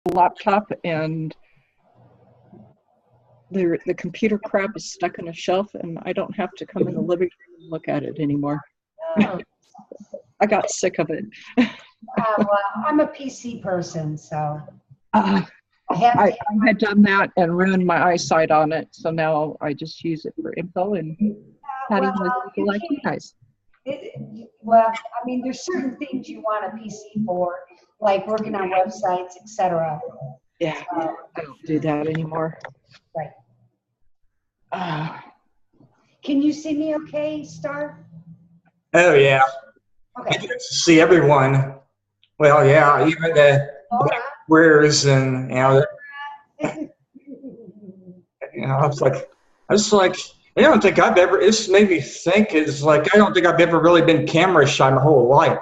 laptop, and the computer crap is stuck on a shelf, and I don't have to come in the living room and look at it anymore. Oh, I got sick of it. well, I'm a PC person, so Uh, I have I to. had done that and ruined my eyesight on it, so now I just use it for info and chatting with people like you guys. Well, I mean, there's certain things you want a PC for, like working on websites, etc. Yeah, I don't do that anymore. Right. Uh, Can you see me okay, Star? Oh, yeah. I Okay. get to see everyone. Well, yeah, even the Laura. wears and, I was like, I don't think I've ever, this made me think, is like, I don't think I've ever really been camera shy my whole life.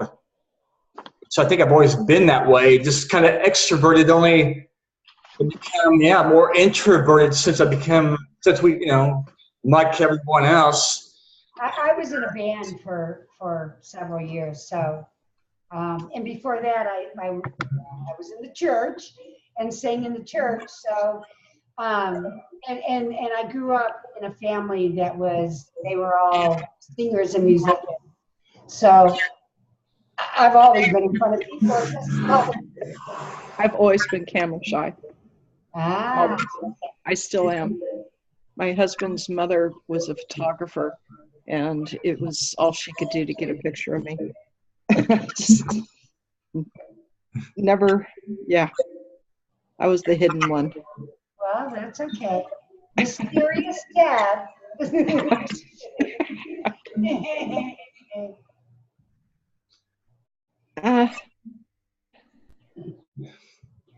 So I think I've always been that way, just kind of extroverted, only become, more introverted since we, like everyone else. I was in a band for several years, so and before that I was in the church and sang in the church. So and I grew up in a family they were all singers and musicians. So I've always been in front of people. So. I've always been camera shy. Ah. I still am. My husband's mother was a photographer, and it was all she could do to get a picture of me. Just never, I was the hidden one. Well, that's okay. Mysterious dad.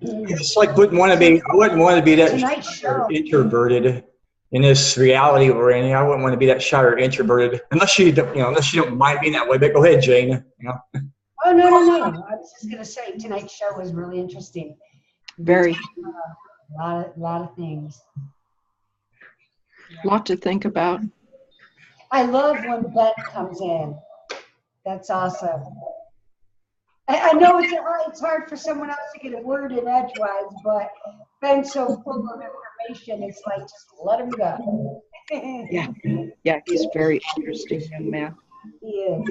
It's like I wouldn't want to be that shy or introverted in this reality we're in. I wouldn't want to be that shy or introverted unless you don't mind being that way. But go ahead, Jane. Oh no. I was just gonna say tonight's show was really interesting. Very. A lot of things. A lot to think about. I love when Ben comes in. That's awesome. I know it's hard for someone else to get a word in edgewise, but Ben's so full of information, it's like, just let him go. Yeah, he's very interesting young man. He is.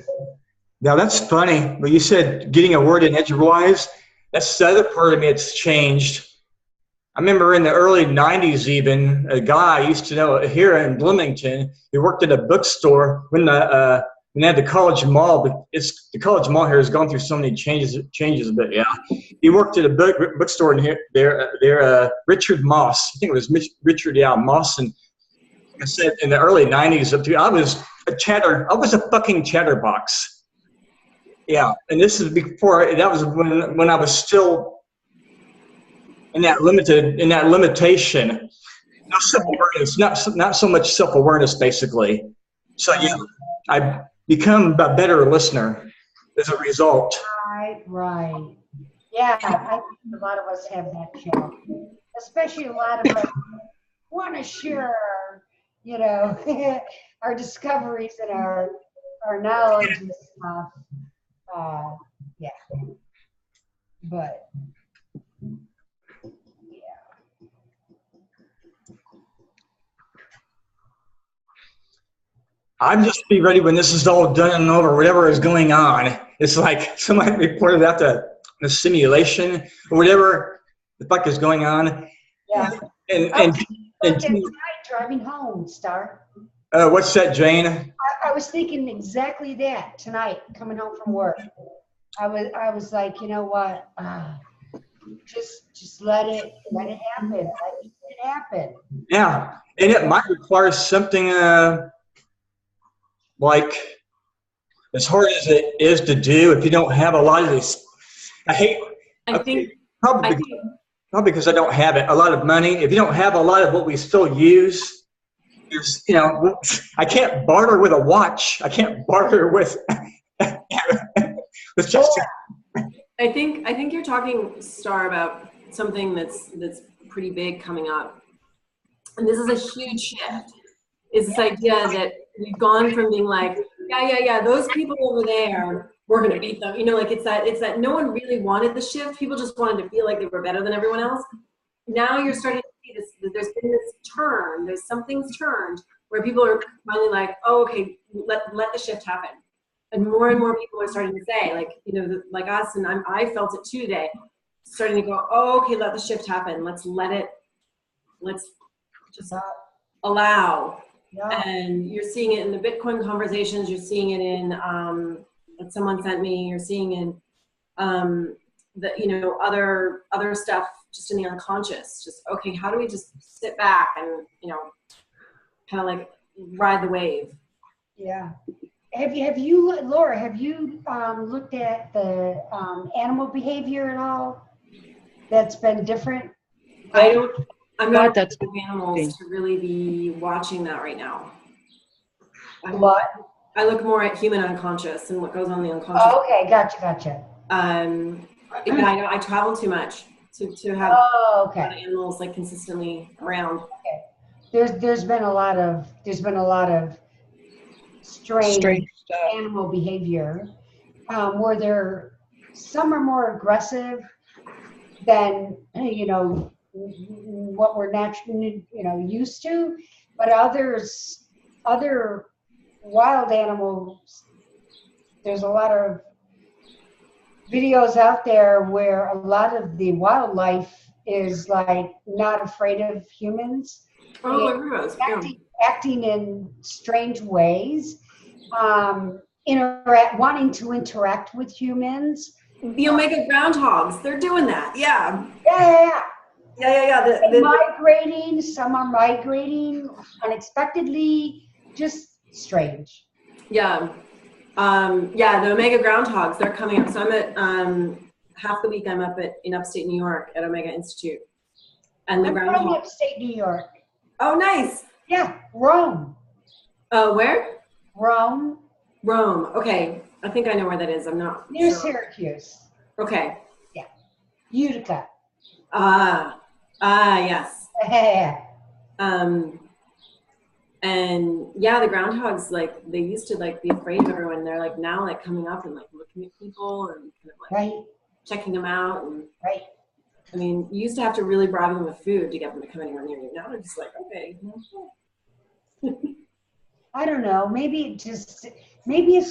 Now that's funny, but you said getting a word in edgewise. That's the other part of me that's changed. I remember in the early 90s even, a guy I used to know here in Bloomington, he worked at a bookstore when they had the College Mall, but the College Mall here has gone through so many changes, but yeah. He worked at a bookstore in here, Richard Moss. I think it was Richard, Moss. And like I said, in the early 90s, I was a fucking chatterbox. Yeah, and this is that was when I was still in that limitation. No self-awareness, not so much self-awareness, basically. So yeah, I become a better listener as a result. Right. Yeah, I think a lot of us have that challenge. Especially a lot of us want to share our discoveries and our knowledge and stuff. But I'm just be ready when this is all done and over, whatever is going on. It's like somebody reported out the simulation or whatever the fuck is going on. Yeah. And tonight driving home, Star. What's that, Jane? I was thinking exactly that tonight, coming home from work. I was like, you know what? Just let it happen. Let it happen. Yeah, and it might require something like, as hard as it is to do, if you don't have a lot of this, probably because I don't have it, a lot of money. If you don't have a lot of what we still use, there's, I can't barter with a watch. I can't barter with just. I think you're talking, Star, about something that's pretty big coming up, and this is a huge shift. Is this idea that we've gone from being like, yeah, those people over there, we're going to beat them. You know, like it's that no one really wanted the shift. People just wanted to feel like they were better than everyone else. Now you're starting to see this, there's been this turn, something's turned where people are finally like, oh, okay, let the shift happen. And more people are starting to say, like, you know, like us, and I felt it too today, starting to go, oh, okay, let the shift happen. Let's just allow. Yeah. And you're seeing it in the Bitcoin conversations, you're seeing it in, what someone sent me, you're seeing in the, you know, other stuff just in the unconscious. Just, okay, how do we just sit back and, you know, kind of like ride the wave? Yeah. Have you, Laura, have you looked at the animal behavior at all that's been different? I'm not That's with animals to really be watching that right now. What? I look more at human unconscious and what goes on in the unconscious. Oh, okay, gotcha. Yeah, I know I travel too much to have Okay. animals like consistently around. There's been a lot of strange stuff. animal behavior where some are more aggressive than, you know, what we're naturally, you know, used to, but other wild animals, there's a lot of videos out there where a lot of the wildlife is like not afraid of humans. Oh, like heroes. Acting in strange ways, wanting to interact with humans. The Omega groundhogs, they're doing that. Yeah. Yeah. Migrating, some are migrating unexpectedly, just strange. Yeah. The Omega groundhogs, they're coming up. So I'm at half the week I'm up in upstate New York at Omega Institute. And the I'm from upstate New York. Oh, nice. Yeah, Rome. Where? Rome. Okay. I think I know where that is. I'm not Near sure. Syracuse. Okay. Yeah. Utica. Yes. Yeah. And yeah, the groundhogs, like they used to like be afraid of everyone. They're like now like coming up and like looking at people and kind of like Right. checking them out. And Right. I mean, you used to have to really bribe them with food to get them to come anywhere near you. Now they're just like, okay. I don't know. Maybe it's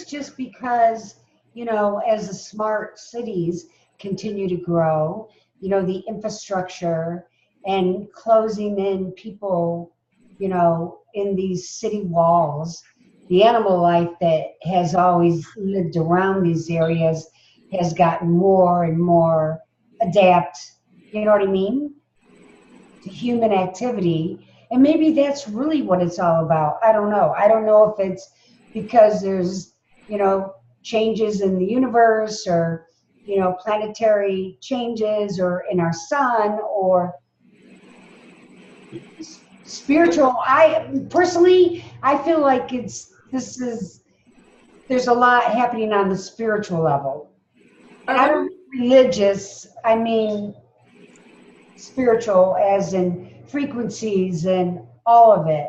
just because, you know, as the smart cities continue to grow, you know, the infrastructure and closing in people, you know, in these city walls, the animal life that has always lived around these areas has gotten more and more adapt, you know what I mean, to human activity. And maybe that's really what it's all about. I don't know. I don't know if it's because there's, you know, changes in the universe or, you know, planetary changes or in our sun or spiritual. I personally feel like there's a lot happening on the spiritual level. And I don't mean religious, I mean spiritual as in frequencies and all of it.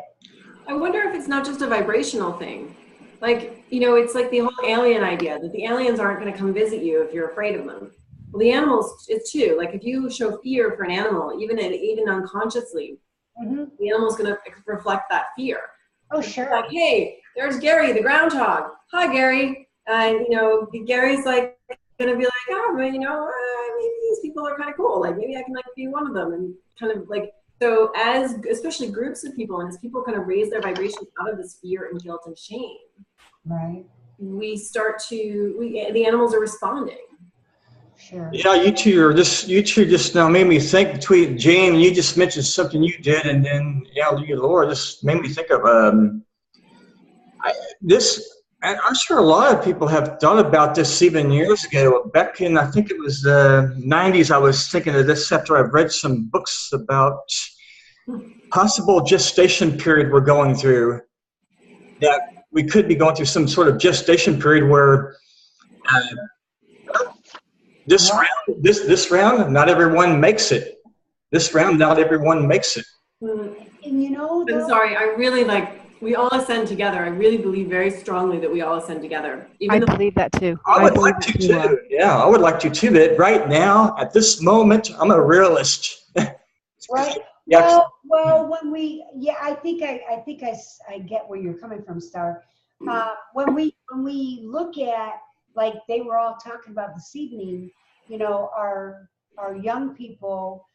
I wonder if it's not just a vibrational thing. Like, you know, it's like the whole alien idea that the aliens aren't going to come visit you if you're afraid of them. Well, the animals, it's too. Like if you show fear for an animal, even unconsciously, the animal's going to reflect that fear. Oh, sure. Like, hey, there's Gary, the groundhog. Hi, Gary. And, you know, Gary's like going to be like, oh, well, you know, maybe these people are kind of cool. Like maybe I can like be one of them and kind of like, so as especially groups of people and as people kind of raise their vibrations out of this fear and guilt and shame, right? The animals are responding. Sure. Yeah, you two just now made me think between Jane, you just mentioned something you did, and then Laura just made me think of and I'm sure a lot of people have thought about this even years ago. Back in, I think it was the 90s, I was thinking of this after I've read some books about possible gestation period we're going through, that we could be going through some sort of gestation period where this round, not everyone makes it. This round, not everyone makes it. And you know, I'm sorry, I really like We all ascend together. I really believe very strongly that we all ascend together. I Even though believe that too. I would believe like that to too, too. Yeah, I would like to too. But right now, at this moment, I'm a realist. Right. Yeah. Well, when we, yeah, I think I get where you're coming from, Star. When we look at, like they were all talking about this evening, you know, our young people,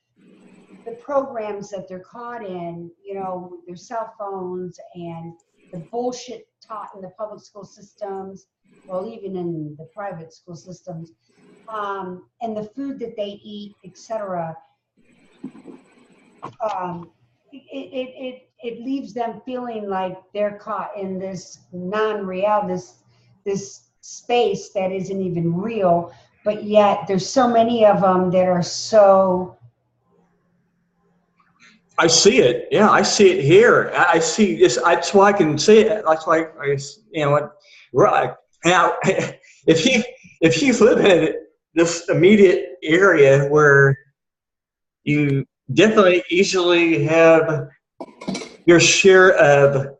the programs that they're caught in, you know, with their cell phones and the bullshit taught in the public school systems, well, even in the private school systems, and the food that they eat, etc. It leaves them feeling like they're caught in this non-real, this space that isn't even real, but yet there's so many of them that are so. I see it. Yeah, I see it here. I see this. That's why I can see it. That's why right now. If you live in this immediate area where you definitely easily have your share of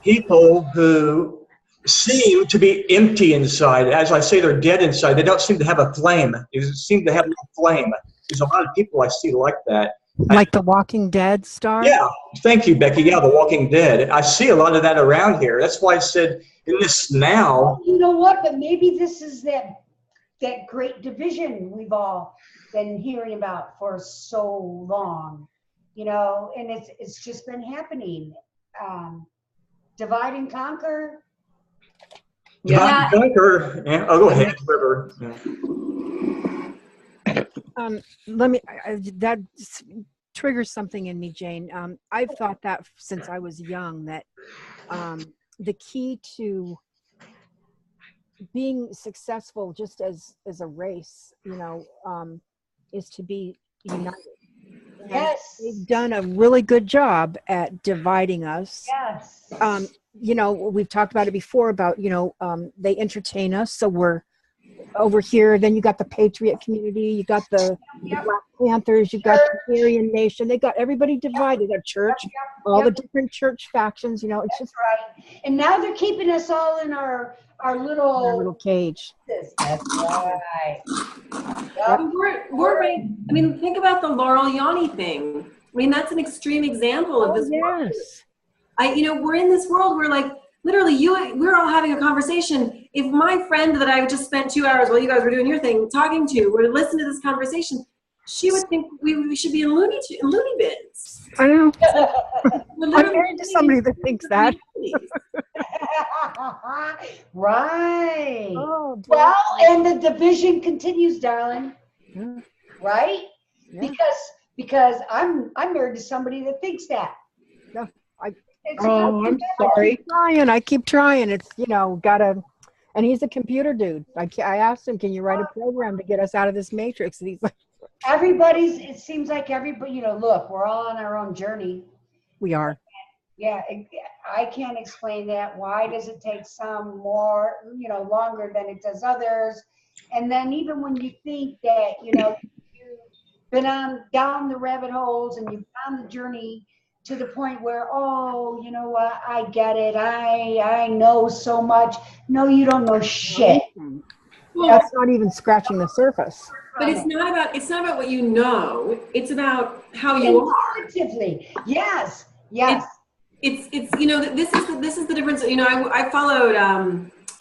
people who seem to be empty inside. As I say, they're dead inside. They don't seem to have a flame. They seem to have no flame. There's a lot of people I see like that. Like The Walking Dead, Star? Yeah, thank you, Becky. Yeah, The Walking Dead. I see a lot of that around here. That's why I said in this now. You know what? But maybe this is that great division we've all been hearing about for so long, you know, and it's just been happening. Divide and conquer. Yeah. Conquer. Yeah. Oh, go ahead, River. Yeah. That triggers something in me, Jane. I've thought that since I was young, that the key to being successful just as a race, you know, is to be united. Yes. They've done a really good job at dividing us. Yes. You know, we've talked about it before about, you know, they entertain us. So we're over here. Then you got the Patriot community. You got the Black Panthers. You got the Aryan Nation. They got everybody divided at church, all the different church factions. You know, it's just right. And now they're keeping us all in our little cage. That's right. Yep. We're right. I mean, think about the Laurel Yanni thing. I mean, that's an extreme example of this. Yes. You know, we're in this world where, like, literally, we're all having a conversation. If my friend that I just spent 2 hours while you guys were doing your thing talking to were to listen to this conversation, she would think we should be in loony bins. I know. I'm married to somebody that thinks that. Right. Oh, well, and the division continues, darling. Yeah. Right? Yeah. Because I'm married to somebody that thinks that. No, I'm sorry. I keep trying. It's, you know, and he's a computer dude. I asked him, can you write a program to get us out of this matrix? And he's like, it seems like everybody, you know, look, we're all on our own journey. we are. Yeah, I can't explain that. Why does it take some more, you know, longer than it does others? And then even when you think that, you know, you've been down the rabbit holes and you've found the journey to the point where, oh, you know what, I get it. I know so much. No, you don't know shit. Well, That's not even scratching the surface. but it's not about what you know. It's about how you are. Intuitively. Yes. It's you know, this is the difference. You know, I followed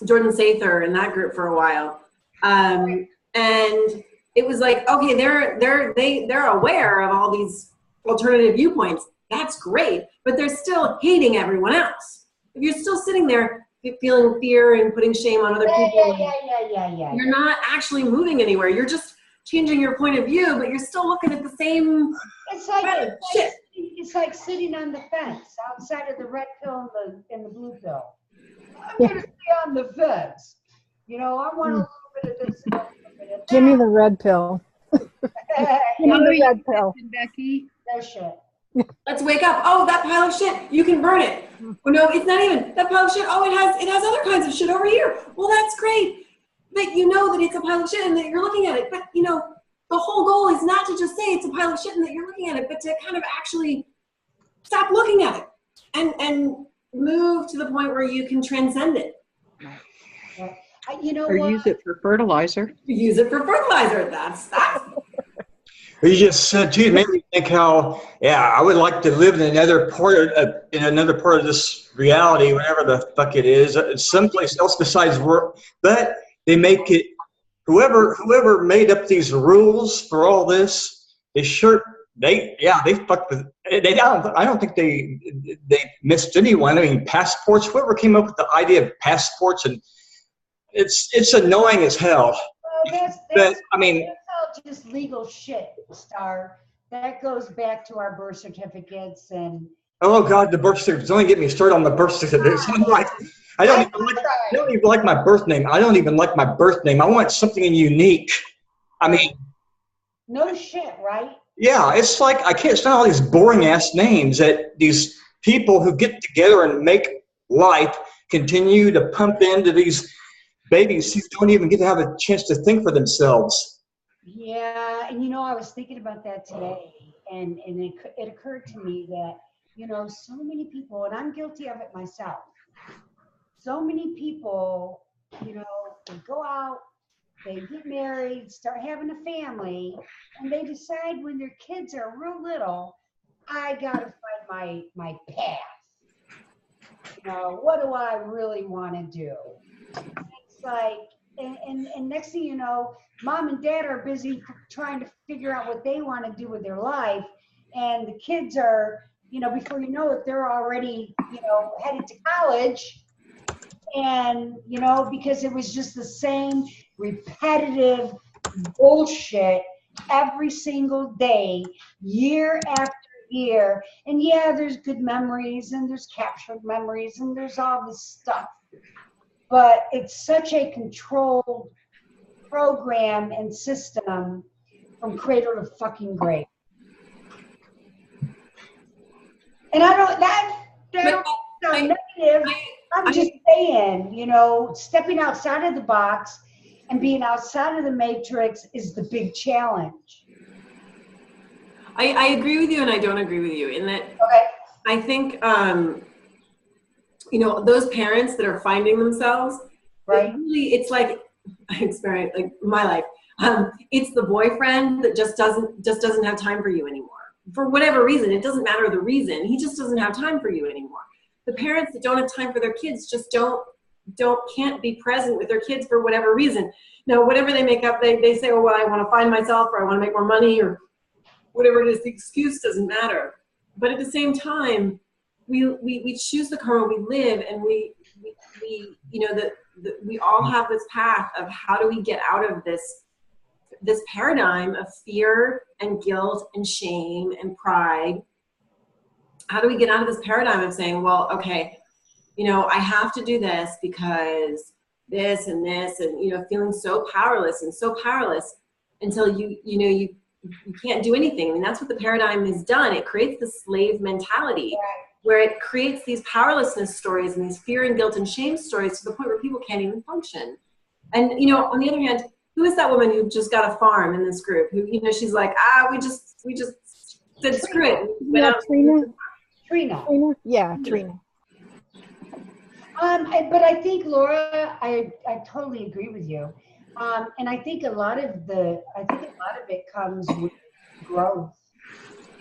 Jordan Sather in that group for a while, and it was like, okay, they're aware of all these alternative viewpoints. That's great, but they're still hating everyone else. If you're still sitting there feeling fear and putting shame on other people, Yeah. you're not actually moving anywhere. You're just changing your point of view, but you're still looking at the same shit. It's like sitting on the fence outside of the red pill and the blue pill. I'm going to stay on the fence. You know, I want a little bit of this. A little bit of that. Give me the red pill. Give me the red pill. Becky. No shit. Let's wake up. Oh, that pile of shit, you can burn it. Or no, it's not even that pile of shit. Oh, it has other kinds of shit over here. Well, that's great. But you know that it's a pile of shit and that you're looking at it. But you know, the whole goal is not to just say it's a pile of shit and that you're looking at it, but to kind of actually stop looking at it. and move to the point where you can transcend it. You know Or what? use it for fertilizer. Use it for fertilizer. That's You just said, geez, made me think how, yeah, I would like to live in another part of this reality, whatever the fuck it is, someplace else besides work. But they make it, whoever made up these rules for all this, they fucked with. I don't think they missed anyone. I mean, passports. Whoever came up with the idea of passports, and it's annoying as hell. Well, But I mean. that's all just legal shit, Star. That goes back to our birth certificates and. Oh God, the birth certificate! Don't get me started on the birth certificate. I don't even like my birth name. I don't even like my birth name. I want something unique. I mean, No shit, right? yeah, it's like I can't stand all these boring ass names that these people who get together and make life continue to pump into these babies who don't even get to have a chance to think for themselves. Yeah, and I was thinking about that today, and it occurred to me that, so many people, and I'm guilty of it myself, so many people, they go out, they get married, start having a family, and they decide when their kids are real little, I gotta find my path. What do I really want to do? It's like, and next thing you know, mom and dad are busy trying to figure out what they want to do with their life, and the kids are, before you know it, they're already, headed to college, and because it was just the same repetitive bullshit every single day, year after year. And yeah, there's good memories, and there's captured memories, and there's all this stuff. But it's such a controlled program and system from cradle to fucking grave. And I don't, that don't sound negative. I'm just saying, stepping outside of the box and being outside of the matrix is the big challenge. I agree with you, and I don't agree with you in that. Okay. I think, those parents that are finding themselves, Right. Really, it's like I experienced, like my life. It's the boyfriend that just doesn't have time for you anymore. For whatever reason, it doesn't matter the reason. He just doesn't have time for you anymore. The parents that don't have time for their kids just can't be present with their kids for whatever reason. Now, whatever they make up, they say, oh, well, I want to find myself, or I want to make more money, or whatever it is. The excuse doesn't matter. But at the same time, we choose the karma we live, and we all have this path of how do we get out of this paradigm of fear and guilt and shame and pride. How do we get out of this paradigm of saying, well, okay, I have to do this because this and this, and feeling so powerless until you can't do anything. I mean, that's what the paradigm has done. It creates the slave mentality, where it creates these powerlessness stories and these fear and guilt and shame stories to the point where people can't even function. And on the other hand, who is that woman who just got a farm in this group? Who she's like, we just said screw it. Yeah, Trina. Yeah, Trina. But I think, Laura, I totally agree with you. And I think a lot of it comes with growth,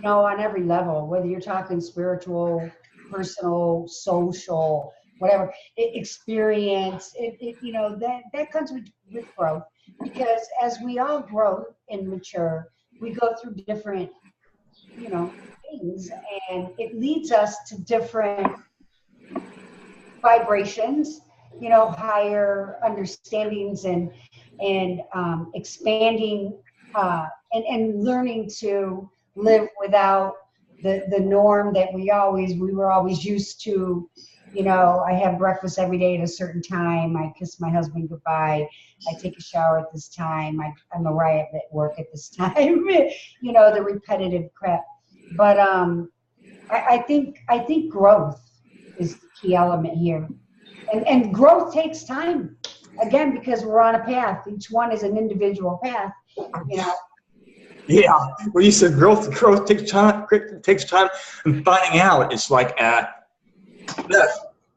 on every level, whether you're talking spiritual, personal, social, whatever, experience, that comes with growth, because as we all grow and mature, we go through different, things, and it leads us to different vibrations, higher understandings and expanding and learning to live without the norm that we were always used to. I have breakfast every day at a certain time. I kiss my husband goodbye. I take a shower at this time. I'm a riot at work at this time. The repetitive crap. But I think growth is the key element here, and growth takes time. Again, because we're on a path. Each one is an individual path. Yeah. Well, you said growth takes time. It takes time. And finding out, it's like, But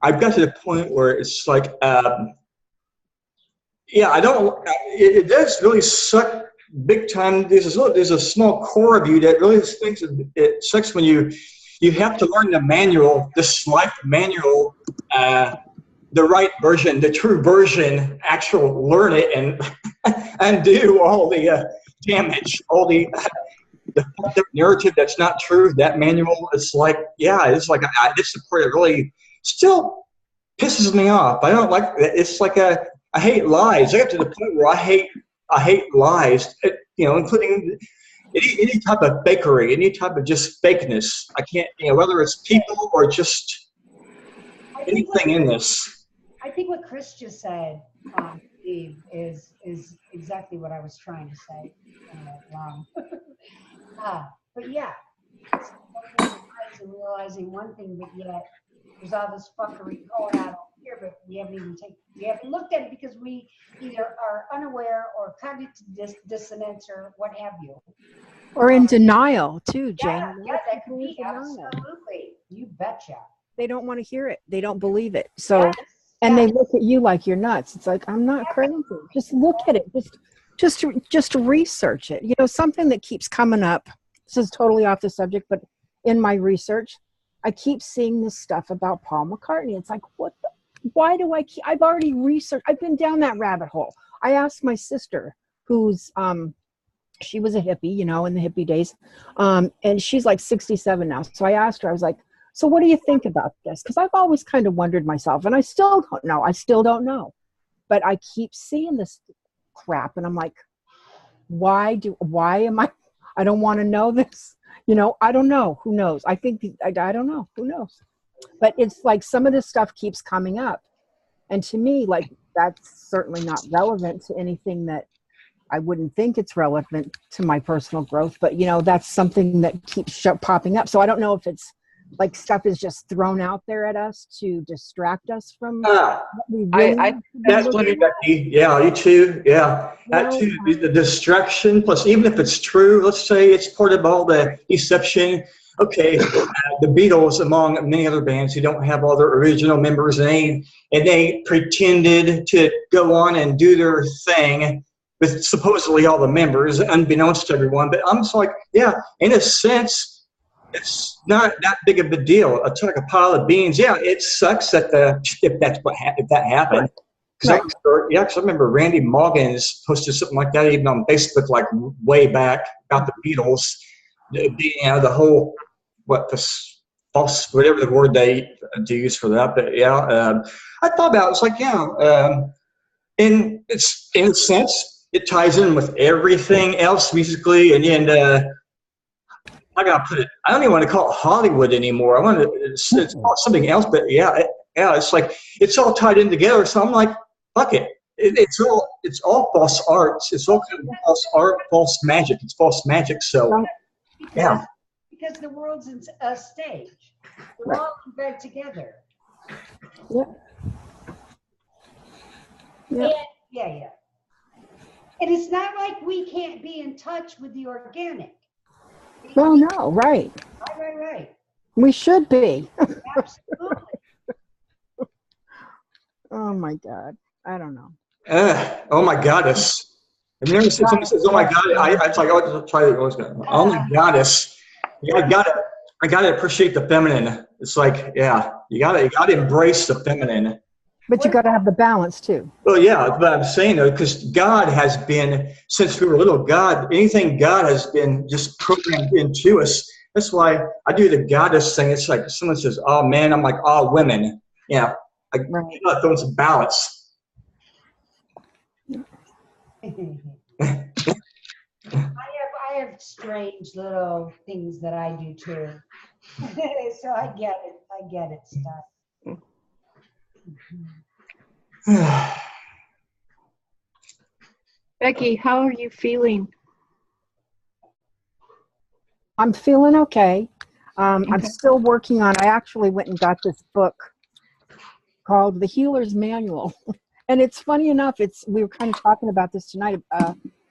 I've got to the point where it's like, yeah, I don't. It does really suck big time. There's a small core of you that really thinks it sucks when you have to learn the manual, this life manual, the right version, the true version. Actual learn it and undo all the damage, all the narrative that's not true. That manual. It's like, yeah, it's like this part that really still pisses me off. I don't like. It's like I hate lies. I got to the point where I hate lies, including any type of fakery, any type of just fakeness. I can't, whether it's people or just anything in this. I think what Chris just said, Steve, is exactly what I was trying to say. Wrong. But yeah, it's realizing one thing, but yet there's all this fuckery going on here, but we haven't looked at it because we either are unaware or cognitive dissonance or what have you. Or in denial too, Jane. Yeah, that could be absolutely. You betcha. They don't want to hear it. They don't believe it. So, Yes, and yes. they look at you like you're nuts. It's like, I'm not crazy. Just look at it. Just research it. Something that keeps coming up. This is totally off the subject, but in my research, I keep seeing this stuff about Paul McCartney. It's like, why do I've already researched, I've been down that rabbit hole. I asked my sister, who's, she was a hippie, in the hippie days. And she's like 67 now. So I asked her, I was like, so what do you think about this? Because I've always kind of wondered myself, and I still don't know. But I keep seeing this crap, and I'm like, why am I don't want to know this. I don't know. Who knows? I think, I don't know. Who knows? But it's like some of this stuff keeps coming up. And to me, like, that's certainly not relevant to anything that I wouldn't think it's relevant to my personal growth. But, that's something that keeps popping up. So I don't know if it's like stuff is just thrown out there at us to distract us from what we really That's what yeah, you too. Yeah, that too. The distraction, plus even if it's true, let's say it's part of all the deception. Okay, the Beatles, among many other bands who don't have all their original members, and they pretended to go on and do their thing with supposedly all the members, unbeknownst to everyone. But I'm just like, yeah, in a sense, it's not that big of a deal. It's like a pile of beans. Yeah, it sucks that if that happened. Because I remember Randy Moggins posted something like that even on Facebook, like way back about the Beatles. The whole false, whatever the word they use for that. But yeah, I thought about it. It's like, yeah, in a sense, it ties in with everything else musically, and I gotta put it. I don't even want to call it Hollywood anymore. I want to it's call it something else. But yeah, it's like it's all tied in together. So I'm like, fuck it. It's all false arts. It's all kind of false art, false magic. It's false magic. So yeah. Because the world's a stage. We're all in bed together. Yeah. Yeah. And it's not like we can't be in touch with the organic. Oh no, right. Right. We should be. Absolutely. Oh my God. I don't know. Oh my goddess. Have you never seen somebody says, oh my God? I like, oh, try it. Oh my goddess. I gotta appreciate the feminine. It's like, yeah, you gotta embrace the feminine. But you got to have the balance too. Well, yeah, that's what I'm saying though, because God has been, since we were little, anything God has been just programmed into us. That's why I do the goddess thing. It's like someone says, oh man, I'm like, oh women. Yeah, I gotta throw in some balance. I have strange little things that I do too. So I get it stuff. Becky, how are you feeling? I'm feeling okay. I'm still working on, I actually went and got this book called The Healer's Manual. And it's funny enough, we were kind of talking about this tonight.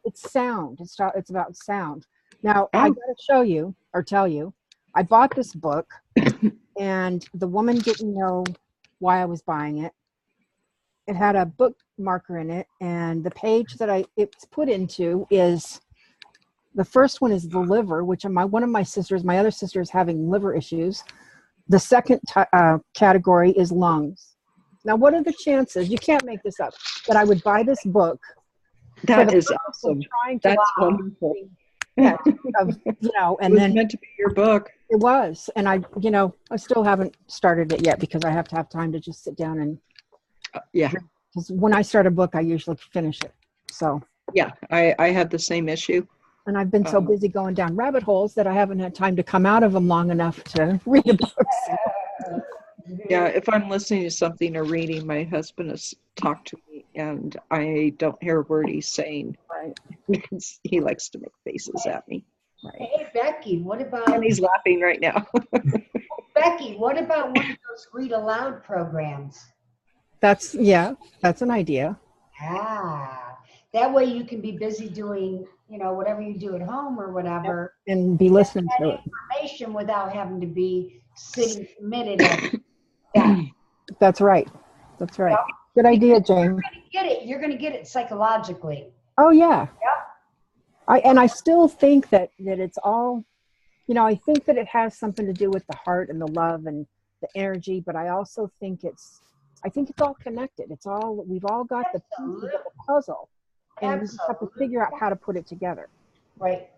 It's sound. It's about sound. Now, I got to show you or tell you, I bought this book and the woman didn't know why I was buying it. It had a bookmarker in it, and the page that it's put into is, the first one is the liver, which one of my other sister is having liver issues. The second category is lungs. Now, what are the chances, you can't make this up, that I would buy this book? That is awesome. That's wonderful. Yeah, and It was then meant to be your book. it was, and I still haven't started it yet because I have to have time to just sit down and, Yeah. because when I start a book, I usually finish it. So, Yeah, I had the same issue. and I've been so busy going down rabbit holes that I haven't had time to come out of them long enough to read a book. Yeah, if I'm listening to something or reading, my husband has talked to me and I don't hear a word he's saying. Right. Because he likes to make faces at me. Hey, Becky, what about, And he's laughing right now. Becky, what about one of those read aloud programs? That's an idea. Ah, that way you can be busy doing, whatever you do at home or whatever. And be listening Get to that it. information without having to be sitting committed. Yeah. That's right. Good idea, Jane. You're going to get it psychologically. Oh yeah. Yep. I still think that it's all, I think that it has something to do with the heart and the love and the energy, but I also think it's all connected. We've all got the pieces of the puzzle, and we just have to figure out how to put it together. Right.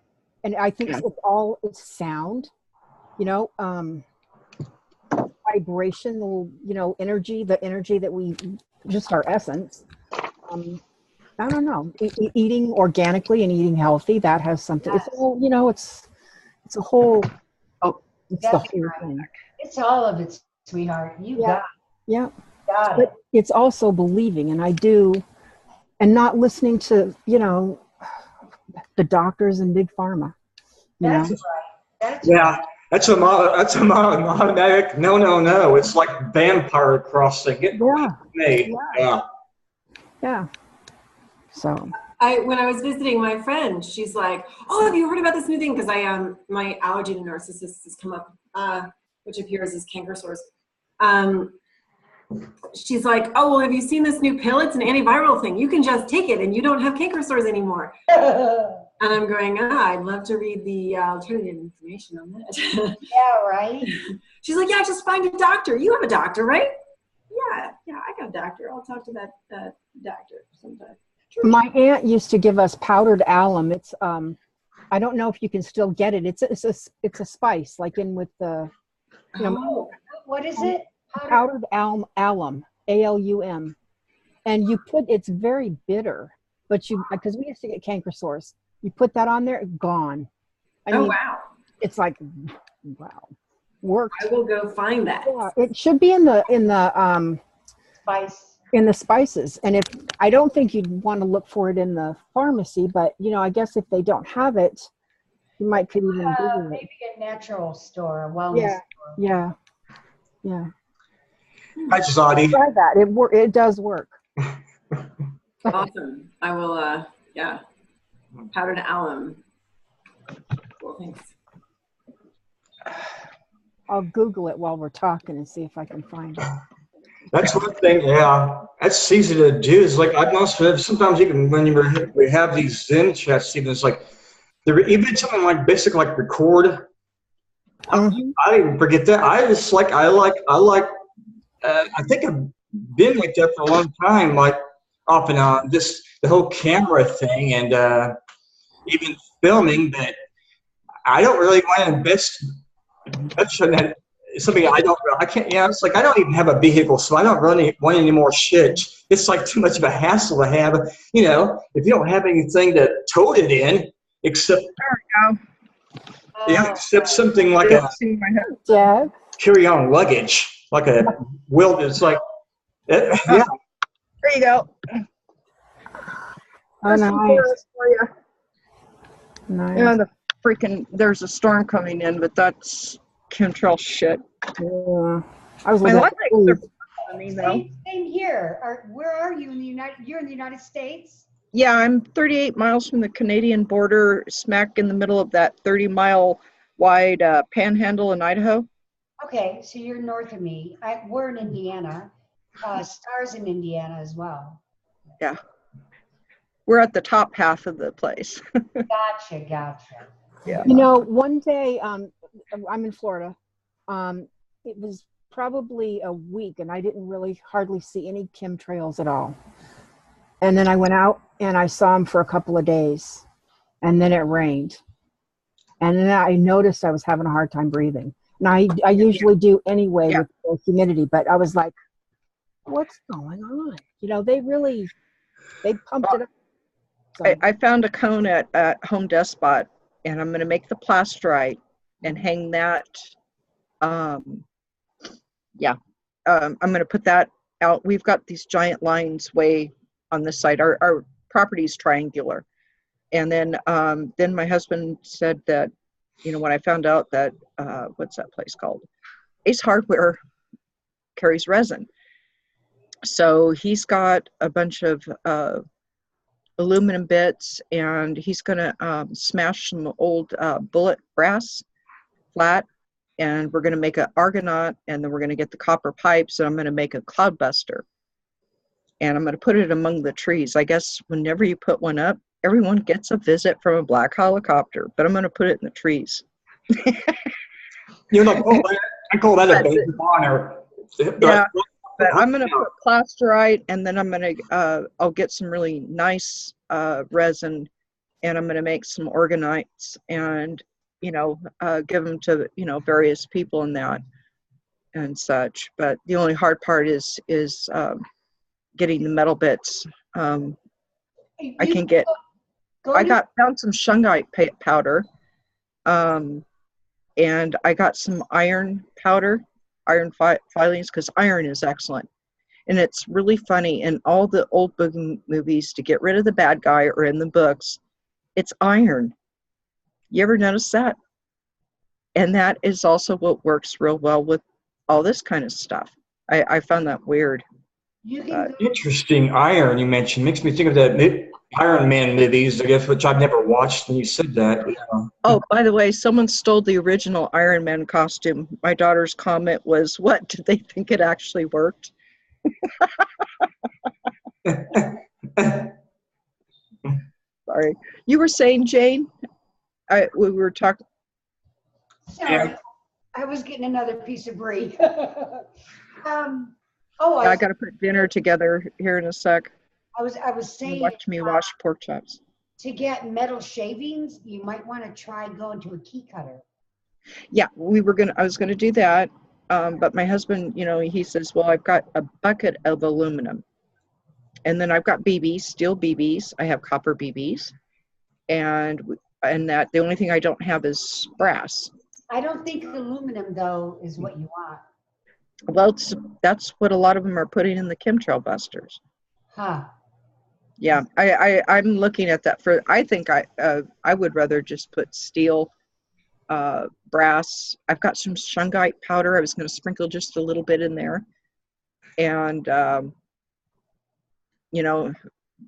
And I think it's sound, vibrational, energy, the energy that we, just our essence. I don't know, eating organically and eating healthy, that has something. Yes. It's all, it's a whole, it's the That's whole right. thing. It's all of it, sweetheart. You got it. But it's also believing, and I do, and not listening to, the doctors and big pharma. That's right. That's Yeah, right. that's an automatic no. It's like vampire crossing. Get Yeah. me. Yeah. Yeah. So. When I was visiting my friend, she's like, "Oh, have you heard about this new thing?" Because my allergy to narcissists has come up, which appears as canker sores. She's like, "Oh, well, have you seen this new pill? It's an antiviral thing. You can just take it, and you don't have canker sores anymore." And I'm going, I'd love to read the alternative information on that. Yeah, right. She's like, "Yeah, just find a doctor. You have a doctor, right?" Yeah, I got a doctor. I'll talk to that doctor sometime. My aunt used to give us powdered alum. It's I don't know if you can still get it. It's a spice, like in with the What is it? powdered alum, alum, ALUM, and it's very bitter. But because we used to get canker sores, you put that on there, gone. I mean, wow! it's like, wow, worked. I will go find that. Yeah, it should be in the Spice. in the spices. And I don't think you'd want to look for it in the pharmacy, but I guess if they don't have it, you could even Google it. Maybe a natural store, a wellness store. Yeah. Hi, Zadi. Try that. It does work. Awesome. I will. Powdered alum. Cool. Thanks. I'll Google it while we're talking and see if I can find it. That's one thing, yeah. That's easy to do. It's like I've noticed that sometimes even when we have these Zen chats, even it's like even something like basic like record. Mhm. I even forget that. I think I've been like that for a long time, like off and on. Just the whole camera thing and even filming, but I don't really want to invest much on that. It's something I can't, it's like I don't even have a vehicle, so I don't really want any more shit. It's like too much of a hassle to have, if you don't have anything to tote it in, except, except something like Yeah. carry-on luggage, like a it's like, yeah. There you go. Oh, nice. For you. Nice. There's a storm coming in, but that's chemtrail shit. Yeah. I was My looking legs at are food. funny though. Same here. Where are you you're in the United States? Yeah, I'm 38 miles from the Canadian border, smack in the middle of that 30-mile wide panhandle in Idaho. Okay, so you're north of me. We're in Indiana. Star's in Indiana as well. We're at the top half of the place. Gotcha. Yeah. You know, one day, I'm in Florida. It was probably a week, and I didn't really hardly see any chemtrails at all. And then I went out and I saw them for a couple of days, and then it rained. And then I noticed I was having a hard time breathing. Now, I usually do anyway Yeah. with the humidity, but I was like, what's going on? You know, they pumped it up. So, I found a cone at Home Depot, and I'm going to make the plasterite and hang that. I'm going to put that out. We've got these giant lines way on this side. Our property's triangular. And then my husband said that, you know, when I found out that, what's that place called? Ace Hardware carries resin. So he's got a bunch of aluminum bits, and he's going to smash some old bullet brass flat, and we're going to make an argonaut, and then we're going to get the copper pipes, and I'm going to make a cloudbuster, and I'm going to put it among the trees. I guess whenever you put one up, everyone gets a visit from a black helicopter, but I'm going to put it in the trees. You know, I call that a badge of honor. Yeah. But I'm going to put plasterite, and then I'm going to, I'll get some really nice resin, and I'm going to make some orgonites and, you know, give them to, you know, various people in that and such. But the only hard part is getting the metal bits. I can get, found some shungite powder, and I got some iron powder. Iron filings, because iron is excellent. And it's really funny, in all the old book movies, to get rid of the bad guy, or in the books, it's iron. You ever notice that? And that is also what works real well with all this kind of stuff. I found that weird. Interesting. Iron you mentioned makes me think of that Iron Man movies, I guess, which I've never watched, and you said that. Yeah. Oh, by the way, someone stole the original Iron Man costume. My daughter's comment was, what, did they think it actually worked? Sorry. You were saying, Jane? We were talking. Sorry, I was getting another piece of brie. I got to put dinner together here in a sec. I was saying, Watch me wash pork chops. to get metal shavings, you might want to try going to a key cutter. Yeah, I was gonna do that. But my husband, you know, he says, well, I've got a bucket of aluminum, and then I've got BBs, steel BBs. I have copper BBs, and that the only thing I don't have is brass. I don't think aluminum, though, is what you want. Well, that's what a lot of them are putting in the chemtrail busters. Huh. Yeah, I'm looking at that for. I think I would rather just put steel, brass. I've got some shungite powder. I was going to sprinkle just a little bit in there, and you know,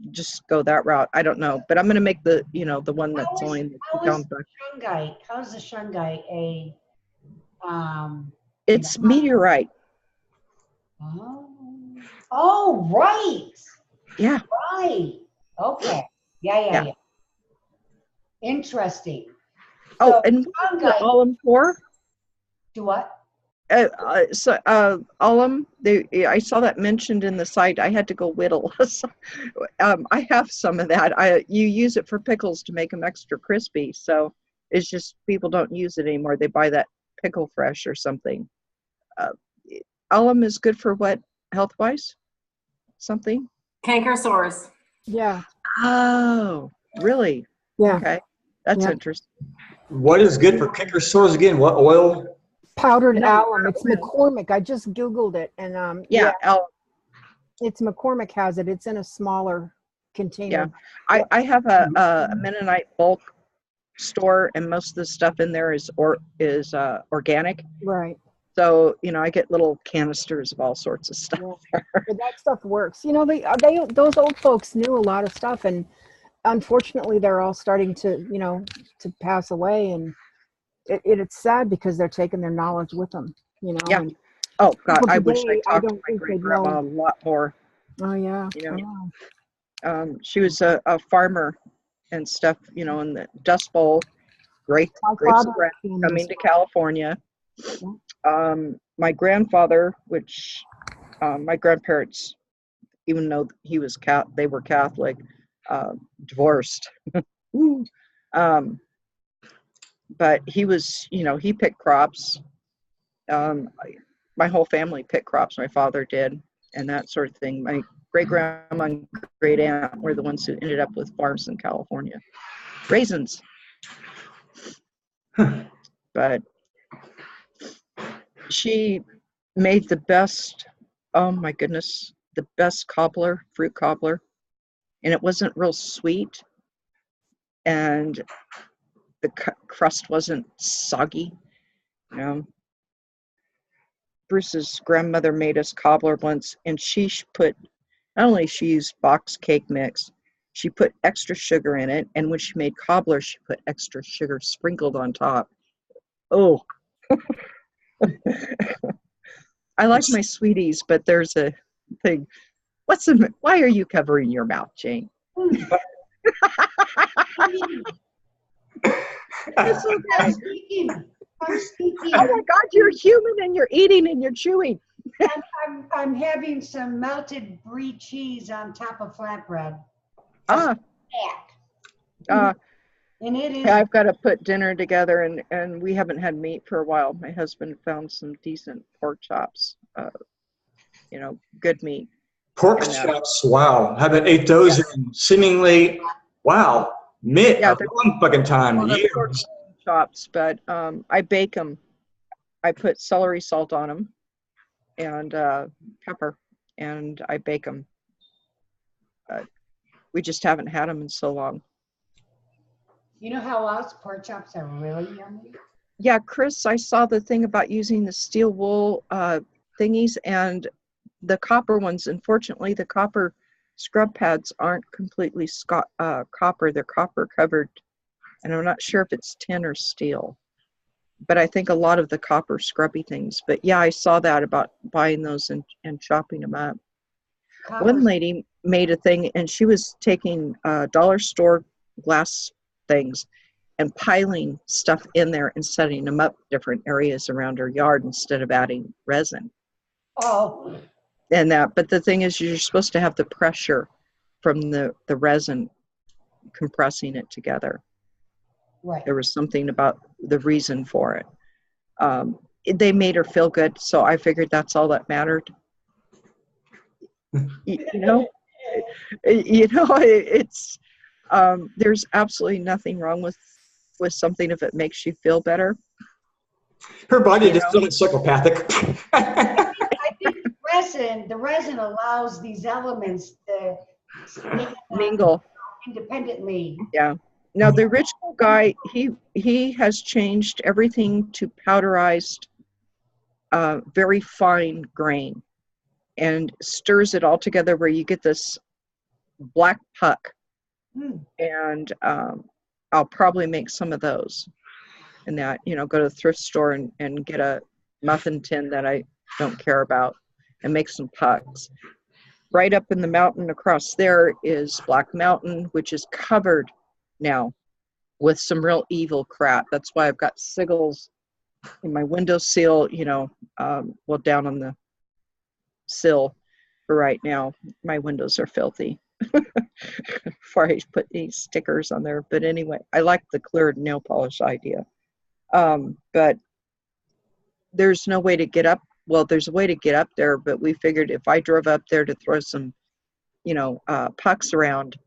just go that route. I don't know, but I'm going to make the, you know, the one that's only in the How's the shungite a? It's meteorite. Oh, right. Yeah. Right. Okay. Yeah. Interesting. Oh, So, and shungite- alum 4. Do what? Alum. I saw that mentioned in the site. I had to go whittle. So, I have some of that. You use it for pickles to make them extra crispy. So it's just people don't use it anymore. They buy that pickle fresh or something. Alum is good for what, health-wise? Something? Canker sores. yeah. Oh, really? Yeah. Okay. That's Yeah. interesting. What is good for kicker sores again? What oil? Powdered No, alum. It's no. McCormick. I just Googled it, and Yeah, alum. it's McCormick has it. It's in a smaller container. I have a Mennonite bulk store, and most of the stuff in there is organic. Right. So, you know, I get little canisters of all sorts of stuff. Yeah. But that stuff works. You know, those old folks knew a lot of stuff, and unfortunately, they're all starting to, to pass away, and it's sad because they're taking their knowledge with them. you know. Yeah. And Oh God, people I wish I today, I talked to don't my think great they'd know. grandma a lot more. Oh yeah, You I know, know. she was a farmer and stuff. You know, in the Dust Bowl, grapes My of father's wrath family coming was to California. My grandfather, which my grandparents, even though they were Catholic, divorced. Woo. Um, but he was, you know, he picked crops. My whole family picked crops. My father did, and that sort of thing. My great grandma and great aunt were the ones who ended up with farms in California, raisins. But she made the best. Oh my goodness, the best fruit cobbler, and it wasn't real sweet, and the crust wasn't soggy. You know, Bruce's grandmother made us cobbler once, and she put, not only she used box cake mix, she put extra sugar in it, and when she made cobbler, she put extra sugar sprinkled on top. Oh, I like my sweeties, but there's a thing. Why are you covering your mouth, Jane? It's okay. I'm speaking. Oh my God, you're human and you're eating and you're chewing. I'm having some melted brie cheese on top of flatbread. Ah, And it is. I've got to put dinner together, and we haven't had meat for a while. My husband found some decent pork chops, you know, good meat. Pork chops, wow. Haven't ate those in seemingly, wow, a long fucking time, years. Chops, but I bake them. I put celery salt on them and pepper, and I bake them. We just haven't had them in so long. You know how else pork chops are really yummy? Yeah, Chris, I saw the thing about using the steel wool thingies and the copper ones. Unfortunately, the copper scrub pads aren't completely copper. They're copper covered, and I'm not sure if it's tin or steel. But I think a lot of the copper scrubby things. But yeah, I saw that about buying those and chopping them up. One lady made a thing, and she was taking dollar store glass things and piling stuff in there and setting them up different areas around her yard instead of adding resin. Oh. And but the thing is, you're supposed to have the pressure from the resin compressing it together. Right. There was something about the reason for it. They made her feel good, so I figured that's all that mattered. You know, it's there's absolutely nothing wrong with something if it makes you feel better. Her body just feels psychopathic. I think the resin allows these elements to mingle independently. Yeah. Now the original guy, he has changed everything to powderized, very fine grain, and stirs it all together where you get this black puck. And I'll probably make some of those, and that, you know, go to the thrift store and get a muffin tin that I don't care about and make some pucks. Right up in the mountain across there is Black Mountain, which is covered now with some real evil crap. That's why I've got sigils in my windowsill, you know, well, down on the sill for right now. My windows are filthy before I put these stickers on there. But anyway, I like the clear nail polish idea. But there's no way to get up. Well, there's a way to get up there, but we figured if I drove up there to throw some, you know, pucks around,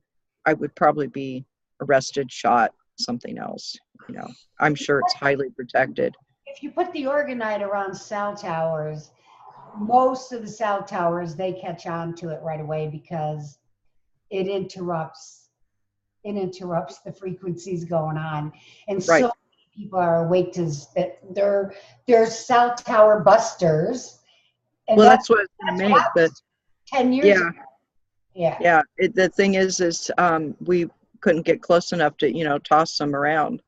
I would probably be arrested, shot, something else. You know, I'm sure it's highly protected. If you put the orgonite around cell towers, most of the cell towers, they catch on to it right away because it interrupts the frequencies going on. And so many people are awake to that. They're cell tower busters. And well, that's what I was going to make, but 10 years ago. Yeah. The thing is we couldn't get close enough to, you know, toss them around.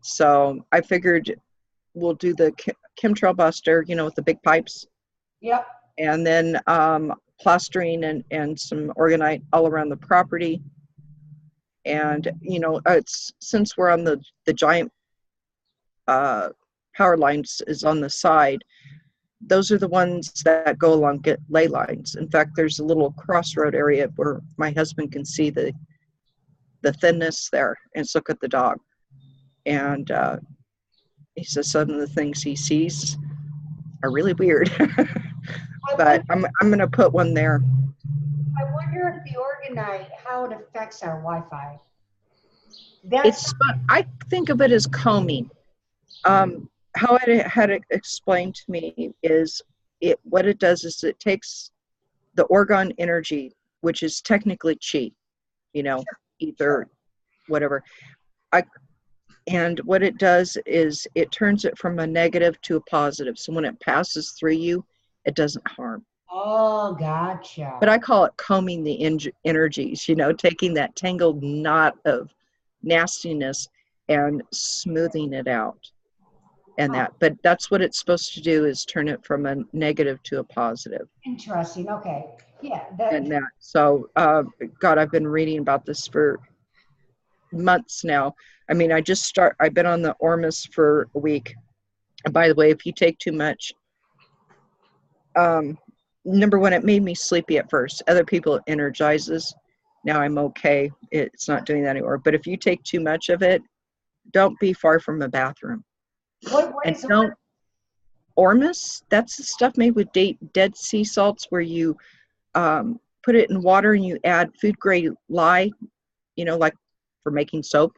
So I figured we'll do the chemtrail buster, with the big pipes, Yep. and then plastering and some orgonite all around the property. And it's since we're on the giant power lines is on the side. Those are the ones that go along ley lines. In fact, there's a little crossroad area where my husband can see the thinness there, and so could the dog. And he says some of the things he sees are really weird. But I'm going to put one there. I wonder if the orgonite, how it affects our Wi-Fi. I think of it as combing. How it had it explained to me is what it does is it takes the orgone energy, which is technically chi, ether, whatever. And what it does is it turns it from a negative to a positive. So when it passes through you, it doesn't harm. Oh, gotcha. But I call it combing the energies, taking that tangled knot of nastiness and smoothing it out. And but that's what it's supposed to do, is turn it from a negative to a positive. Interesting. Okay. Yeah. So, God, I've been reading about this for months now. I mean, I've been on the Ormus for a week. And by the way, if you take too much, number one, it made me sleepy at first. Other people, it energizes. Now I'm okay. It's not doing that anymore. But if you take too much of it, don't be far from a bathroom. What And is don't, Ormus, that's the stuff made with dead sea salts, where you put it in water and you add food grade lye, like for making soap.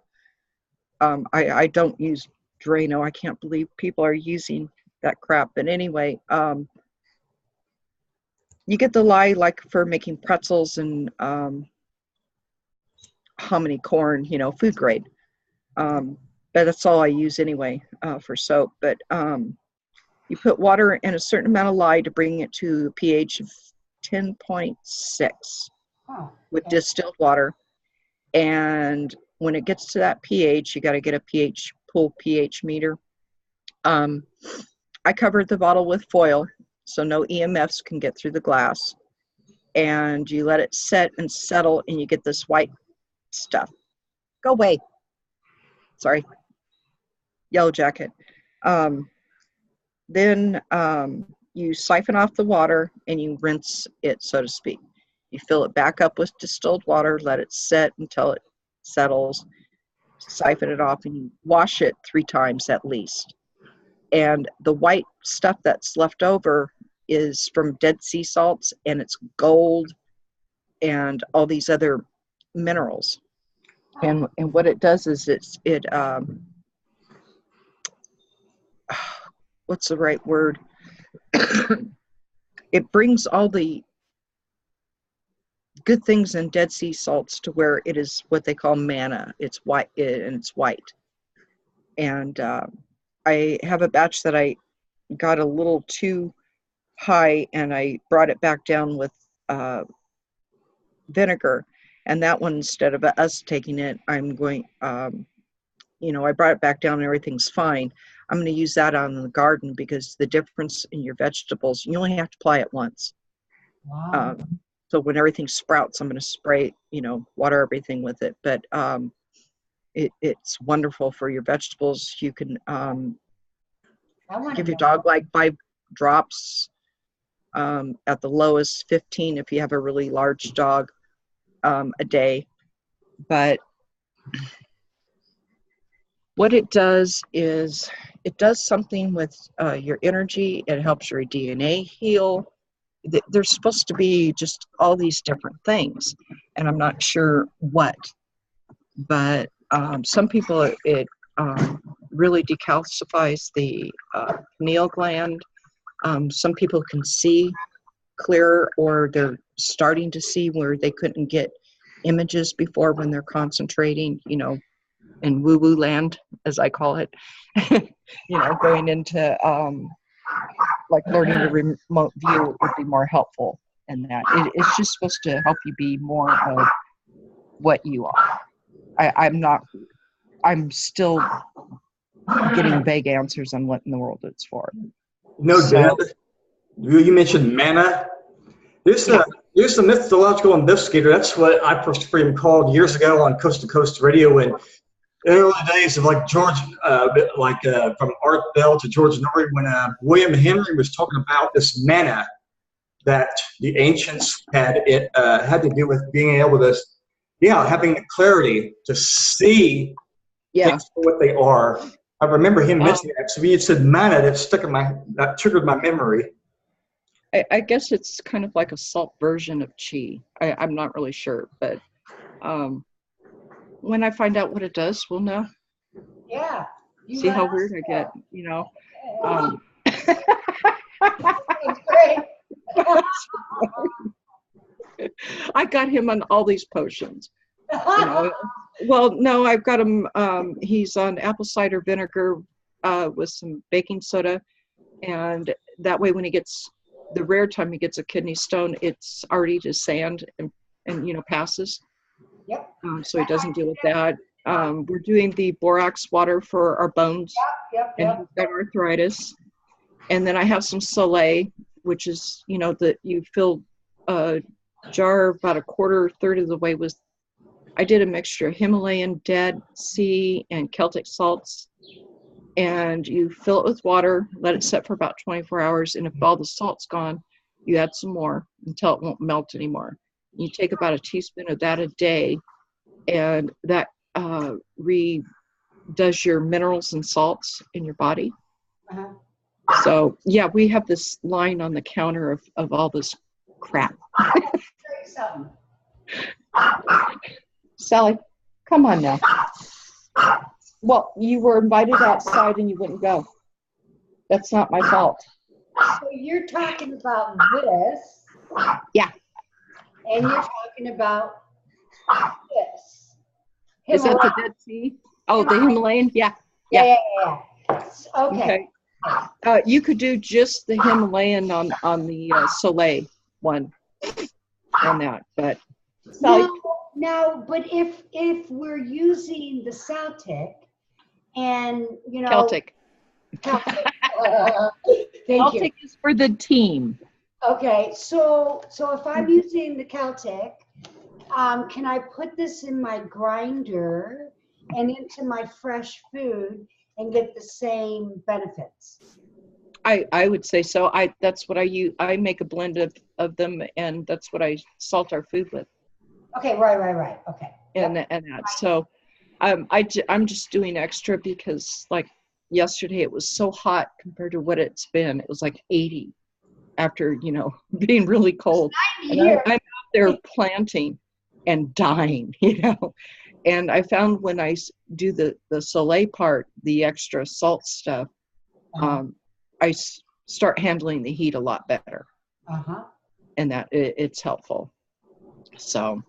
I don't use Drano. I can't believe people are using that crap. But anyway, you get the lye like for making pretzels and hominy corn, food grade. But that's all I use anyway for soap. But you put water and a certain amount of lye to bring it to a pH of 10.6 with distilled water. And when it gets to that pH, you got to get a pull pH meter. I covered the bottle with foil so no EMFs can get through the glass. And you let it set and settle, and you get this white stuff. Go away. Sorry. Yellow jacket. Then you siphon off the water and you rinse it, so to speak. You fill it back up with distilled water, let it set until it settles, siphon it off, and you wash it 3 times at least. And the white stuff that's left over is from dead sea salts, and it's gold and all these other minerals. And what it does is it what's the right word? It brings all the good things in dead sea salts to where it is what they call manna. It's white, and it's white. And I have a batch that I got a little too high, and I brought it back down with vinegar. And that one, instead of us taking it, I'm going, I brought it back down and everything's fine. I'm going to use that on the garden, because the difference in your vegetables, you only have to apply it once. Wow. So when everything sprouts, I'm going to spray, water everything with it. But it's wonderful for your vegetables. You can give your dog like 5 drops, at the lowest 15 if you have a really large dog, a day. But what it does is it does something with your energy. It helps your DNA heal. There's supposed to be just all these different things, and I'm not sure what, but some people, it really decalcifies the pineal gland. Some people can see clearer, or they're starting to see where they couldn't get images before when they're concentrating, in woo-woo land, as I call it, going into like learning the remote view would be more helpful in that. It's just supposed to help you be more of what you are. I'm still getting vague answers on what in the world it's for. No So- doubt. You mentioned manna. There's a mythological investigator. That's what I first freedom called years ago on Coast to Coast Radio. And in the early days of like George, from Art Bell to George Norrie, when William Henry was talking about this manna that the ancients had to do with being able to, having the clarity to see Yeah. things for what they are. I remember him mentioning that. So he had said manna, that triggered my memory. I guess it's kind of like a salt version of chi. I'm not really sure, but when I find out what it does, we'll know. Yeah. You See how let us weird I get, know. It's great. I got him on all these potions. Well, no, I've got him. He's on apple cider vinegar with some baking soda, and that way, when he gets the rare time he gets a kidney stone, it's already to sand and passes. Yep. So he doesn't deal with that. We're doing the borax water for our bones, Yep. and he's got arthritis. And then I have some Soleil, which is that you fill a jar about a third of the way with. I did a mixture of Himalayan, Dead Sea, and Celtic salts. And you fill it with water, let it set for about 24 hours. And if all the salt's gone, you add some more until it won't melt anymore. You take about a teaspoon of that a day, and that does your minerals and salts in your body. Uh-huh. So, we have this line on the counter of all this crap. Something. Sally, come on now. Well, you were invited outside and you wouldn't go. That's not my fault. So you're talking about this. Yeah. And you're talking about this. Is that the Himalayan. Dead Sea? Oh, the Himalayan? Yeah. Yeah. Okay. You could do just the Himalayan on the Soleil one on that, but Sally, No, but if we're using the Celtic and Celtic. Celtic, thank you. Celtic is for the team. Okay, so if I'm using the Celtic, can I put this in my grinder and into my fresh food and get the same benefits? I would say so. That's what I use. I make a blend of them, and that's what I salt our food with. Okay, right. Okay. And that. So I'm just doing extra because like yesterday it was so hot compared to what it's been. It was like 80 after, being really cold. And I'm out there planting and dying, And I found when I do the Soleil part, the extra salt stuff, I start handling the heat a lot better. Uh-huh. And that it's helpful. So,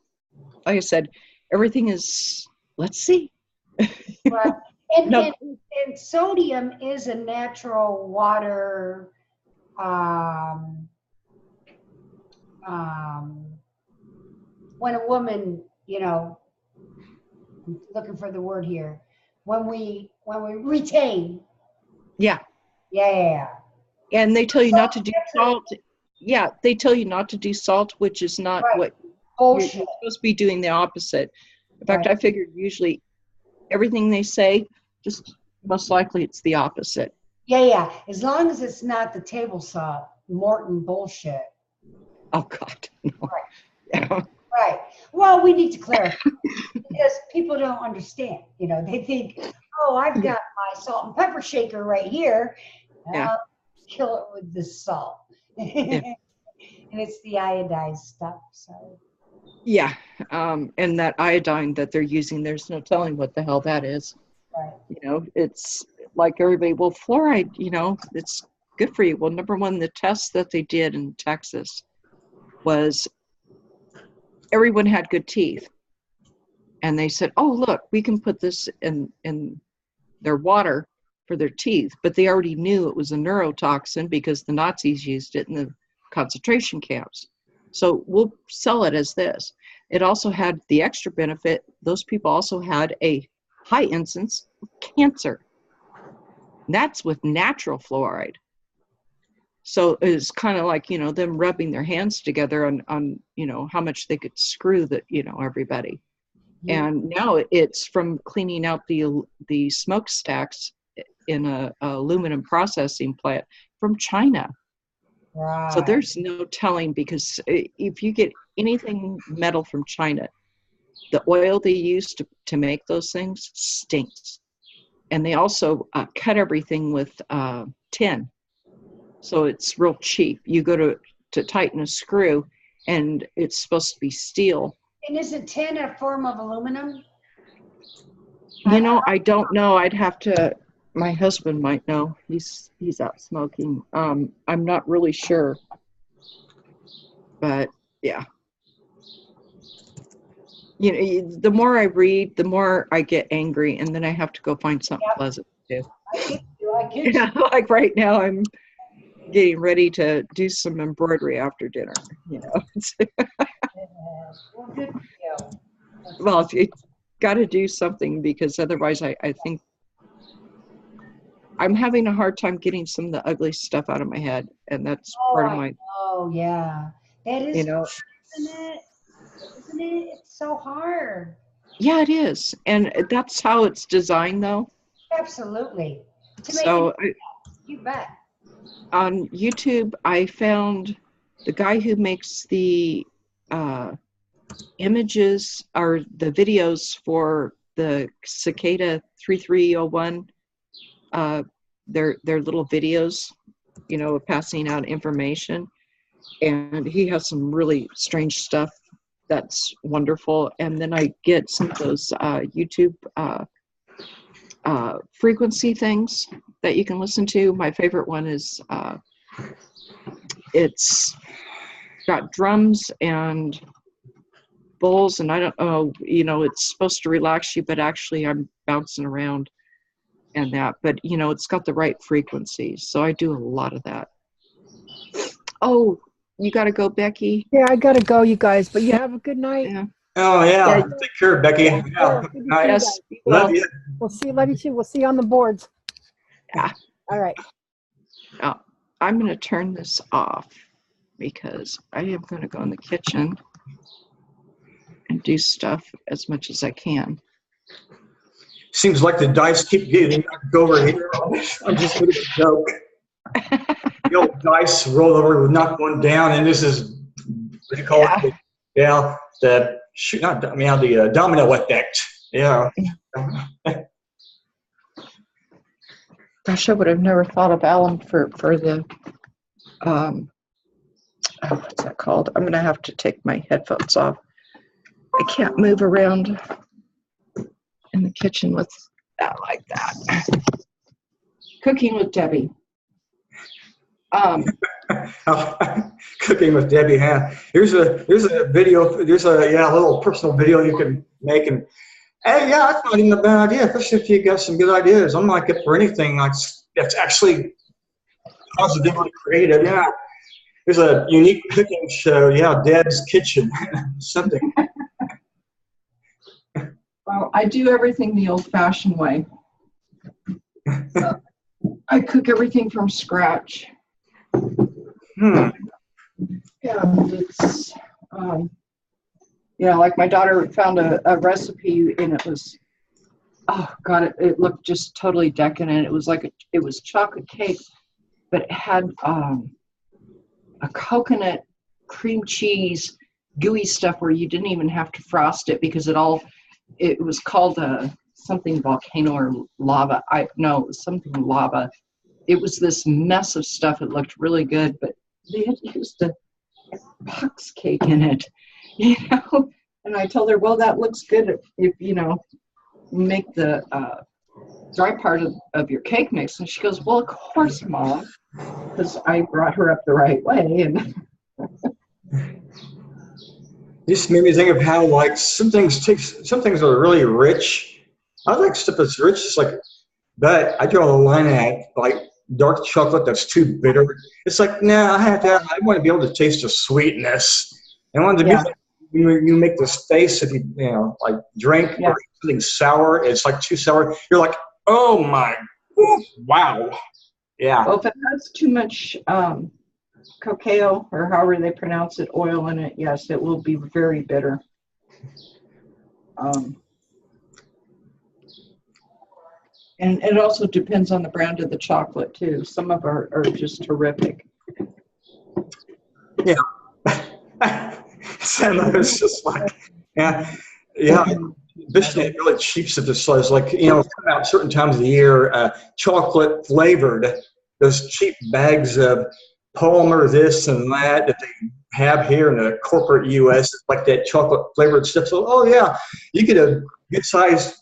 like I said, everything is, let's see. Right. And, No. and sodium is a natural water, when a woman, I'm looking for the word here, when we retain. Yeah. Yeah. And they tell you not to do salt. Yeah, they tell you not to do salt, which is not Right. what you're Bullshit. supposed to be doing, the opposite. In fact, Right. I figured usually everything they say, just most likely it's the opposite. Yeah. As long as it's not the table salt, Morton bullshit. Oh, God. No. Right. Yeah. Right. Well, we need to clarify because people don't understand. They think, oh, I've got my salt and pepper shaker right here. Yeah. I'll kill it with this salt. And it's the iodized stuff. So. Yeah. And that iodine that they're using, there's no telling what the hell that is. Right. It's like everybody, well, fluoride, it's good for you. Well, number one, the test that they did in Texas was everyone had good teeth. And they said, oh, look, we can put this in their water for their teeth. But they already knew it was a neurotoxin because the Nazis used it in the concentration camps. So we'll sell it as this. It also had the extra benefit. Those people also had a high incidence of cancer. That's with natural fluoride. So it's kind of like, them rubbing their hands together on how much they could screw everybody. And now it's from cleaning out the smokestacks in a aluminum processing plant from China. Right. So there's no telling, because if you get anything metal from China, the oil they use to make those things stinks. And they also cut everything with tin. So it's real cheap. You go to tighten a screw, and it's supposed to be steel. And isn't tin a form of aluminum? I don't know. I'd have to. My husband might know. He's out smoking. I'm not really sure. But yeah. The more I read, the more I get angry, and then I have to go find something pleasant to do. I get you. Like right now, I'm getting ready to do some embroidery after dinner. Well, good for you. Well, you got to do something, because otherwise I think I'm having a hard time getting some of the ugly stuff out of my head, and that's part of my. Oh yeah, that is. You know. Isn't it? Isn't it? It's so hard. Yeah, it is, and that's how it's designed, though. Absolutely. So You bet. on YouTube, I found the guy who makes the images or the videos for the Cicada 3301. Their little videos, passing out information, and he has some really strange stuff that's wonderful. And then I get some of those YouTube frequency things that you can listen to. My favorite one is it's got drums and bowls, and I don't know, it's supposed to relax you, but actually I'm bouncing around and that, but it's got the right frequencies, so I do a lot of that. Oh, you got to go, Becky? Yeah, I gotta go, you guys, but you have a good night. Yeah. Oh, yeah. Take care, Becky. Yeah, Yeah. good to see you Nice. guys. Love you. Love you too. We'll see you on the boards. Yeah. All right. Oh, I'm going to turn this off, because I am going to go in the kitchen and do stuff as much as I can. Seems like the dice keep getting knocked over here. I'm just going to joke. The old dice roll over, knock one down, and this is, what do you call it? Yeah, the domino effect. Yeah. Gosh, I would have never thought of Alan for the, what's that called? I'm going to have to take my headphones off. I can't move around in the kitchen with that like that. Cooking with Debbie. Cooking with Debbie. Yeah. Here's a video. There's a little personal video you can make, and hey, yeah, that's not even a bad idea, especially if you got some good ideas. I'm not good for anything that's actually positively creative. Yeah. There's a unique cooking show. Yeah, Deb's Kitchen. Something. Well, I do everything the old-fashioned way. So, I cook everything from scratch. Yeah, it's like my daughter found a recipe, and it was, oh God, it looked just totally decadent. It was like it was chocolate cake, but it had a coconut cream cheese gooey stuff where you didn't even have to frost it, because it was called something volcano or lava. It was something lava. It was this mess of stuff. It looked really good, but they had used a pox cake in it, And I told her, well, that looks good if make the dry part of your cake mix. And she goes, well, of course, Mom, because I brought her up the right way. And This made me think of how some things are really rich. I like stuff that's rich, but I draw the line at dark chocolate that's too bitter. It's like, nah, I want to be able to taste the sweetness. I want to be you make this face if you drink or something sour. It's like too sour. You're like, oh my Wow. Yeah. Well, if it has too much cacao, or however they pronounce it, oil in it, yes, it will be very bitter. And it also depends on the brand of the chocolate too. Some of are just terrific. Some of it's just like, yeah. Biscuit really cheaps at the slice. Like, come out certain times of the year, chocolate flavored, those cheap bags of Palmer this and that they have here in the corporate U.S. like that chocolate flavored stuff. So, oh yeah, you get a good size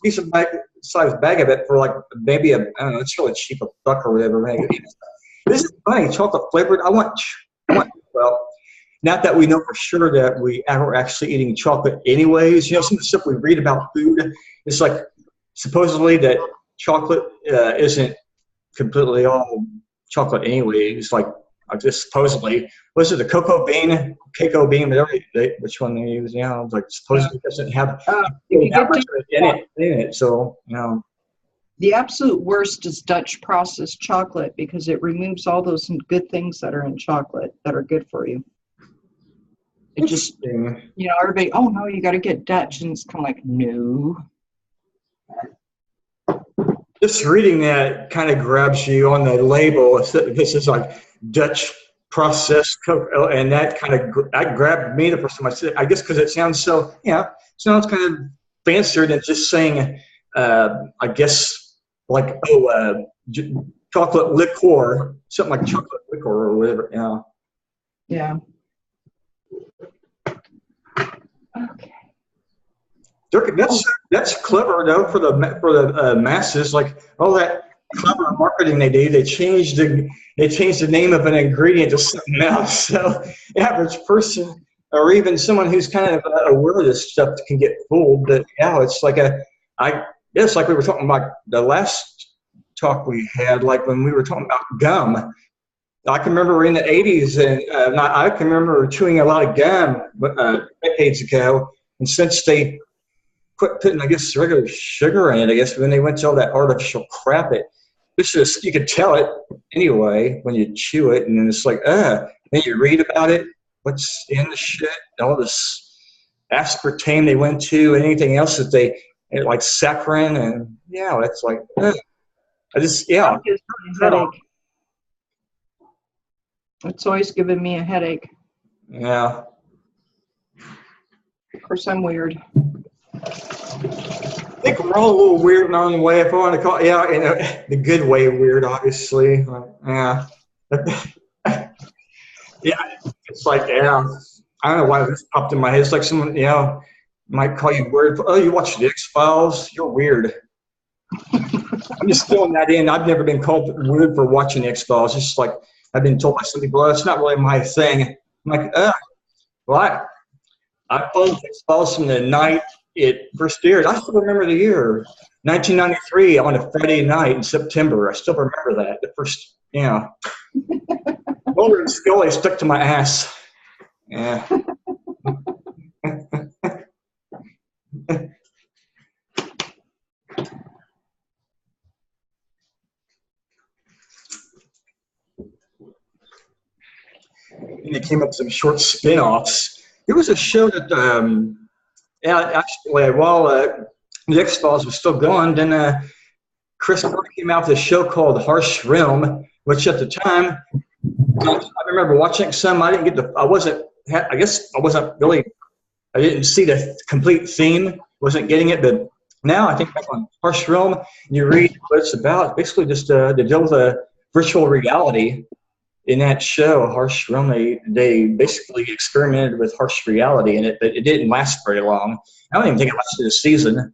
bag of it for like maybe I don't know, it's really cheap, $1 or whatever. Maybe. This is funny, chocolate flavored. I want well. Not that we know for sure that we are actually eating chocolate anyways. Some of the stuff we read about food, it's like supposedly that chocolate isn't completely all chocolate anyway. It's like just supposedly, was it the cocoa bean, whatever which one they use? It's like supposedly it doesn't have that much in it. So, The absolute worst is Dutch processed chocolate because it removes all those good things that are in chocolate that are good for you. It just, everybody, oh no, you got to get Dutch. And it's kind of like, no. Just reading that kind of grabs you on the label. This is like Dutch processed cocoa, and that grabbed me the first time I said it. I guess because it sounds sounds kind of fancier than just saying, I guess, like, chocolate liqueur, something like chocolate liqueur or whatever, Yeah. Okay. That's clever though for the masses. Like all that clever marketing they do, they changed the name of an ingredient to something else. So the average person, or even someone who's kind of aware of this stuff, can get fooled. But it's like it's like we were talking about the last talk we had, like when we were talking about gum. I can remember in the 80s, and I can remember chewing a lot of gum decades ago. And since they quit putting, I guess, regular sugar in it, I guess, when they went to all that artificial crap, you could tell it anyway when you chew it. And then it's like, then you read about it, what's in the shit, all this aspartame they went to, and anything else that like saccharin, and it's like, I just, headache. It's always giving me a headache. Yeah. Of course, I'm weird. I think we're all a little weird in our own way, if I want to call it. In the good way weird, obviously. Yeah. It's like, I don't know why this popped in my head. It's like someone, might call you weird. Oh, you watch the X-Files? You're weird. I'm just filling that in. I've never been called weird for watching the X-Files. It's just like, I've been told by some people, it's not really my thing. I'm like, well, I followed X-Files from the night it first aired. I still remember the year, 1993, on a Friday night in September. I still remember that. The first, Mulder and Scully stuck to my ass. Yeah. And they came up with some short spin-offs. There was a show that, actually, while the X-Files was still going, then Chris Carter came out with a show called Harsh Realm, which at the time, I remember watching some. I didn't get I didn't see the complete theme, wasn't getting it, but now I think back on Harsh Realm, and you read what it's about. Basically just to deal with virtual reality. In that show, Harsh Realm, they basically experimented with harsh reality in it, but it didn't last very long. I don't even think it lasted a season.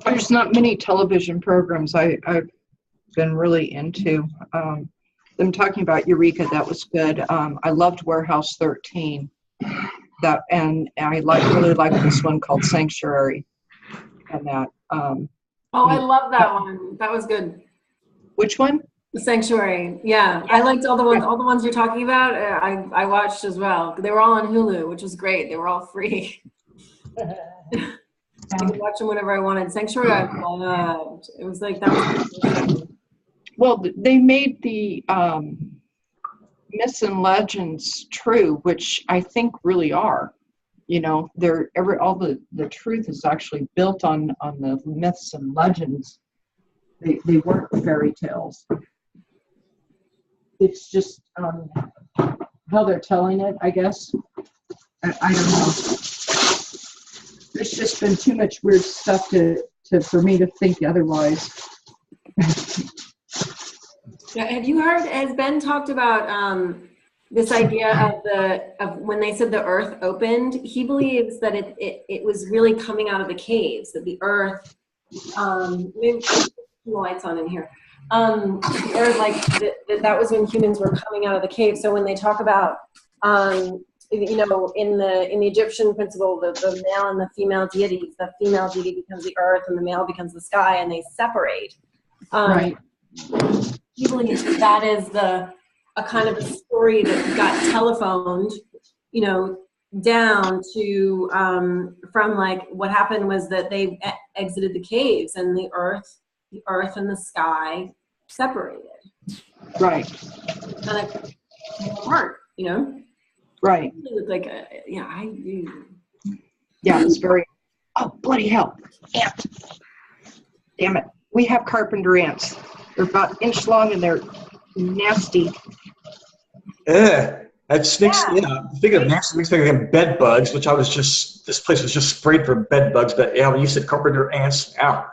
There's not many television programs I've been really into. Them talking about Eureka, that was good. I loved Warehouse 13. And I really like this one called Sanctuary. And that. I love that one. That was good. Which one? The Sanctuary. Yeah, I liked all the ones you're talking about. I watched as well. They were all on Hulu, which was great. They were all free. I could watch them whenever I wanted. Sanctuary, I loved. It was like that was Well, they made the myths and legends true, which I think really are. You know, all the truth is actually built on the myths and legends. They weren't fairy tales. It's just how they're telling it, I guess. I don't know. There's just been too much weird stuff for me to think otherwise. Yeah, have you heard, as Ben talked about this idea of when they said the earth opened, he believes that it was really coming out of the caves, that the earth, maybe put the lights on in here, the earth, like that was when humans were coming out of the cave. So when they talk about, you know, in the Egyptian principle, the male and the female deities, the female deity becomes the earth and the male becomes the sky, and they separate. Right. He believes that is a kind of a story that got telephoned, you know, down to from like what happened was that they exited the caves and the earth and the sky separated. Right. And it came apart, you know. Right. It was like I do. Yeah, it's very. Oh, bloody hell! Ant. Damn it! We have carpenter ants. They're about an inch long and they're nasty. That stinks. Yeah. Speaking of nasty, makes me think of bed bugs, which this place was just sprayed for bed bugs. But yeah, when you said carpenter ants, ow.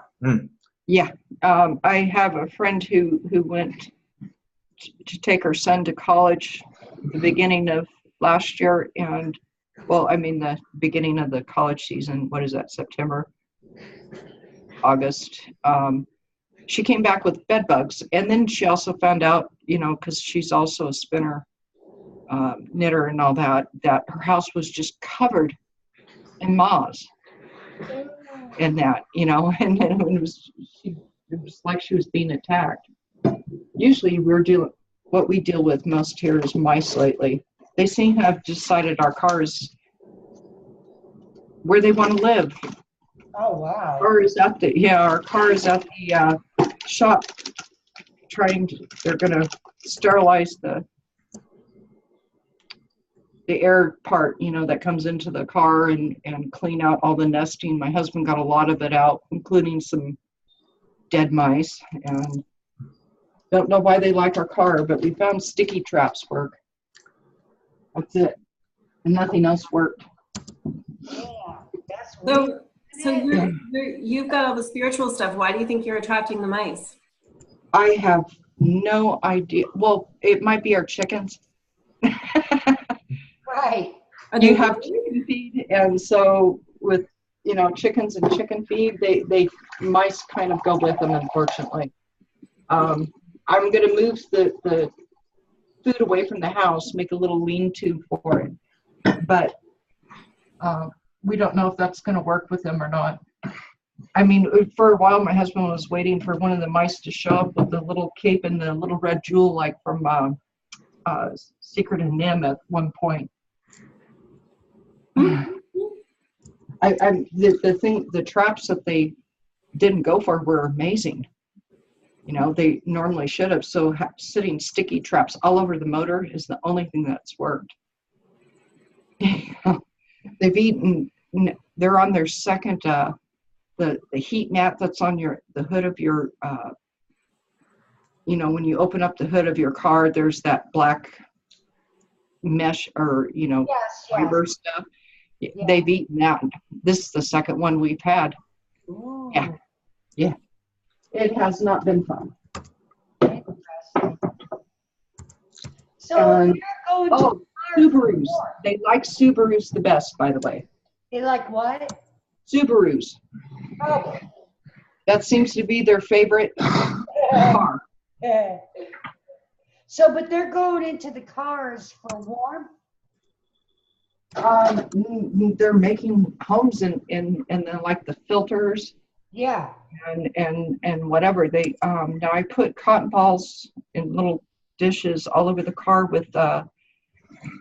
Yeah. I have a friend who went to take her son to college at the beginning of last year, and the beginning of the college season. What is that? September, August. She came back with bed bugs, and then she also found out, you know, because she's also a spinner, knitter and all that her house was just covered in moths and that, you know, and then it was like she was being attacked. Usually what we deal with most here is mice lately. They seem to have decided our car is where they want to live. Oh, wow. Our car is at the shop they're going to sterilize the air part, you know, that comes into the car and clean out all the nesting. My husband got a lot of it out, including some dead mice, and don't know why they like our car, but we found sticky traps work. That's it. And nothing else worked. Yeah, that's weird. So you've got all the spiritual stuff. Why do you think you're attracting the mice? I have no idea. Well, it might be our chickens. Right. You have chicken feed, and so with, you know, chickens and chicken feed, they mice kind of go with them, unfortunately. I'm going to move the food away from the house, make a little lean-to for it, but we don't know if that's going to work with them or not. I mean, for a while, my husband was waiting for one of the mice to show up with the little cape and the little red jewel, like from Secret of Nim at one point. The traps that they didn't go for were amazing. You know, they normally should have. So sitting sticky traps all over the motor is the only thing that's worked. They've eaten. They're on their second. The heat mat that's on the hood of your. You know, when you open up the hood of your car, there's that black mesh or, you know, fiber stuff. Yeah. They've eaten that. This is the second one we've had. Ooh. Yeah. It has not been fun. So you're going to Subarus. They like Subarus the best, by the way. They like what? Subarus. Oh. That seems to be their favorite car. So, but they're going into the cars for warmth? They're making homes and then like the filters. Yeah. And whatever they now I put cotton balls in little dishes all over the car with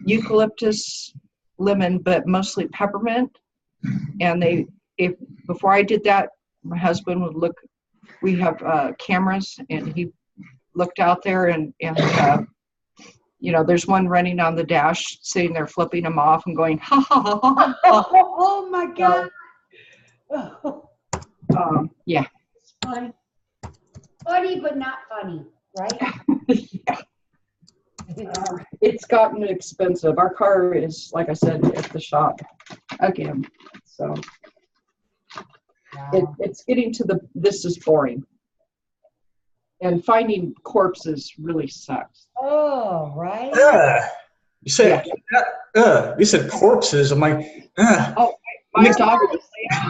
eucalyptus, lemon, but mostly peppermint, and if before I did that, my husband would look. We have cameras, and he looked out there, and you know, there's one running on the dash, sitting there flipping them off and going, ha ha ha ha. Ha. Oh my God. Yeah. It's funny. Funny, but not funny, right? It's gotten expensive. Our car is, like I said, at the shop again. So it's getting to this is boring. And finding corpses really sucks. Oh, right. You said you said corpses. I'm like, Oh, my dog.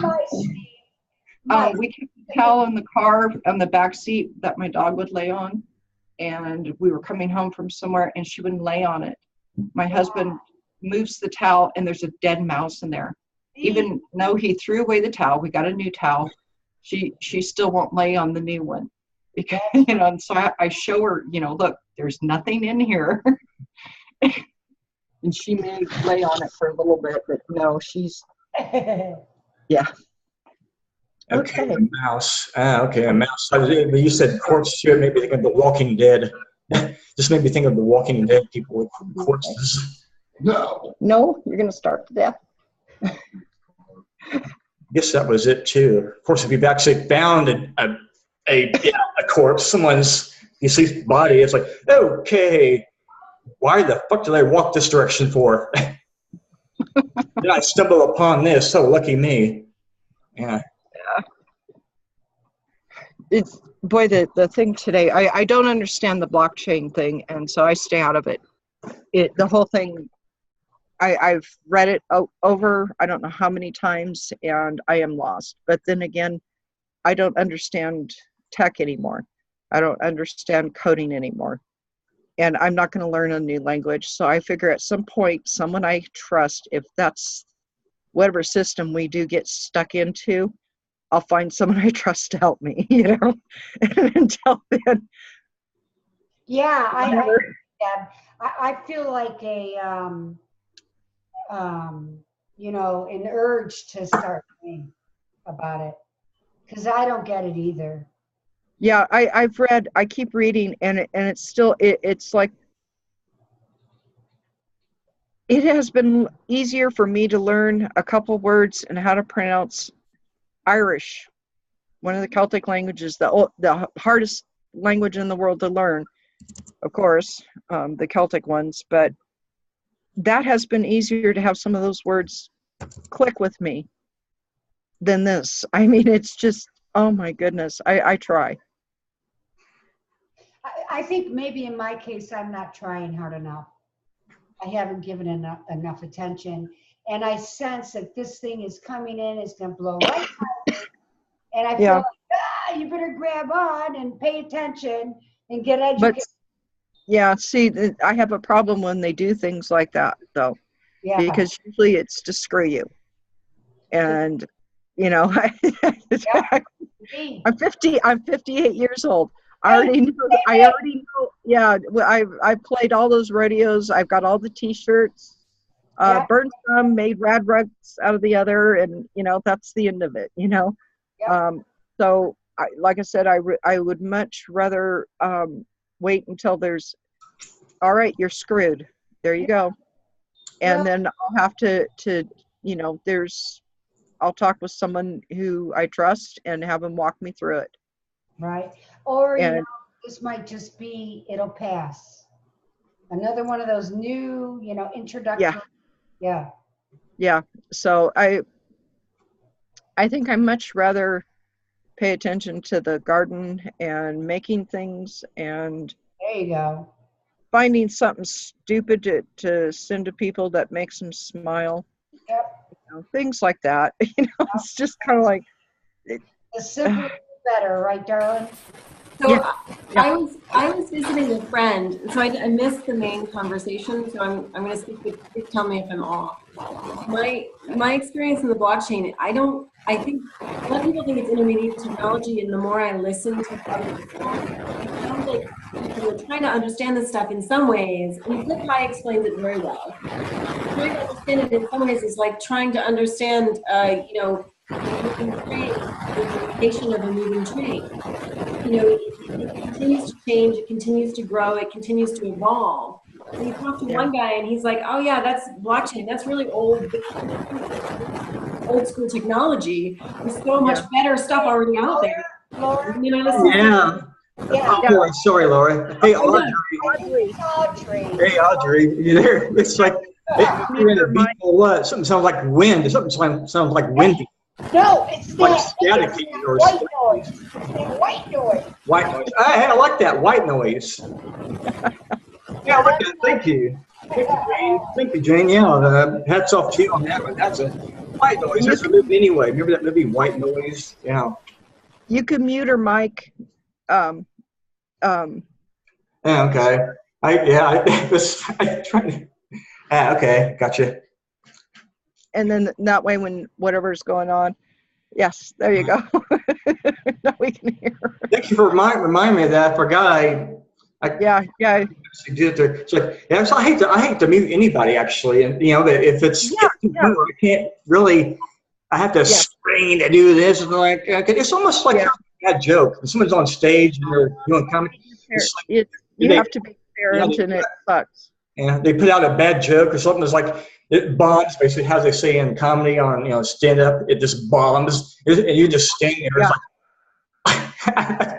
Nice. We kept a towel in the car on the back seat that my dog would lay on, and we were coming home from somewhere, and she wouldn't lay on it. My husband moves the towel, and there's a dead mouse in there. Even though he threw away the towel, we got a new towel. She still won't lay on the new one, because you know. And so I show her, you know, look, there's nothing in here, and she may lay on it for a little bit, but no, she's yeah. okay, a mouse. Okay, a mouse. You said corpse too. It made me think of The Walking Dead. Just made me think of The Walking Dead people with corpses. No, you're gonna starve to death. I guess that was it too. Of course, if you've actually found a corpse, someone's deceased body, it's like, okay, why the fuck did I walk this direction for? Did I stumble upon this? So lucky me. Yeah. It's boy, the thing today, I don't understand the blockchain thing, and so I stay out of it. The whole thing, I've read it over I don't know how many times, and I am lost. But then again, I don't understand tech anymore. I don't understand coding anymore, and I'm not going to learn a new language. So I figure at some point, someone I trust, if that's whatever system we do get stuck into, I'll find someone I trust to help me, you know. And until then, Yeah, I feel like you know, an urge to start reading about it, because I don't get it either. yeah, I've read. I keep reading, and it's still it's like it has been easier for me to learn a couple words and how to pronounce Irish, one of the Celtic languages, the hardest language in the world to learn, of course, the Celtic ones, but that has been easier to have some of those words click with me than this. I mean, it's just, oh my goodness, I try. I think maybe in my case, I'm not trying hard enough. I haven't given enough attention. And I sense that this thing is coming in, it's going to blow right by me. And I feel like, you better grab on and pay attention and get educated. But yeah, see, I have a problem when they do things like that, though, because usually it's to screw you. And, you know, I'm 58 years old. I already know. Yeah, I played all those rodeos. I've got all the T-shirts. Burned some, made rad rugs out of the other, and you know that's the end of it. You know, so like I said, I would much rather wait until there's, all right, you're screwed. There you go, and then I'll have to you know, I'll talk with someone who I trust and have them walk me through it. Right. Or you know, this might just be, it'll pass. Another one of those new, you know, introductory. Yeah. So I think I much rather pay attention to the garden and making things and there you go. Finding something stupid to send to people that makes them smile. Yep. You know, things like that. You know, it's just kind of like the simpler the better, right, darling? So I was visiting a friend, so I missed the main conversation. So I'm going to speak. Please tell me if I'm off. My experience in the blockchain, I think a lot of people think it's intermediate technology, and the more I listen to others, it sounds like people are trying to understand this stuff in some ways. And Cliff High explains it very well. Trying to understand it in some ways is like trying to understand, you know, moving train, the nation of a moving train. You know, it continues to change, it continues to grow, it continues to evolve. And you talk to one guy and he's like, oh yeah, that's blockchain, that's really old school technology. There's so much better stuff already out there. Laura? You know, Yeah. Yeah. Oh, boy, sorry, Laura. Hey, Audrey. Audrey. Hey, Audrey. You there? It's like, you're in a beat or what? Something sounds like wind. Something sounds like windy. No, it's Like that. static It's that or white noise. It's that white noise. white noise. I like that white noise. Yeah, I like that. Thank you. Thank you, Jane. Thank you, Jane. Yeah, hats off to you on that one. That's a white noise. That's a movie anyway. Remember that movie, White Noise? Yeah. You can mute her mic. Yeah, okay. I was trying to. Okay, gotcha. And then that way, when whatever's going on, yes, there you go. Now we can hear her. Thank you for reminding me of that. I forgot. Yeah. She did it there. It's like, yeah, so I hate to mute anybody actually, and you know that if it's I can't really. I have to scream to do this, and like it's almost like a bad joke. When someone's on stage and they're doing comedy, You have to be parent, and it sucks. Yeah, they put out a bad joke or something. It's like it bombs. Basically, how they say in comedy on stand up, it just bombs, and you just stand there.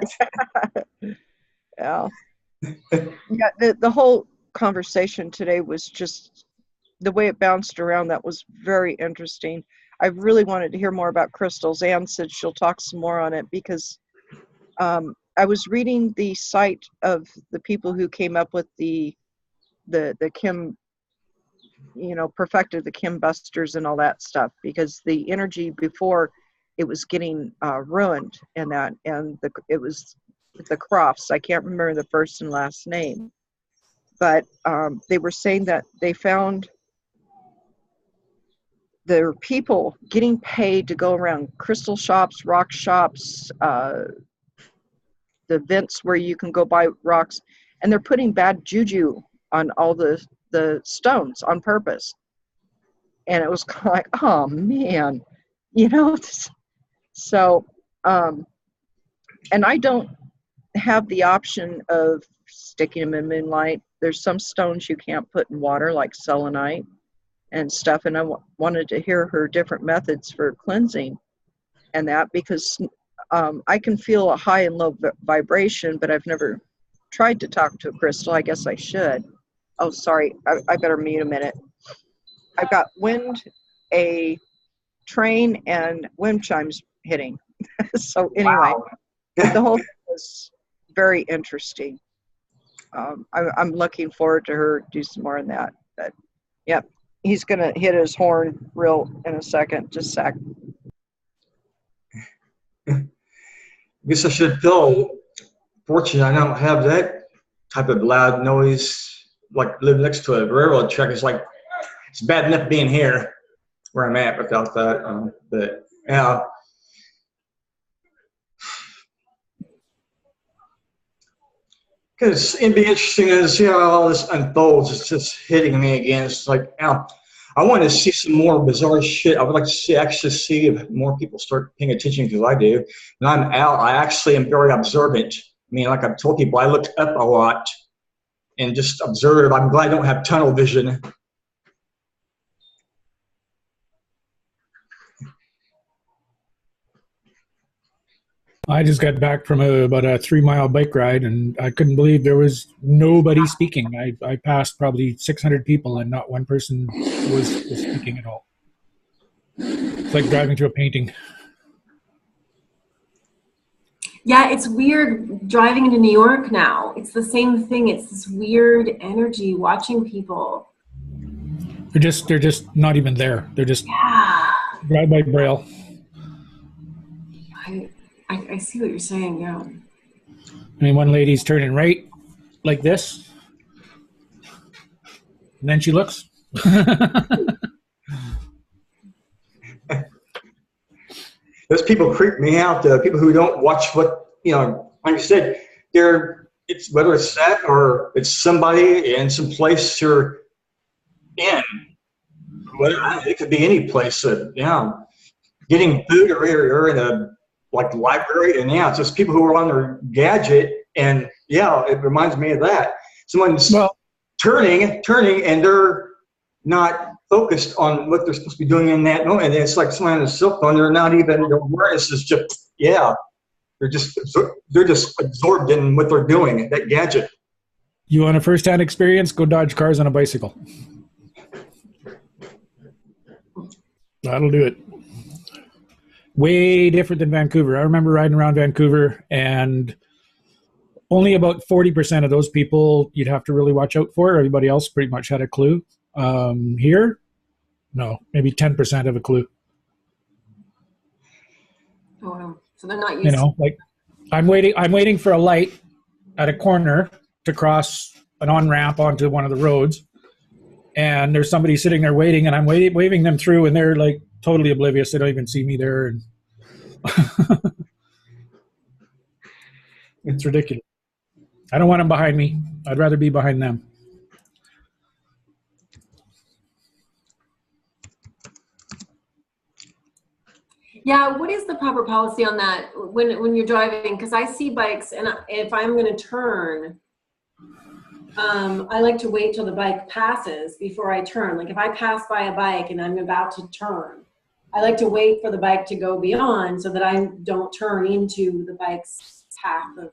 It's like, Yeah. The whole conversation today was just the way it bounced around. That was very interesting. I really wanted to hear more about crystals. Anne said she'll talk some more on it because I was reading the site of the people who came up with the Kim, perfected the Kim busters and all that stuff, because the energy before it was getting ruined, and it was the Crofts. I can't remember the first and last name, but they were saying that they found there were people getting paid to go around crystal shops, rock shops, the vents where you can go buy rocks, and they're putting bad juju on all the stones on purpose. And it was kind of like, oh man, so and I don't have the option of sticking them in moonlight. There's some stones you can't put in water, like selenite and stuff, and I wanted to hear her different methods for cleansing and that, because I can feel a high and low vibration, but I've never tried to talk to a crystal. I guess I should. Oh, sorry, I better mute a minute. I've got wind, a train, and wind chimes hitting. So anyway, the whole thing was very interesting. I'm looking forward to her do some more on that. But yep, he's gonna hit his horn real in a second. Just a sec. I guess I should feel fortunate I don't have that type of loud noise. Like live next to a railroad track. It's like it's bad enough being here where I'm at without that. But yeah. Because it'd be interesting as how all this unfolds. It's just hitting me again. It's like, I want to see some more bizarre shit. I would like to actually see if more people start paying attention, because I do. When I'm out, I actually am very observant. I mean, like I've told people, I looked up a lot and just observe. I'm glad I don't have tunnel vision. I just got back from about a 3-mile bike ride, and I couldn't believe there was nobody speaking. I passed probably 600 people, and not one person was speaking at all. It's like driving to a painting. Yeah, it's weird driving into New York now. It's the same thing. It's this weird energy watching people. They're just not even there. They're just drive by braille. I see what you're saying, yeah. I mean, one lady's turning right like this, and then she looks. Those people creep me out. People who don't watch what, like I said, it's whether it's that or it's somebody in some place you're in. It could be any place. getting food or in a like library, and yeah, it's just people who are on their gadget, and yeah, it reminds me of that. Someone's turning, and they're not focused on what they're supposed to be doing in that moment. And it's like someone on a cell phone. They're not even, their awareness is just, they're just absorbed in what they're doing, that gadget. You want a first-hand experience? Go dodge cars on a bicycle. That'll do it. Way different than Vancouver. I remember riding around Vancouver, and only about 40% of those people you'd have to really watch out for. Everybody else pretty much had a clue. Here, no, maybe 10% of a clue. Oh, wow. So they're not used like I'm waiting for a light at a corner to cross an on-ramp onto one of the roads, and there's somebody sitting there waiting, and I'm waving them through, and they're like totally oblivious. They don't even see me there, and it's ridiculous. I don't want them behind me. I'd rather be behind them. Yeah, what is the proper policy on that when you're driving? Because I see bikes, and if I'm going to turn, I like to wait till the bike passes before I turn. Like if I pass by a bike and I'm about to turn, I like to wait for the bike to go beyond so that I don't turn into the bike's path of,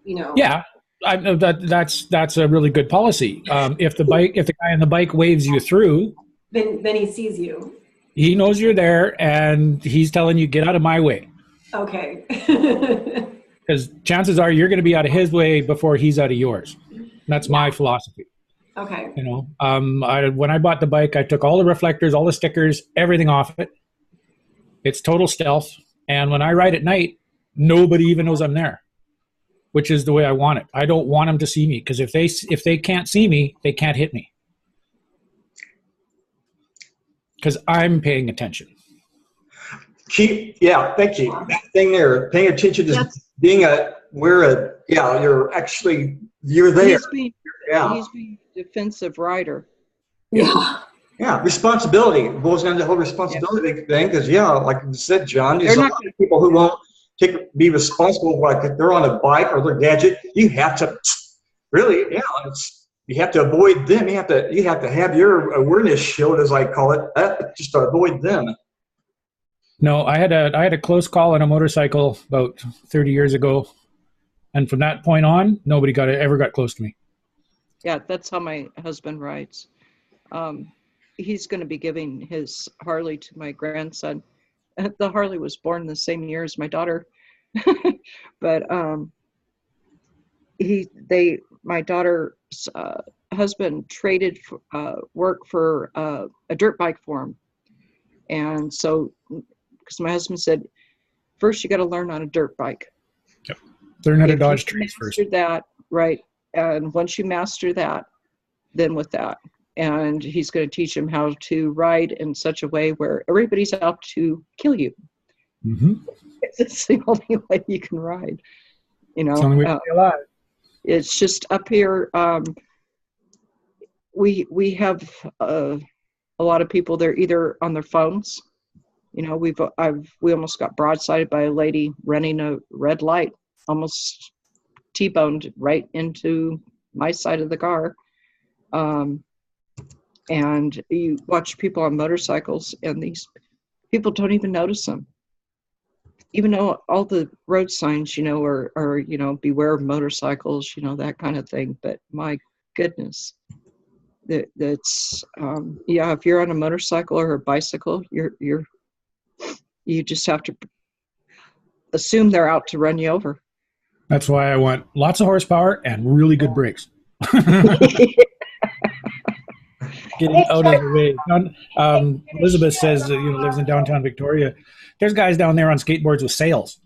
Yeah, that's a really good policy. If the guy on the bike waves you through, then he sees you. He knows you're there, and he's telling you, get out of my way. Okay. Because chances are you're going to be out of his way before he's out of yours. That's my philosophy. Okay. When I bought the bike, I took all the reflectors, all the stickers, everything off it. It's total stealth. And when I ride at night, nobody even knows I'm there, which is the way I want it. I don't want them to see me, because if they can't see me, they can't hit me. Because I'm paying attention. Thank you. That thing there, paying attention to you're there. He's being a defensive rider. Yeah. Yeah, responsibility. It boils down to the whole responsibility thing, because like you said, John, there's a lot of people who won't be responsible. Like if they're on a bike or their gadget, you have to really, you have to avoid them. You have to have your awareness shield, as I call it, just to avoid them. No, I had a close call on a motorcycle about 30 years ago, and from that point on, nobody ever got close to me. Yeah, that's how my husband rides. He's going to be giving his Harley to my grandson. The Harley was born the same year as my daughter, but my daughter's husband traded work for a dirt bike for him, and so because my husband said, first you got to learn on a dirt bike. Yep. Learn how to dodge trees first. That right, and once you master that, then with that, and he's going to teach him how to ride in such a way where everybody's out to kill you. Mm-hmm. It's the only way you can ride. It's the only way to stay alive. It's just up here. We have a lot of people. They're either on their phones. We almost got broadsided by a lady running a red light, almost T-boned right into my side of the car. And you watch people on motorcycles, and these people don't even notice them. Even though all the road signs, are beware of motorcycles, that kind of thing. But my goodness, that's if you're on a motorcycle or a bicycle, you just have to assume they're out to run you over. That's why I want lots of horsepower and really good brakes. Getting out of the way. Elizabeth says lives in downtown Victoria. There's guys down there on skateboards with sails,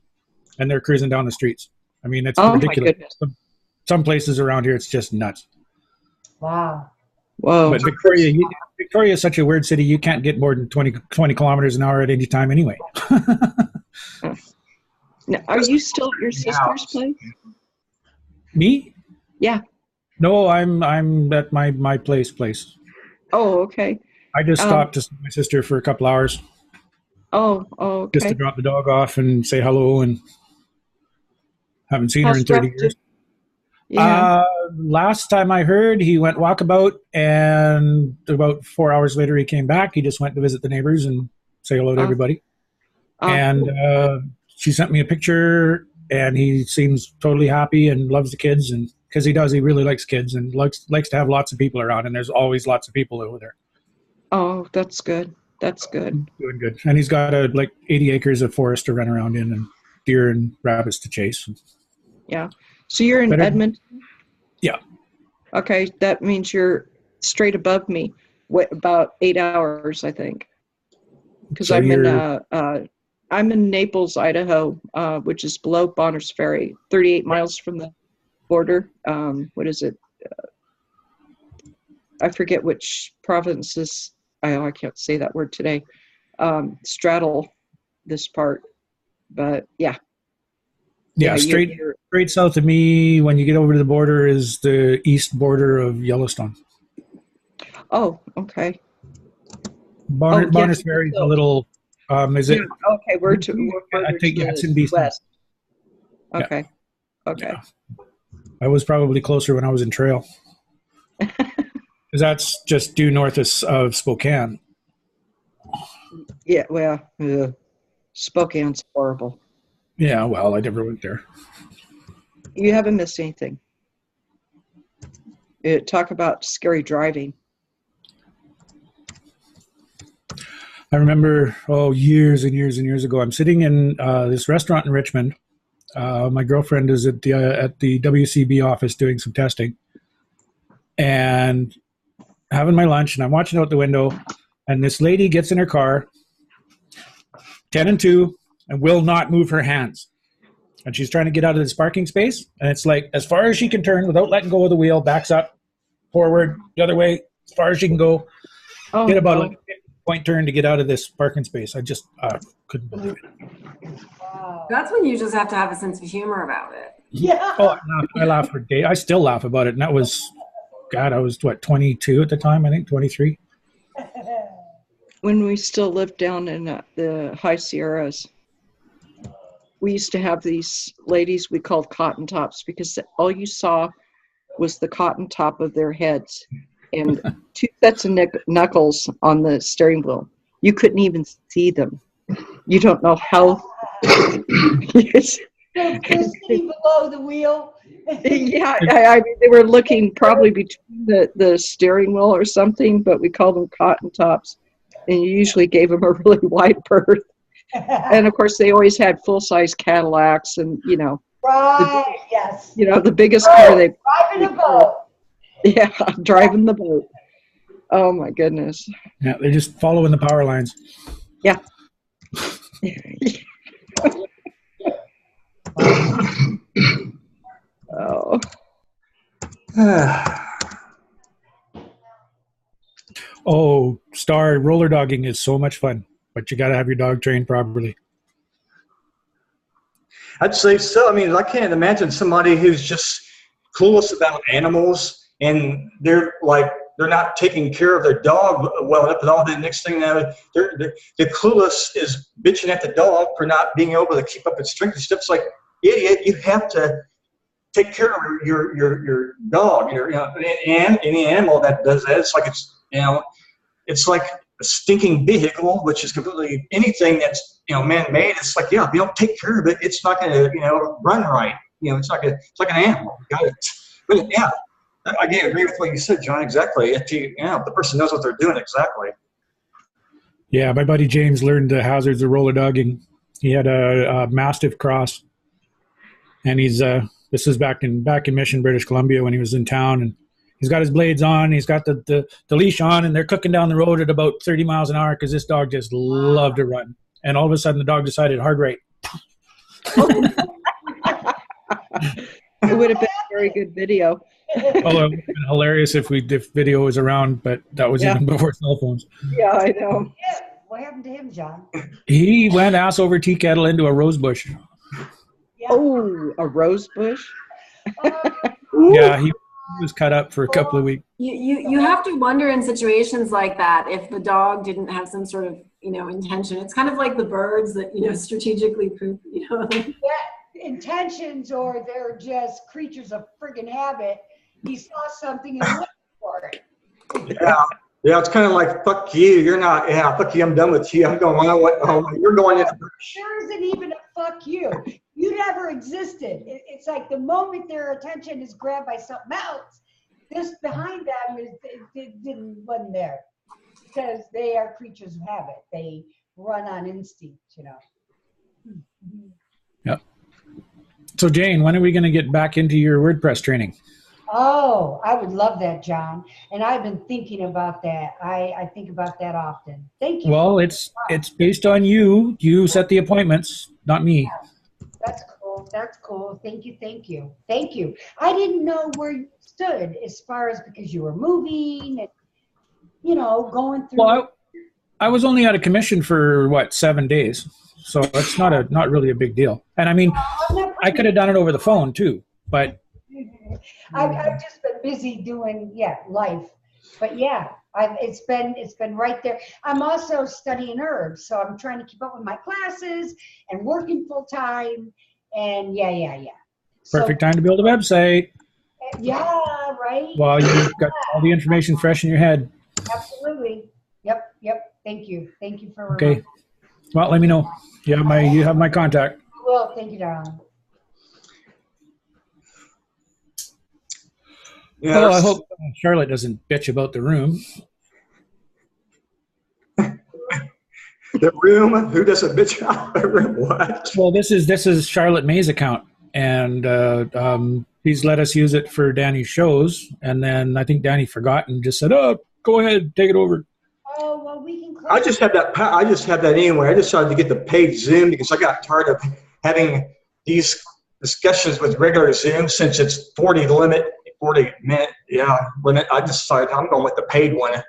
and they're cruising down the streets. I mean, it's ridiculous. Some places around here, it's just nuts. Wow. Whoa. But Victoria is such a weird city. You can't get more than 20 kilometers an hour at any time anyway. Now, are you still at your sister's place? Me? Yeah. No, I'm at my place. Oh, okay. I just stopped to see my sister for a couple hours. Oh, just to okay. drop the dog off and say hello, and haven't seen her in How's 30 Jeff? years. Yeah. Last time I heard, he went walkabout, and about 4 hours later, he came back. He just went to visit the neighbors and say hello to Oh, everybody. oh, And cool. she sent me a picture, and he seems totally happy and loves the kids, and because he does, he really likes kids and likes to have lots of people around. And there's always lots of people over there. Oh, that's good. That's good. Doing good, and he's got like 80 acres of forest to run around in, and deer and rabbits to chase. Yeah. So you're in Better- Edmonton? Yeah. Okay, that means you're straight above me, about 8 hours, I think. Because So I'm in Naples, Idaho, which is below Bonners Ferry, 38 miles from the border. What is it? I forget which provinces. I can't say that word today. Straddle this part, but yeah. Yeah, straight south of me, when you get over to the border, is the east border of Yellowstone. Oh, okay. Bonners Ferry is a little. Is it? Yeah, okay, we're I think it's in BC. west. Yeah. Okay. Okay. Yeah. I was probably closer when I was in Trail, because that's just due north of Spokane. Yeah. Well, Spokane's horrible. Yeah, well, I never went there. You haven't missed anything. Talk about scary driving. I remember, years and years and years ago, I'm sitting in this restaurant in Richmond. My girlfriend is at the WCB office doing some testing, and having my lunch, and I'm watching out the window, and this lady gets in her car, 10 and 2, and will not move her hands. And she's trying to get out of this parking space, and it's like, as far as she can turn without letting go of the wheel, backs up, forward, the other way, as far as she can go, Oh, get about no. like a point turn to get out of this parking space. I just couldn't believe it. Wow. That's when you just have to have a sense of humor about it. Yeah. Oh, I laugh for days. I still laugh about it. And that was, God, I was, 22 at the time, I think, 23. When we still lived down in the High Sierras, we used to have these ladies we called cotton tops, because all you saw was the cotton top of their heads and 2 sets of knuckles on the steering wheel. You couldn't even see them. You don't know how. They're sitting below the wheel. Yeah, I mean, they were looking probably between the steering wheel or something, but we called them cotton tops. And you usually gave them a really wide berth. And of course, they always had full-size Cadillacs, and Right, yes. the biggest car they. Driving a boat. Yeah, driving the boat. Oh my goodness. Yeah, they're just following the power lines. Yeah. Oh. Oh, Star, roller dogging is so much fun, but you got to have your dog trained properly. I'd say so. I mean, I can't imagine somebody who's just clueless about animals, and they're not taking care of their dog well enough. And all the next thing now, they're clueless is bitching at the dog for not being able to keep up its strength and stuff. It's like, idiot, you have to take care of your dog. Any animal that does that, it's like a stinking vehicle, which is completely anything that's man-made. It's like, yeah, if you don't take care of it, it's not going to run right. It's like an animal. But yeah, I agree with what you said, John. Exactly. If the person knows what they're doing, exactly. Yeah, my buddy James learned the hazards of roller dogging. He had a Mastiff cross, and he's this is back in Mission, British Columbia, when he was in town, and he's got his blades on, he's got the leash on, and they're cooking down the road at about 30 miles an hour because this dog just loved to run. And all of a sudden, the dog decided hard right. It would have been a very good video. Although it would have been hilarious if video was around, but that was even before cell phones. Yeah, I know. Yeah. What happened to him, John? He went ass over tea kettle into a rose bush. Yeah. Oh, a rose bush? Yeah, he was cut up for a couple of weeks. You have to wonder in situations like that if the dog didn't have some sort of intention. It's kind of like the birds that, strategically poop, Intentions, or they're just creatures of friggin' habit. He saw something and went for it. Yeah, it's kind of like, fuck you, you're not, yeah, fuck you, I'm done with you. I'm going my way home. You're going in the bush. There isn't even a fuck you. You never existed. It's like the moment their attention is grabbed by something else, this behind them wasn't there, because they are creatures of habit. They run on instinct, Yep. So Jane, when are we going to get back into your WordPress training? Oh, I would love that, John. And I've been thinking about that. I think about that often. Thank you. Well, it's based on you. You set the appointments, not me. That's cool. That's cool. Thank you. Thank you. Thank you. I didn't know where you stood as far as, because you were moving and, going through. Well, I was only out of commission for 7 days. So it's not really a big deal. And I mean, I could have done it over the phone too, but I've just been busy doing life, but it's been right there. I'm also studying herbs, so I'm trying to keep up with my classes and working full time, and perfect time to build a website. Yeah, right. Well, you've got all the information fresh in your head. Absolutely. Yep. Thank you for Okay. Well, let me know. You have my contact. Well, thank you, darling. Yeah, Oh, I hope Charlotte doesn't bitch about the room. the room, who doesn't bitch out the room? What? Well, this is Charlotte May's account, and he's let us use it for Danny's shows, and then I think Danny forgot and just said, "Oh, go ahead, take it over." Oh, well, we can. I just had that anyway. I decided to get the paid Zoom because I got tired of having these discussions with regular Zoom since it's 40-minute limit. I decided I'm going with the paid one.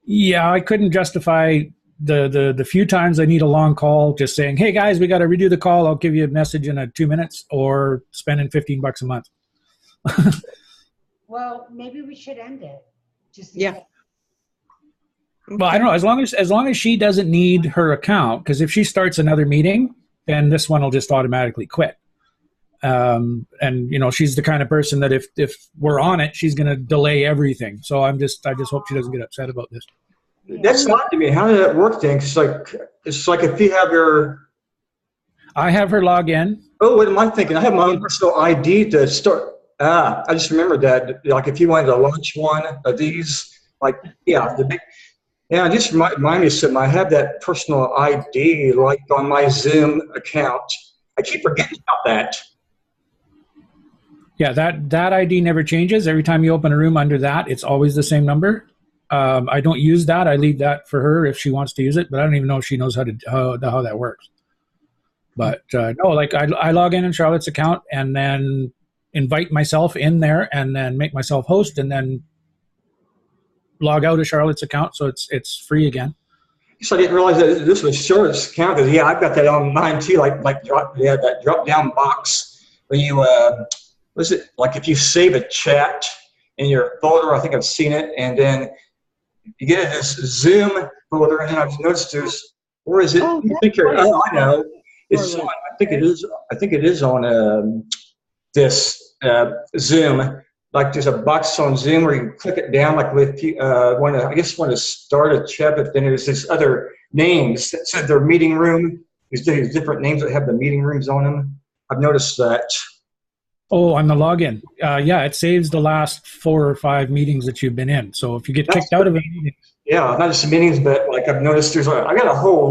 Yeah, I couldn't justify the few times I need a long call just saying, "Hey guys, we got to redo the call. I'll give you a message in 2 minutes," or spending $15 a month. Well, maybe we should end it. Well, I don't know. As long as she doesn't need her account, because if she starts another meeting, then this one will just automatically quit. And she's the kind of person that if we're on it, she's going to delay everything. So I just hope she doesn't get upset about this. That's not to me. How does that work then? It's like if you have I have her log in. Oh, what am I thinking? I have my own personal ID to start. I just remembered that. Like if you wanted to launch one of these, just remind me of something. I have that personal ID like on my Zoom account. I keep forgetting about that. Yeah, that ID never changes. Every time you open a room under that, it's always the same number. I don't use that. I leave that for her if she wants to use it, but I don't even know if she knows how that works. But no, like I log in Charlotte's account and then invite myself in there and then make myself host and then log out of Charlotte's account, so it's free again. So I didn't realize that this was Charlotte's account because I've got that on mine too. That drop down box when you if you save a chat in your folder. I think I've seen it, and then you get this Zoom folder, and I've noticed where is it? I know. It's on, I think it is on this Zoom. Like there's a box on Zoom where you can click it down, like with want to start a chat, but then there's this other names that said their meeting room. There's different names that have the meeting rooms on them. I've noticed that. Oh, on the login. It saves the last 4 or 5 meetings that you've been in. So if you get kicked out of a meeting. Yeah, not just meetings, but like I've noticed I got a whole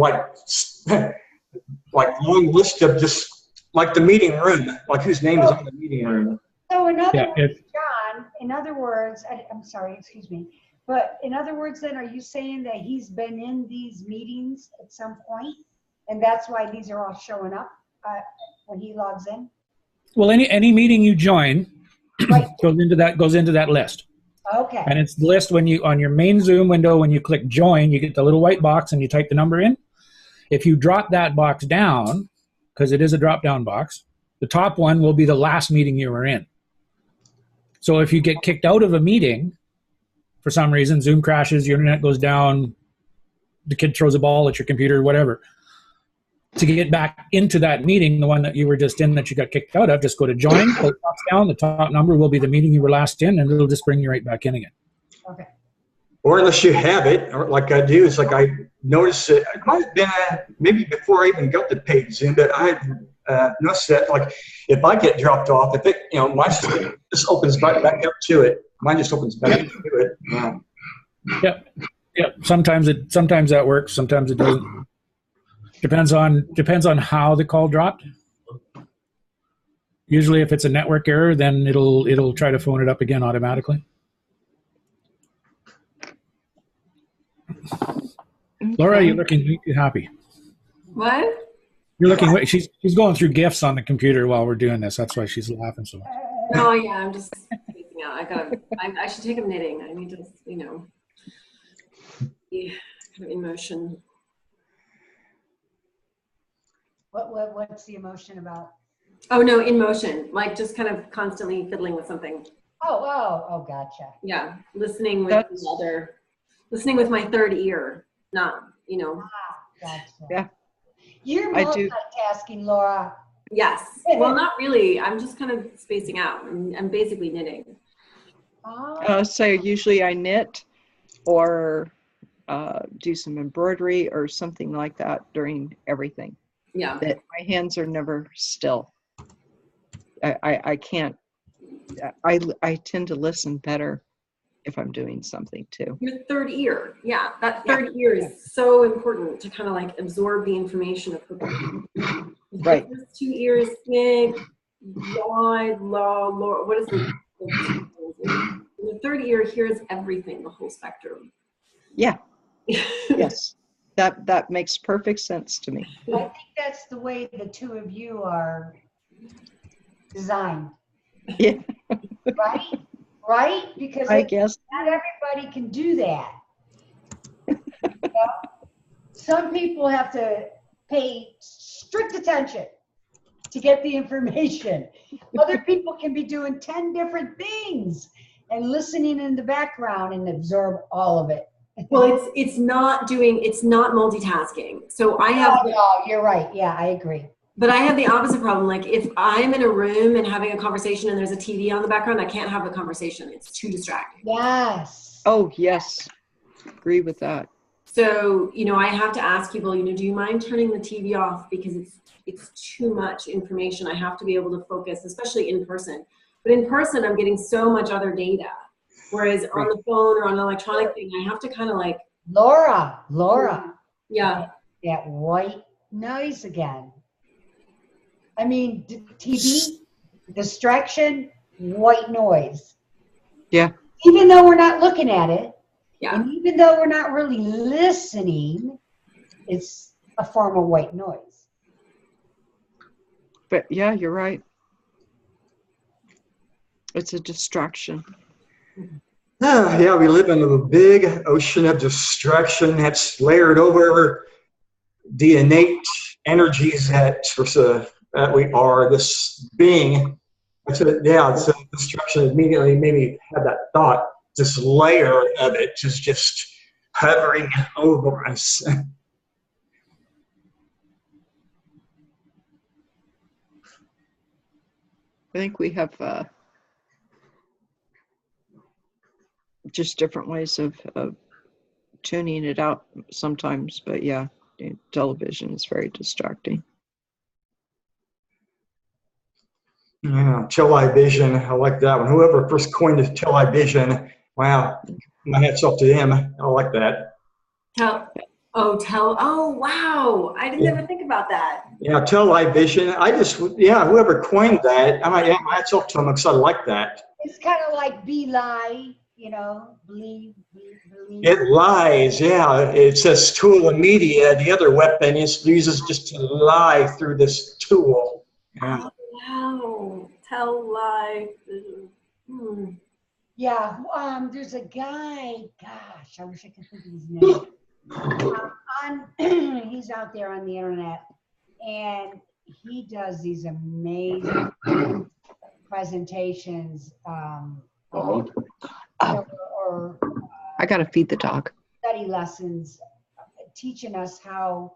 long list of just like the meeting room, like whose name is on the meeting room. So in other words, John, I'm sorry, excuse me, but in other words then, are you saying that he's been in these meetings at some point and that's why these are all showing up when he logs in? Well, any meeting you join right. goes into that list. Okay. And it's the list when you on your main Zoom window, when you click join, you get the little white box and you type the number in. If you drop that box down, because it is a drop down box, the top one will be the last meeting you were in. So if you get kicked out of a meeting for some reason, Zoom crashes, your internet goes down, the kid throws a ball at your computer, whatever. To get back into that meeting, the one that you were just in that you got kicked out of, just go to join, pull the top down, the top number will be the meeting you were last in, and it'll just bring you right back in again. Okay. Or unless you have it, or like I do, it's like I noticed it might have been maybe before I even got the paid Zoom, but I noticed that like if I get dropped off, if it, mine just opens back up to it. Mine just opens back up to it. Yeah. Yeah. Sometimes that works. Sometimes it doesn't. Depends on how the call dropped. Usually, if it's a network error, then it'll try to phone it up again automatically. Laura, you're looking happy. What? You're looking. She's going through GIFs on the computer while we're doing this. That's why she's laughing so much. Oh yeah, I'm just freaking out. I should take up knitting. I need to, be kind of in motion. What's the emotion about? Oh no, in motion, like just kind of constantly fiddling with something. Oh, gotcha. Yeah, listening with my third ear, not. Gotcha. Yeah. You're I do. multitasking, Laura. Yes. Well, not really. I'm just kind of spacing out. I'm basically knitting. So usually I knit or do some embroidery or something like that during everything. Yeah. That my hands are never still. I can't. I tend to listen better if I'm doing something too. Your third ear. Yeah. That third ear is so important to kind of like absorb the information of Right. Those 2 ears, big, wide, low, what is the third ear hears everything, the whole spectrum. Yeah. Yes. That makes perfect sense to me. I think that's the way the two of you are designed. Yeah. Right? Because I guess. not everybody can do that. Some people have to pay strict attention to get the information. Other people can be doing 10 different things and listening in the background and absorb all of it. Well, it's not multitasking. So I have. No, you're right. Yeah, I agree. But I have the opposite problem. Like if I'm in a room and having a conversation and there's a TV on the background, I can't have the conversation. It's too distracting. Yes. Oh, yes. Agree with that. So, I have to ask people, do you mind turning the TV off because it's too much information. I have to be able to focus, especially in person. But in person, I'm getting so much other data. Whereas on the phone or on an electronic thing, I have to kind of like. Laura. Yeah. That white noise again. I mean, TV, distraction, white noise. Yeah. Even though we're not looking at it, Yeah. and even though we're not really listening, it's a form of white noise. But yeah, you're right. It's a distraction. Yeah, we live in a big ocean of distraction that's layered over the innate energies that we are, this being. It's a distraction. Immediately made me have that thought. This layer of it is just hovering over us. I think we have just different ways of tuning it out sometimes. But yeah, television is very distracting. Yeah, television. I like that one. Whoever first coined the television, wow, my hats off to them. I like that. Oh, wow. I didn't ever think about that. Yeah, television. Whoever coined that, my hats off to them because I like that. It's kind of like be lie, believe. It lies, yeah. It says tool of media. The other weapon uses just to lie through this tool. Yeah. Wow. Tell lie. Yeah, there's a guy, gosh, I wish I could think of his name. He's out there on the internet, and he does these amazing presentations I gotta feed the dog. study lessons teaching us how,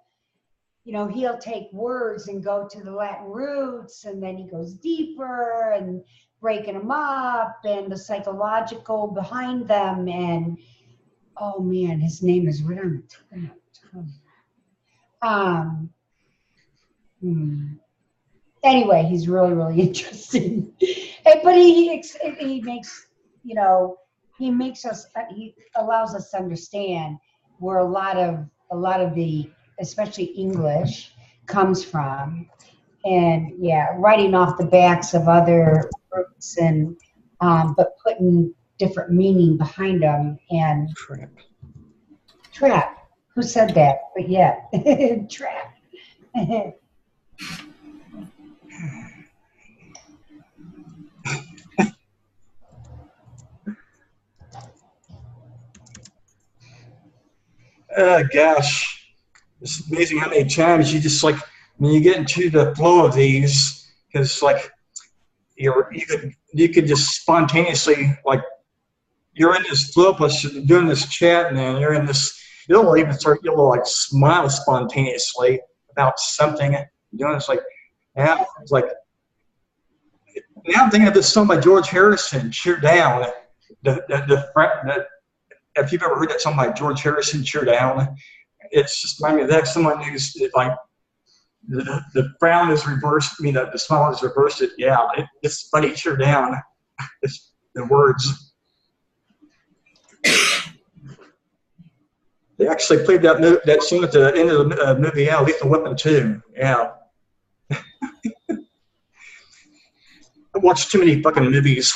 you know, he'll take words and go to the Latin roots, and then he goes deeper and breaking them up and the psychological behind them. And oh man, his name is right on the tip of my tongue. Anyway, he's really, really interesting. But he makes, you know, he allows us to understand where a lot of the, especially English, comes from. And yeah, writing off the backs of other roots and but putting different meaning behind them. And trap. Who said that? But yeah, trap. Gosh, it's amazing how many times you just like, when you get into the flow of these, because like you could just spontaneously, like, you're in this flow plus you're doing this chat, and then you're in this, you'll like smile spontaneously about something. You know, it's like, yeah, it's like, now I'm thinking of this song by George Harrison, Cheer Down. If you've ever heard that song by George Harrison, Cheer Down, it's just reminding me of that. Someone who's like, the frown is reversed, I mean, the smile is reversed. It's funny, cheer down. It's the words. They actually played that song at the end of the movie, yeah, Lethal Weapon 2. Yeah. I watched too many fucking movies.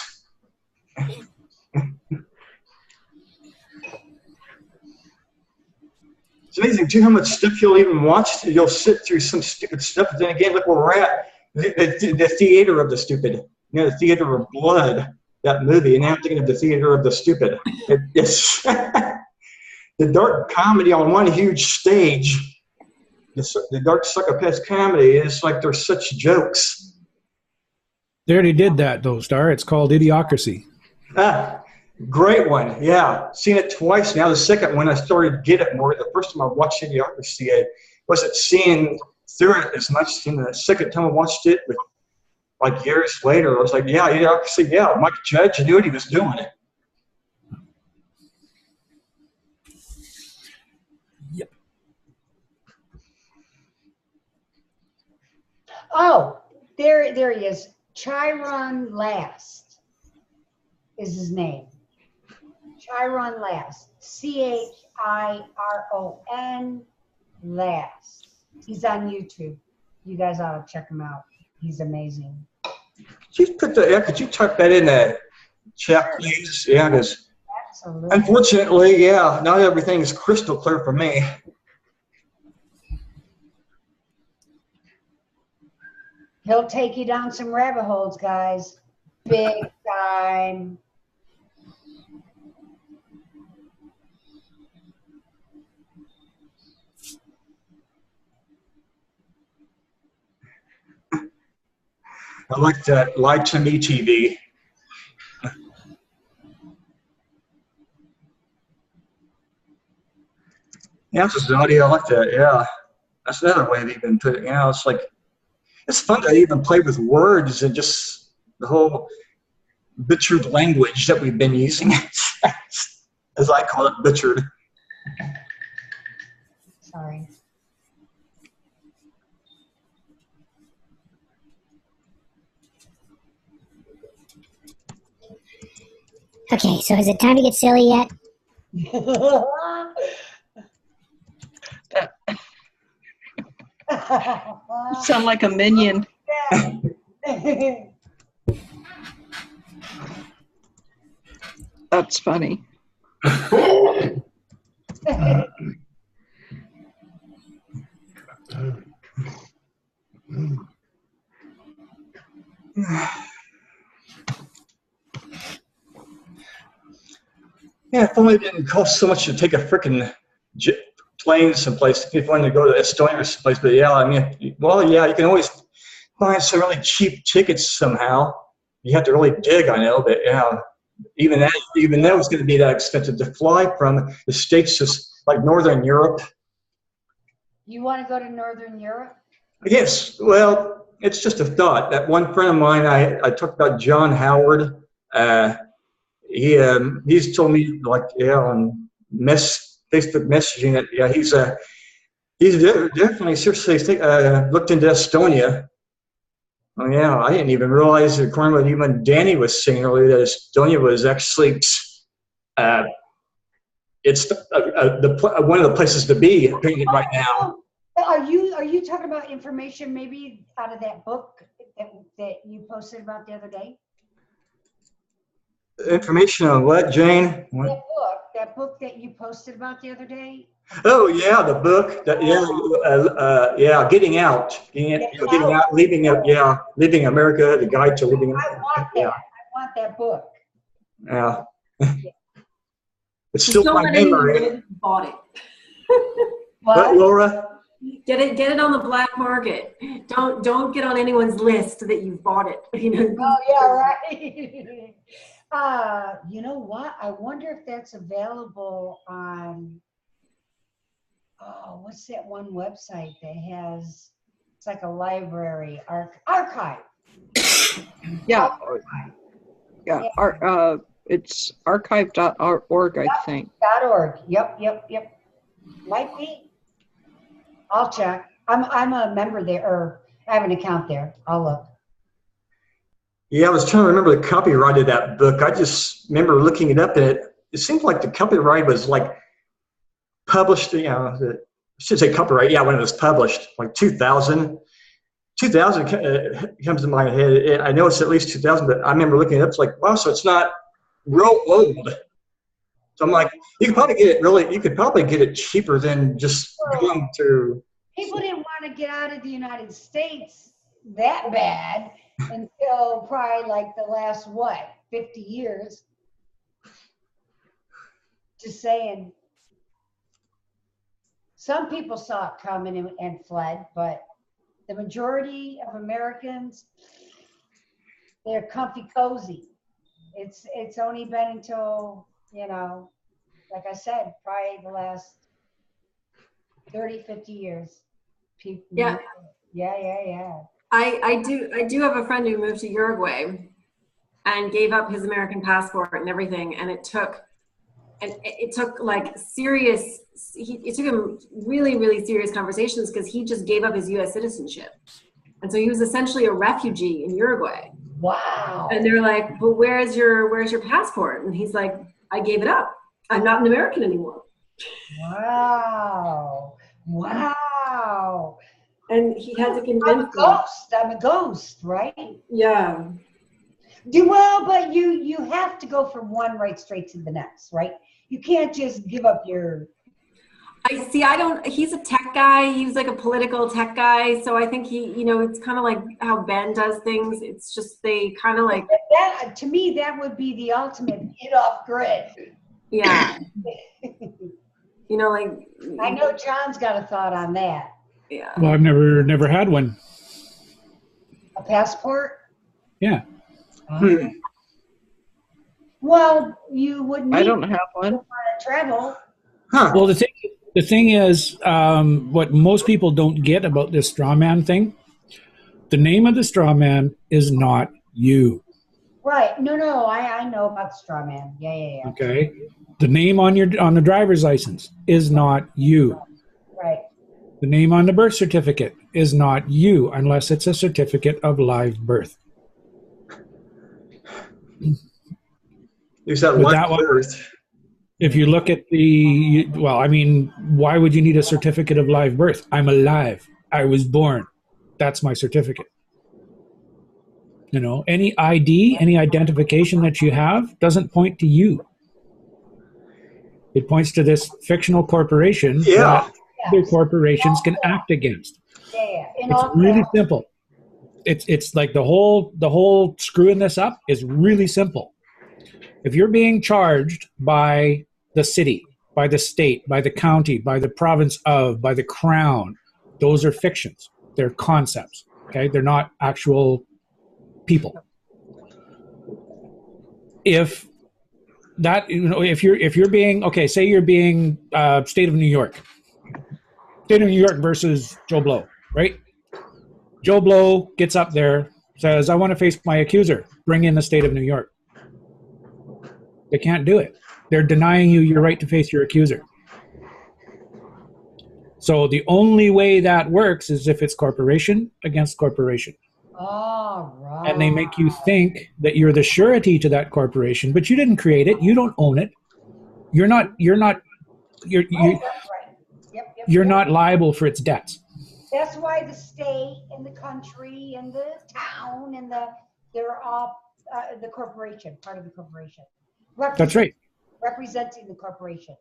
It's amazing too how much stuff you'll even watch. You'll sit through some stupid stuff, but then again, look where we're at. The theater of the stupid. You know, the theater of blood, that movie. And now I'm thinking of the theater of the stupid. It's the dark comedy on one huge stage. The dark sucker-pest comedy is like there's such jokes. They already did that, though, Star. It's called Idiocracy. Great one, yeah. Seen it twice now. The second one I started to get it more. The first time I watched Idiocracy, I wasn't seeing through it as much. And the second time I watched it, like years later, I was like, yeah, Idiocracy, yeah. Mike Judge, I knew what he was doing. Yep. Oh, there he is. Chiron Last is his name. Chiron Last. Chiron Last. He's on YouTube. You guys ought to check him out. He's amazing. Could you type that in the chat, please? Yeah, because Absolutely. unfortunately, yeah, not everything is crystal clear for me. He'll take you down some rabbit holes, guys. Big time. I like that Lie to Me TV. Yeah, this is the audio. I like that. Yeah, that's another way they even put it. You know, it's like, it's fun to even play with words and just the whole butchered language that we've been using, as I call it, butchered. Sorry. Okay, so is it time to get silly yet? You sound like a minion. That's funny. Yeah, if only it didn't cost so much to take a freaking plane someplace if you wanted to go to Estonia or someplace. But yeah, I mean, well, yeah, you can always find some really cheap tickets somehow. You have to really dig, I know, but yeah, even that it's going to be that expensive to fly from the States, just like Northern Europe, You want to go to Northern Europe? Yes, well, it's just a thought. That one friend of mine, I talked about John Howard. He's told me like on Facebook messaging that he's definitely seriously looked into Estonia. Oh yeah, I didn't even realize, according to what even Danny was saying earlier, that Estonia was actually it's one of the places to be right now. Are you talking about information maybe out of that book that you posted about the other day? Information on what, Jane? What? That book that you posted about the other day? Oh yeah, the book. Getting out, getting out, leaving America. The guide to leaving. I want that. I want that book. Yeah. It's still Don't my let anyone memory. get it, bought it. What, Laura? Get it on the black market. Don't get on anyone's list that you've bought it. You know. Oh yeah, right. You know what? I wonder if that's available on. Oh, what's that one website that has? It's like a library archive. Yeah. Yeah. It's archive.org, I think. .org. Yep. Might be. I'll check. I'm a member there, or I have an account there. I'll look. Yeah, I was trying to remember the copyright of that book. I just remember looking it up, and it seemed like the copyright was like published. I should say copyright. Yeah, when it was published, like 2000. 2000 comes to my head. I know it's at least 2000, but I remember looking it up. It's like, wow, so it's not real old. So I'm like, you could probably get it cheaper than just going to. People didn't want to get out of the United States that bad until probably like the last 50 years. Just saying. Some people saw it coming and fled, but the majority of Americans, they're comfy cozy. It's only been until, like I said, probably the last 30, 50 years. People. Yeah. Yeah. I do have a friend who moved to Uruguay and gave up his American passport and everything, and it took like serious. It took him really, really serious conversations because he just gave up his U.S. citizenship, and so he was essentially a refugee in Uruguay. Wow. And they're like, "But where's your passport?" And he's like, "I gave it up. I'm not an American anymore." Wow. And he had to convince I'm a ghost, right? Yeah. Well, but you have to go from one right straight to the next, right? You can't just give up your. He's a tech guy. He was like a political tech guy. So I think it's kind of like how Ben does things. It's just they kind of like. That, to me, that would be the ultimate get off grid. Yeah. Like. I know John's got a thought on that. Yeah. Well, I've never had one. A passport? Yeah. Well, you wouldn't need I don't have one. to travel. Huh. Well, the thing is, what most people don't get about this straw man thing, the name of the straw man is not you. Right. No, I know about the straw man. Yeah. Okay. The name on the driver's license is not you. Right. The name on the birth certificate is not you unless it's a certificate of live birth. There's that But one that one- birth. If you look at why would you need a certificate of live birth? I'm alive. I was born. That's my certificate. Any ID, any identification that you have doesn't point to you. It points to this fictional corporation that other corporations can act against. Yeah. It's really simple. It's like the whole screwing this up is really simple. If you're being charged by the city, by the state, by the county, by the province by the crown, those are fictions. They're concepts. Okay, they're not actual people. If you're being, say you're being state of New York, State of New York versus Joe Blow, right? Joe Blow gets up there, says, I want to face my accuser. Bring in the state of New York. They can't do it. They're denying you your right to face your accuser. So the only way that works is if it's corporation against corporation. All right. And they make you think that you're the surety to that corporation, but you didn't create it. You don't own it. You're not liable for its debts. That's why the state and the country and the town and they're all the corporation, part of the corporation. That's right. Representing the corporation.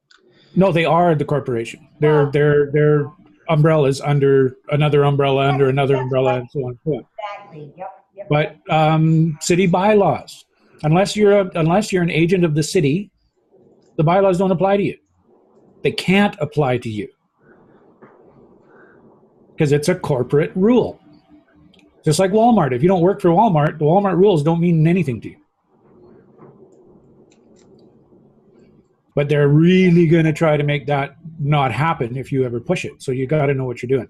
No, they are the corporation. Their umbrellas under another umbrella under another umbrella and so on and so on. Exactly. Yep. But city bylaws, unless you're an agent of the city, the bylaws don't apply to you. They can't apply to you because it's a corporate rule. Just like Walmart. If you don't work for Walmart, the Walmart rules don't mean anything to you. But they're really going to try to make that not happen if you ever push it. So you got to know what you're doing.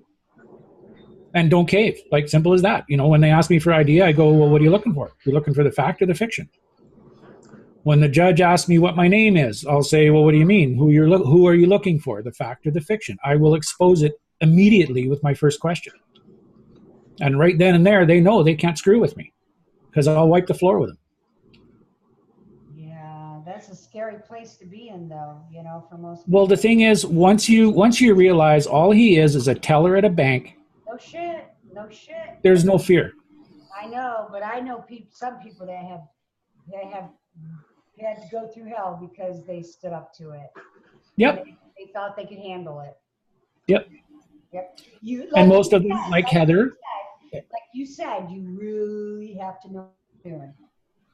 And don't cave. Like, simple as that. You know, when they ask me for ID, I go, well, what are you looking for? You're looking for the fact or the fiction? When the judge asks me what my name is, I'll say, well, what do you mean? Who are you looking for? The fact or the fiction? I will expose it immediately with my first question. And right then and there, they know they can't screw with me because I'll wipe the floor with them. That's a scary place to be in, though, you know, for most people. Well, the thing is, once you realize all he is a teller at a bank. No shit. There's no fear. I know, but I know some people that have had to go through hell because they stood up to it. Yep. They thought they could handle it. Yep. And most of them, like Heather. Like you said, you really have to know what you're doing.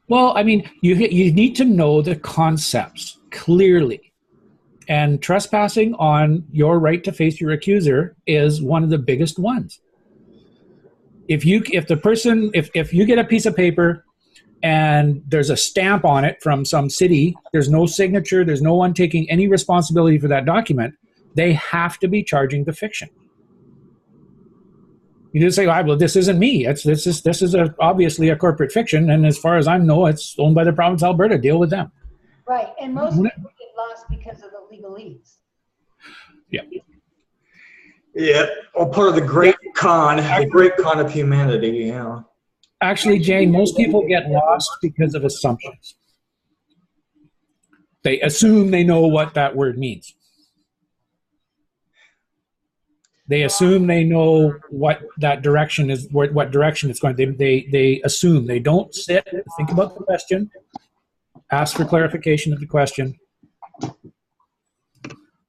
Well, I mean, you need to know the concepts clearly. And trespassing on your right to face your accuser is one of the biggest ones. If you get a piece of paper and there's a stamp on it from some city, there's no signature, there's no one taking any responsibility for that document, they have to be charging the fiction. You just say, oh, well, this isn't me. This is obviously a corporate fiction, and as far as I know, it's owned by the province of Alberta. Deal with them. Right, and most people get lost because of the legalese. Yeah. Yeah, all part of the great con of humanity, yeah. Actually, Jane, most people get lost because of assumptions. They assume they know what that word means. They assume they know what that direction is, what direction it's going. They assume. They don't sit and think about the question, ask for clarification of the question.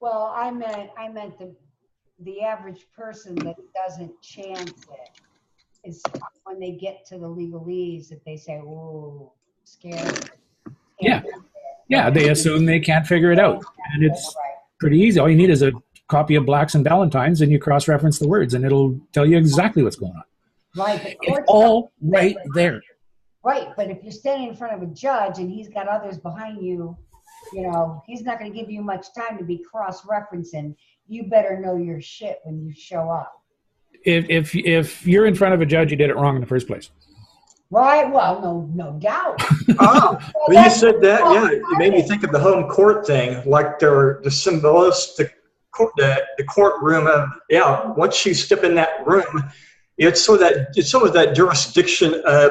Well, I meant the average person that doesn't chance it is when they get to the legalese that they say, "Oh, scared." Yeah. They assume they can't figure it out, and it's pretty easy. All you need is a copy of Blacks and Valentines, and you cross-reference the words, and it'll tell you exactly what's going on. Right. It's all right there. Right, but if you're standing in front of a judge and he's got others behind you, you know, he's not going to give you much time to be cross-referencing. You better know your shit when you show up. If you're in front of a judge, you did it wrong in the first place. Right, well, no doubt. Oh, when you said that, yeah, it made me think of the home court thing, like the symbolistic. The courtroom of once you step in that room, it's sort of that jurisdiction of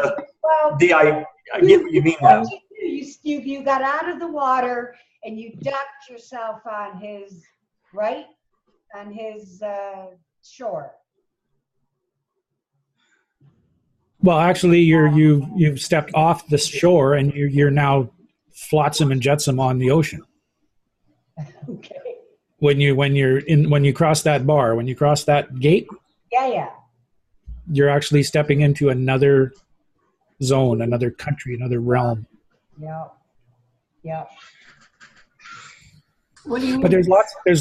I get what you mean now. You got out of the water and you ducked yourself on his shore. Well, actually, you've stepped off the shore and you're now flotsam and jetsam on the ocean. Okay. When you cross that bar, when you cross that gate, you're actually stepping into another zone, another country, another realm. Yeah. What do you mean? But there's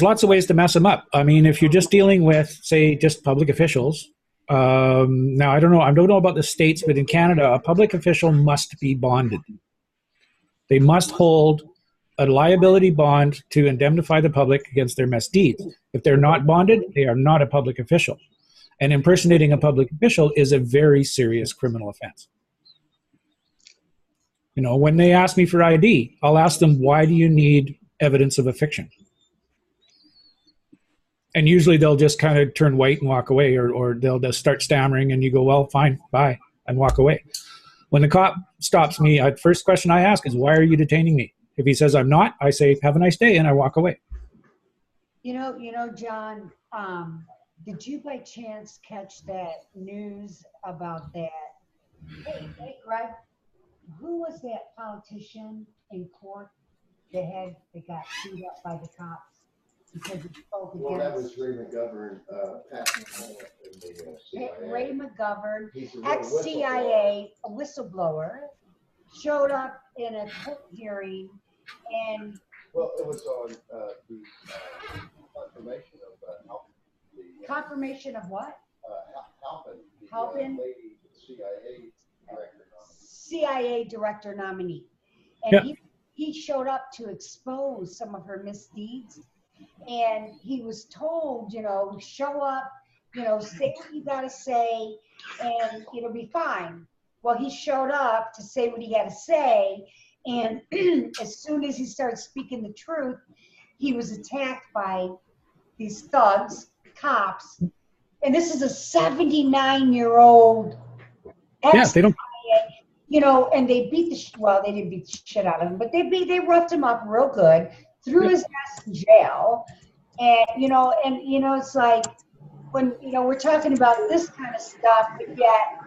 lots of ways to mess them up. I mean, if you're just dealing with, say, just public officials. Now I don't know about the States, but in Canada, a public official must be bonded. They must hold a liability bond to indemnify the public against their misdeeds. If they're not bonded, they are not a public official. And impersonating a public official is a very serious criminal offense. You know, when they ask me for ID, I'll ask them, why do you need evidence of a fiction? And usually they'll just kind of turn white and walk away, or they'll just start stammering, and you go, well, fine, bye, and walk away. When the cop stops me, the first question I ask is, why are you detaining me? If he says I'm not, I say, have a nice day, and I walk away. You know, John, did you by chance catch that news about that? Hey, Greg, who was that politician in court that got beat up by the cops because he spoke against? Well, that was Ray McGovern, Pat McCullough in the CIA. Ray McGovern, He's a real ex-CIA, a whistleblower, showed up in a court hearing and. Well, it was on the confirmation of Halpin. Confirmation of what? Halpin. Halpin? Lady, CIA director. CIA director nominee. And Yeah. he showed up to expose some of her misdeeds. And he was told, you know, show up, you know, say what you got to say, and it'll be fine. Well, he showed up to say what he had to say. And as soon as he started speaking the truth, he was attacked by these thugs, cops. And this is a 79-year-old Yeah, they don't. you know, and they beat the they didn't beat the shit out of him, but they roughed him up real good, threw his ass in jail. And it's like, when, you know, we're talking about this kind of stuff, but yet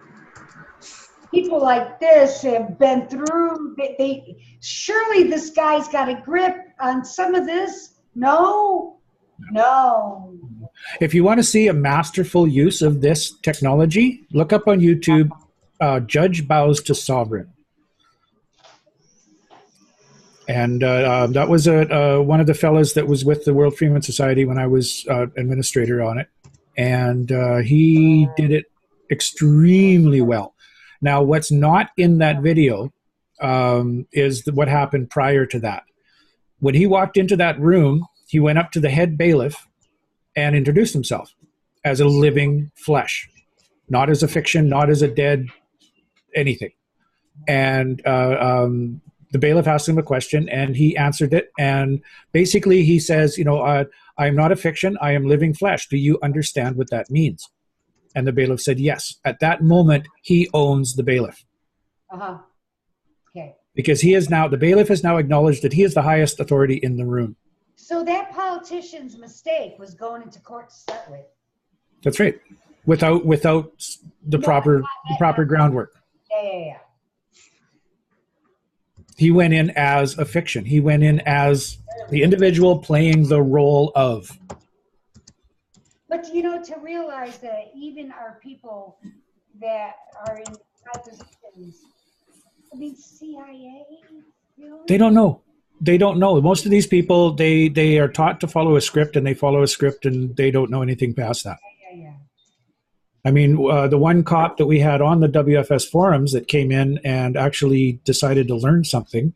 people like this have been through, surely this guy's got a grip on some of this. No. If you want to see a masterful use of this technology, look up on YouTube, Judge Bows to Sovereign. And that was one of the fellas that was with the World Freeman Society when I was administrator on it. And he did it extremely well. Now, what's not in that video is what happened prior to that. When he walked into that room, he went up to the head bailiff and introduced himself as a living flesh, not as a fiction, not as a dead anything. And the bailiff asked him a question, and he answered it. And basically he says, you know, I am not a fiction, I am living flesh. Do you understand what that means? And the bailiff said yes. At that moment, he owns the bailiff. Okay. Because the bailiff has now acknowledged that he is the highest authority in the room. So that politician's mistake was going into court to start with. That's right. Without the proper groundwork. Yeah. He went in as a fiction. He went in as the individual playing the role of. But, you know, to realize that even our people that are in high positions, I mean, CIA, really? They don't know. They don't know. Most of these people, they are taught to follow a script, and they follow a script, and they don't know anything past that. Yeah. I mean, the one cop that we had on the WFS forums that came in and actually decided to learn something,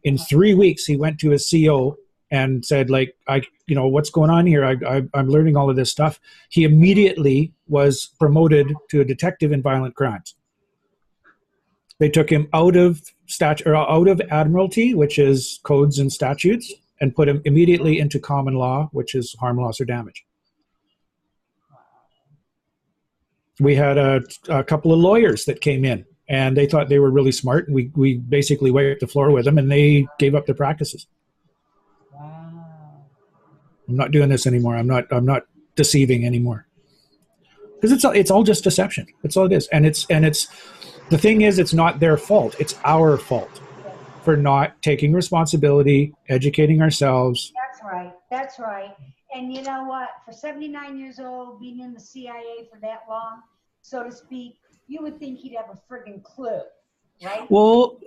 in 3 weeks, he went to his CO and said, like, what's going on here? I'm learning all of this stuff. He immediately was promoted to a detective in violent crimes. They took him out of Admiralty, which is codes and statutes, and put him immediately into common law, which is harm, loss, or damage. We had a couple of lawyers that came in, and they thought they were really smart, and we basically wiped the floor with them, and they gave up their practices. Wow. I'm not doing this anymore. I'm not deceiving anymore. Because it's all just deception. That's all it is. And it's the thing is, it's not their fault. It's our fault for not taking responsibility, educating ourselves. That's right. And you know what? For 79 years old, being in the CIA for that long, so to speak, you would think he'd have a friggin' clue, right? Well,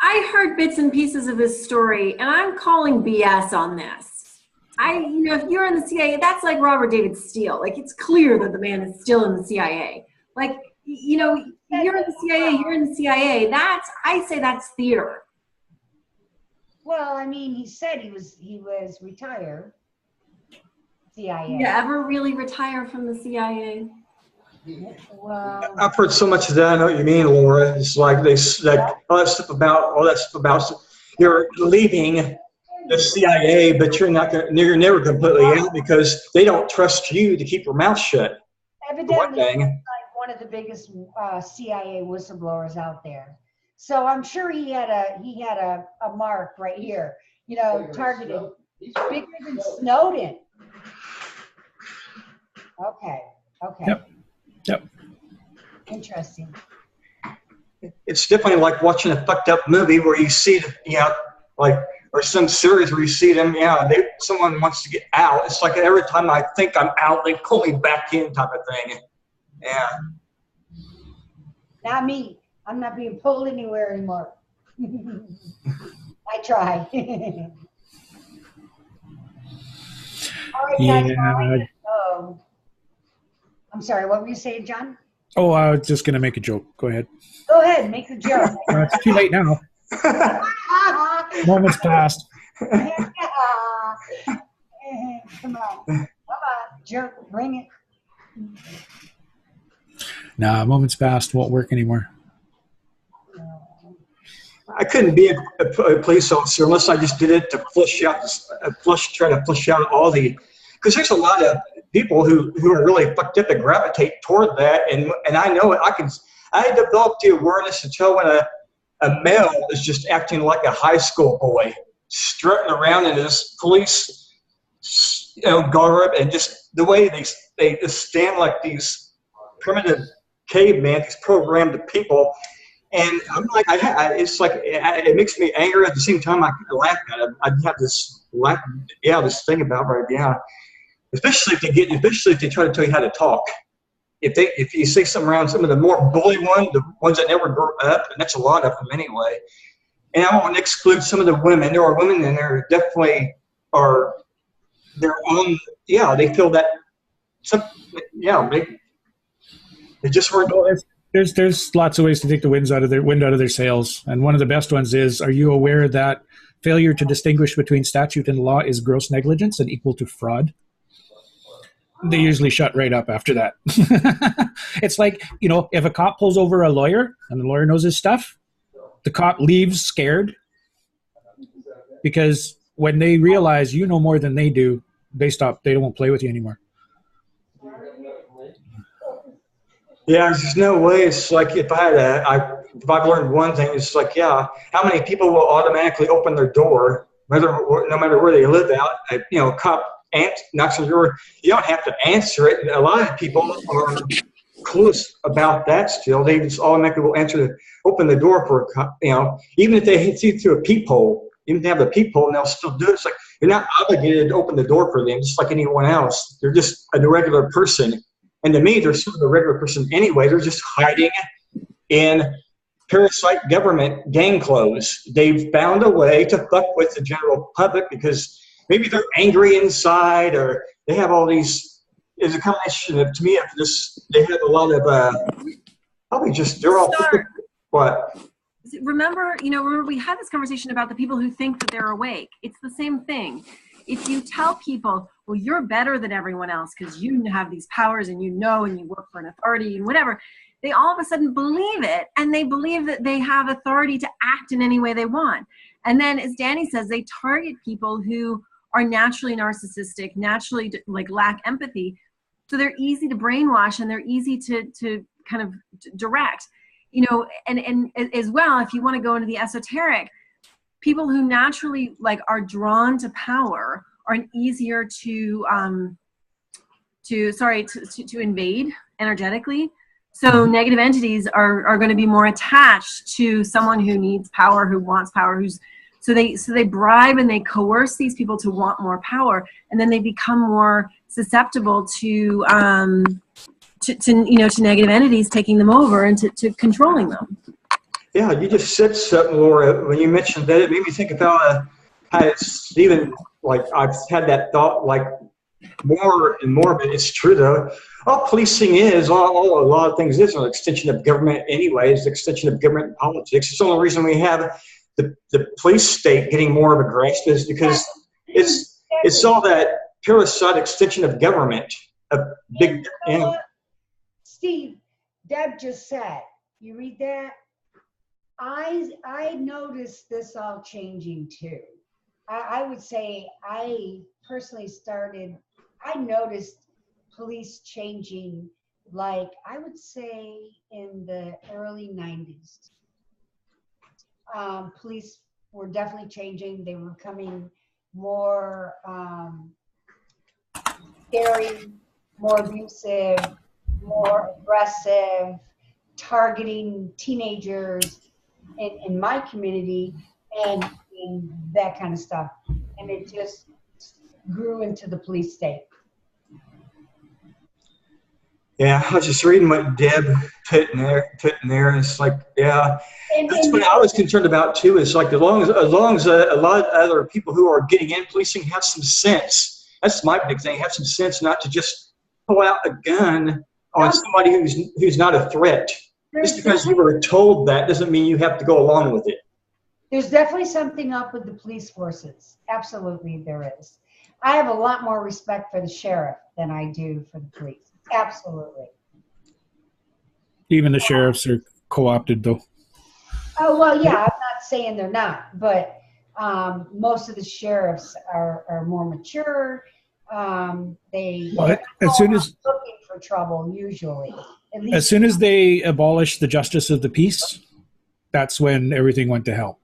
I heard bits and pieces of his story, and I'm calling BS on this. If you're in the CIA, that's like Robert David Steele. Like, it's clear that the man is still in the CIA. Like, you're in the CIA, you're in the CIA. I say that's theater. Well, I mean, he said he was retired. CIA. Did you ever really retire from the CIA? Well, I've heard so much of that. I know what you mean, Laura. It's like all that stuff about you're leaving the CIA, but you're never completely out because they don't trust you to keep your mouth shut. evidently, One thing. he's like one of the biggest CIA whistleblowers out there. So I'm sure he had a mark right here, targeted, bigger than Snowden. Okay. Yep. Interesting. It's definitely like watching a fucked up movie where you see, or some series where you see them, someone wants to get out. It's like every time I think I'm out, they pull me back in type of thing. Yeah. Not me. I'm not being pulled anywhere anymore. I try. All right, guys. Yeah. I'm sorry, what were you saying, John? Oh, I was just going to make a joke. Go ahead. Go ahead, make the joke. It's too late now. Moments passed. Come on, joke, bring it. Nah, moments passed won't work anymore. I couldn't be a police officer unless I just did it to try to flush out all the, because there's a lot of people who are really fucked up that gravitate toward that, and I know it. I developed the awareness to tell when a male is just acting like a high school boy, strutting around in his police, garb, and just the way they just stand like these primitive cavemen, these programmed people. And I'm like, it's like it makes me angry at the same time. I laugh at it. I have this thing about right now. Especially if they try to tell you how to talk. If you say something around some of the more bully ones, the ones that never grew up, and that's a lot of them anyway. And I want to exclude some of the women. There are women in there who definitely are their own. Yeah, they feel that. They just weren't. There's lots of ways to take the wind out of their sails, and one of the best ones is: are you aware that failure to distinguish between statute and law is gross negligence and equal to fraud? They usually shut right up after that. It's like, if a cop pulls over a lawyer and the lawyer knows his stuff, the cop leaves scared because when they realize you know more than they do, they stop. They won't play with you anymore. Yeah, there's no way. It's like if I've learned one thing, it's like, how many people will automatically open their door, no matter where they live out, a cop knocks on the door, you don't have to answer it. A lot of people are clueless about that still. They just automatically will open the door for a cop, even if they see through a peephole, even if they have a peephole, and they'll still do it. It's like you're not obligated to open the door for them, just like anyone else. They're just a regular person. And to me, they're sort of a regular person anyway. They're just hiding in parasite government gang clothes. They've found a way to fuck with the general public because maybe they're angry inside, or they have all these. It's a combination of, to me, of this. They have a lot of probably just they're all what. Remember we had this conversation about the people who think that they're awake. It's the same thing. If you tell people, well, you're better than everyone else because you have these powers and and you work for an authority and whatever, they all of a sudden believe it, and they believe that they have authority to act in any way they want. And then, as Danny says, they target people who are naturally narcissistic, naturally lack empathy. So they're easy to brainwash and they're easy to kind of direct, and as well, if you want to go into the esoteric, people who naturally are drawn to power are easier to invade energetically. So negative entities are going to be more attached to someone who needs power, who wants power, so they bribe and they coerce these people to want more power, and then they become more susceptible to negative entities taking them over and to controlling them. Yeah, you just said something, Laura, when you mentioned that. It made me think about how it's even I've had that thought more and more, but it's true though. All policing is, a lot of things is an extension of government anyway. It's an extension of government politics. It's the only reason we have the police state getting more of a grasp is because it's all that parasite extension of government. A big and Steve, Deb just said, you read that? I noticed this all changing too. I would say I personally I noticed police changing, like, I would say in the early 90s. Police were definitely changing. They were becoming more scary, more abusive, more aggressive, targeting teenagers in my community and that kind of stuff. And it just grew into the police state. yeah, I was just reading what Deb put in there. And it's like, yeah, that's what I was concerned about too. Is like as long as a lot of other people who are getting in policing have some sense. That's my big thing. Have some sense not to just pull out a gun on somebody who's not a threat. Just because you were told that doesn't mean you have to go along with it. There's definitely something up with the police forces. Absolutely, there is. I have a lot more respect for the sheriff than I do for the police. Absolutely. Even the sheriffs are co-opted, though. Oh, well, yeah, I'm not saying they're not, but most of the sheriffs are more mature. They as soon as looking for trouble usually. as soon as they abolished the justice of the peace, that's when everything went to hell.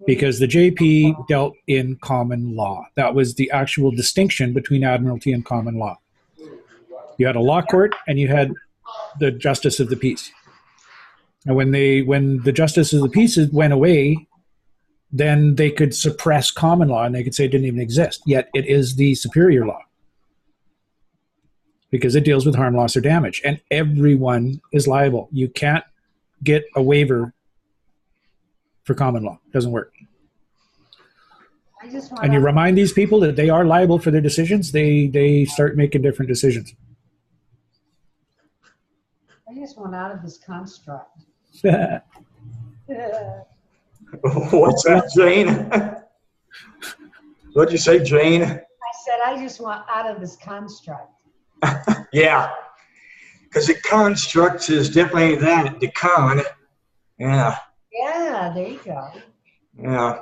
Because the JP dealt in common law. That was the actual distinction between admiralty and common law. You had a law court and you had the justice of the peace. And when the justice of the peace went away, then they could suppress common law and they could say it didn't even exist. Yet it is the superior law. Because it deals with harm, loss, or damage. And everyone is liable. You can't get a waiver for common law. It doesn't work. And you remind these people that they are liable for their decisions, they start making different decisions. I just want out of this construct. What's that, Jane? What'd you say, Jane? I said I just want out of this construct. Yeah, because the construct is definitely that, the con. Yeah. Yeah, there you go. Yeah.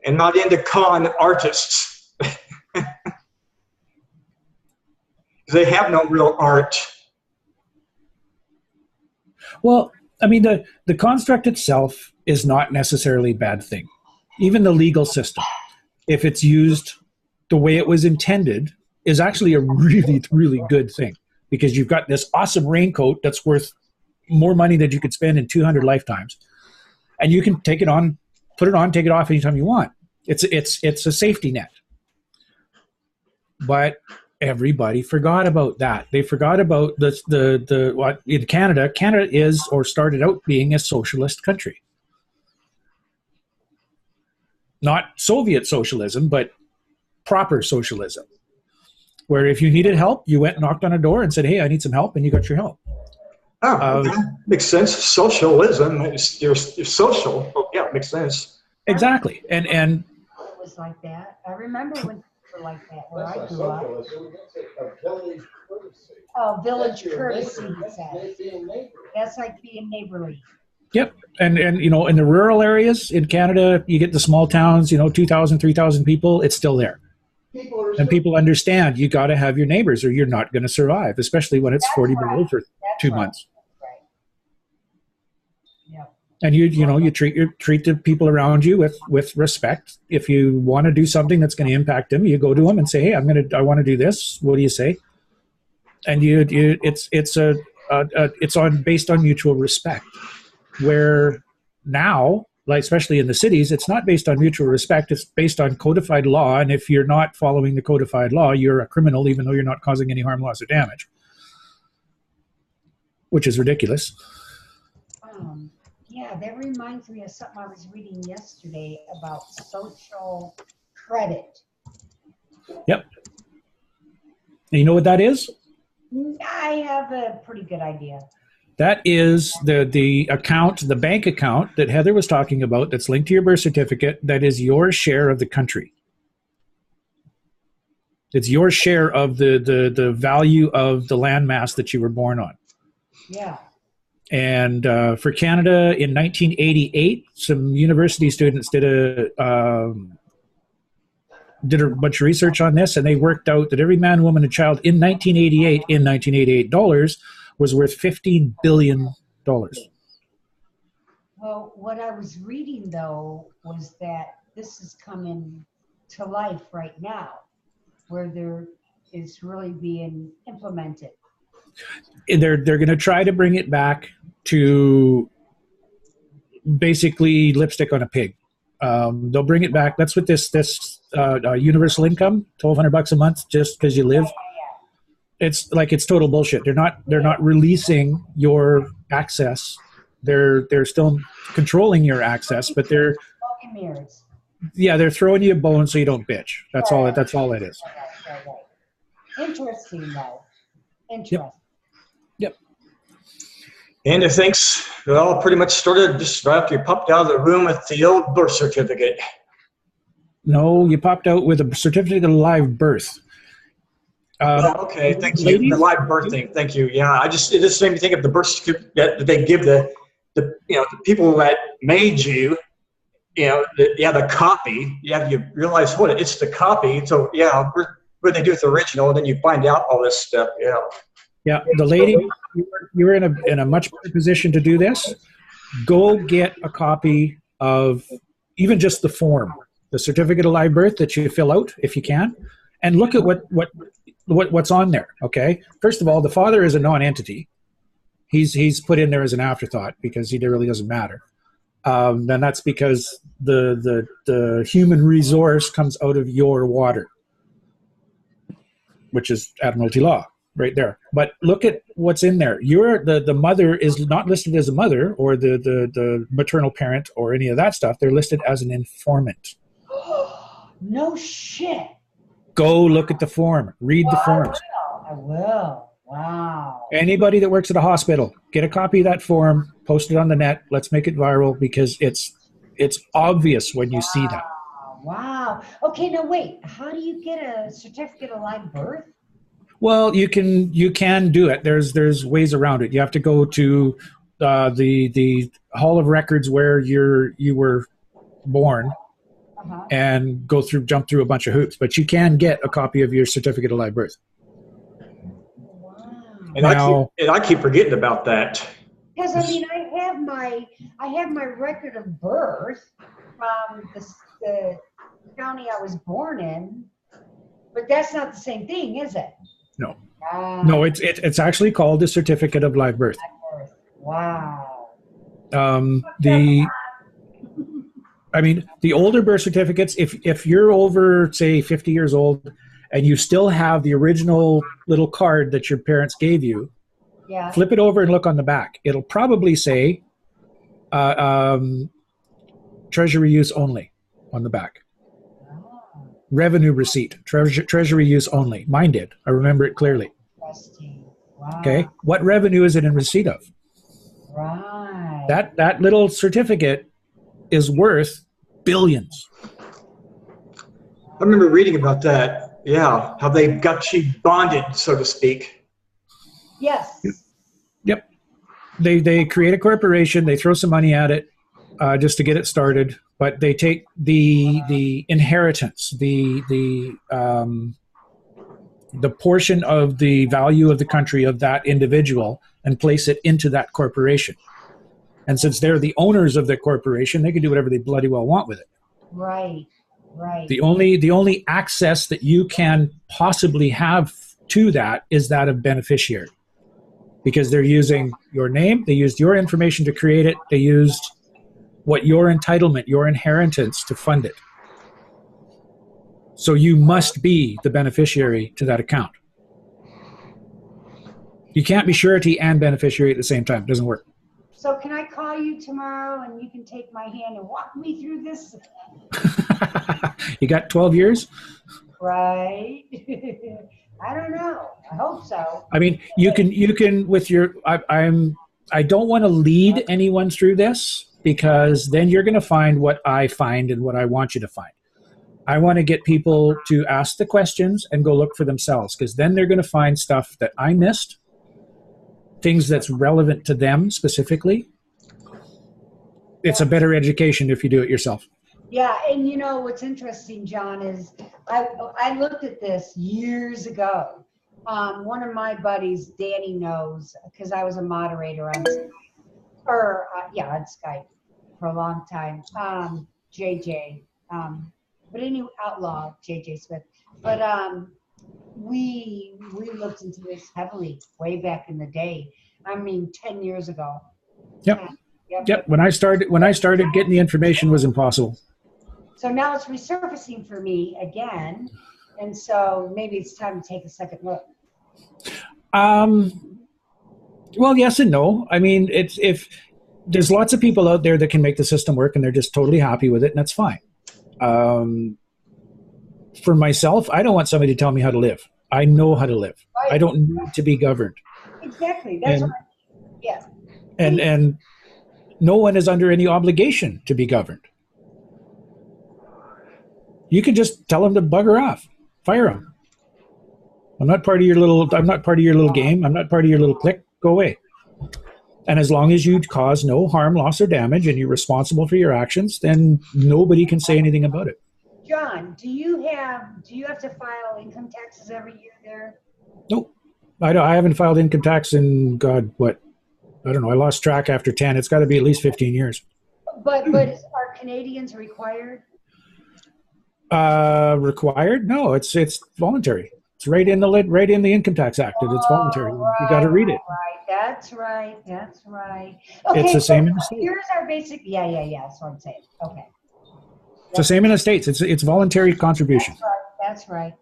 And not into con artists. They have no real art. Well, I mean, the construct itself is not necessarily a bad thing. Even the legal system, if it's used the way it was intended, is actually a really, really good thing. Because you've got this awesome raincoat that's worth more money than you could spend in 200 lifetimes. And you can take it on, put it on, take it off anytime you want. It's a safety net. But everybody forgot about that. They forgot about the what in Canada. Canada is or started out being a socialist country. Not Soviet socialism, but proper socialism. Where if you needed help, you went and knocked on a door and said, "Hey, I need some help," and you got your help. Oh, okay. Makes sense. Socialism, you're social. Oh, yeah, makes sense. Exactly. And It was like that. I remember when people were like that where I grew up. Village courtesy. Oh, village courtesy. That's being neighborly. That's like being neighborly. Yep. And you know, in the rural areas in Canada, you get the small towns, 2,000, 3,000 people, it's still there. And people understand you got to have your neighbors or you're not going to survive, especially when it's That's 40 right. below for That's 2 right. months. Right. Yeah. And you treat the people around you with respect. If you want to do something that's going to impact them, you go to them and say, "Hey, I want to do this. What do you say?" And it's based on mutual respect. Where now, like especially in the cities, it's not based on mutual respect. It's based on codified law. And if you're not following the codified law, you're a criminal, even though you're not causing any harm, loss, or damage, which is ridiculous. Yeah, that reminds me of something I was reading yesterday about social credit. Yep. And you know what that is? I have a pretty good idea. That is the account, the bank account that Heather was talking about that's linked to your birth certificate. That is your share of the country. It's your share of the value of the landmass that you were born on. Yeah. And for Canada in 1988, some university students did a bunch of research on this, and they worked out that every man, woman, and child in 1988 dollars was worth $15 billion. Well, what I was reading though was that this is coming to life right now, where there is really being implemented. They're going to try to bring it back to basically lipstick on a pig. They'll bring it back. That's what this universal income, $1,200 a month just because you live. It's like it's total bullshit. They're not releasing your access. They're still controlling your access, but they're Smoke and mirrors. they're throwing you a bone so you don't bitch. That's all. That's all it is. Right. Interesting though. Interesting. Yep. And it thinks it all pretty much started just right after you popped out of the room with the old birth certificate. No, you popped out with a certificate of live birth. Okay, thank you. The live birth thing, thank you. Yeah, it just made me think of the birth certificate that they give the the people that made you, the copy. Yeah, you realize it's the copy. So yeah, what they do with the original, and then you find out all this stuff. Yeah. Yeah, the lady, you were in a much better position to do this. Go get a copy of even just the form, the certificate of live birth that you fill out if you can, and look at what's on there. Okay, first of all, the father is a non-entity. He's put in there as an afterthought because he really doesn't matter. And that's because the human resource comes out of your water, which is Admiralty law. Right there. But look at what's in there. The mother is not listed as a mother or the maternal parent or any of that stuff. They're listed as an informant. No shit. Go look at the form. Read the forms. I will. Wow. Anybody that works at a hospital, get a copy of that form, post it on the net. Let's make it viral because it's obvious when you see that. Wow. Okay, now wait. How do you get a certificate of live birth? Well, you can do it. There's ways around it. You have to go to the Hall of Records where you were born, and jump through a bunch of hoops. But you can get a copy of your certificate of live birth. Wow. And I keep forgetting about that. Because I have my record of birth from the county I was born in, but that's not the same thing, is it? No. No, it's actually called the certificate of live birth. Wow. The older birth certificates, if you're over, say, 50 years old and you still have the original little card that your parents gave you, flip it over and look on the back. It'll probably say treasury use only on the back. Revenue receipt, treasury use only. Mine did. I remember it clearly. Wow. Okay. What revenue is it in receipt of? Right. That little certificate is worth billions. I remember reading about that. Yeah, how they got you bonded, so to speak. Yes. Yep. They create a corporation. They throw some money at it just to get it started. But they take the inheritance, the portion of the value of the country of that individual and place it into that corporation. And since they're the owners of the corporation, they can do whatever they bloody well want with it. Right. The only access that you can possibly have to that is that of beneficiary. Because they're using your name, they used your information to create it, they used what your entitlement, your inheritance to fund it. So you must be the beneficiary to that account. You can't be surety and beneficiary at the same time. It doesn't work. So can I call you tomorrow and you can take my hand and walk me through this? You got 12 years? Right. I don't know. I hope so. I mean, you can with your, I'm I don't want to lead anyone through this, because then you're going to find what I find and what I want you to find. I want to get people to ask the questions and go look for themselves, because then they're going to find stuff that I missed, things that's relevant to them specifically. It's a better education if you do it yourself. Yeah, and you know what's interesting, John, is I looked at this years ago. One of my buddies, Danny knows, because I was a moderator on Skype, on Skype for a long time. JJ, but anyway, outlaw JJ Smith. But we looked into this heavily way back in the day. I mean, 10 years ago. Yep. Yep. When I started getting the information was impossible. So now it's resurfacing for me again, and so maybe it's time to take a second look. Well, yes and no. I mean, if there's lots of people out there that can make the system work and they're just totally happy with it, and that's fine. For myself, I don't want somebody to tell me how to live. I know how to live. Right. I don't need to be governed. Exactly. That's right. Yeah. And no one is under any obligation to be governed. You can just tell them to bugger off, fire them. I'm not part of your little game. I'm not part of your little clique. Go away. And as long as you cause no harm, loss, or damage, and you're responsible for your actions, then nobody can say anything about it. John, do you have to file income taxes every year there? Nope. I haven't filed income tax in, God, what? I don't know. I lost track after 10. It's got to be at least 15 years. But are Canadians required? Required? No, it's voluntary. It's right in the Income Tax Act. It's voluntary. You got to read it. That's right. Okay, It's the same in the States. Here's our basic. Yeah. That's what I'm saying. Okay. It's the same in the States. It's voluntary contribution. That's right.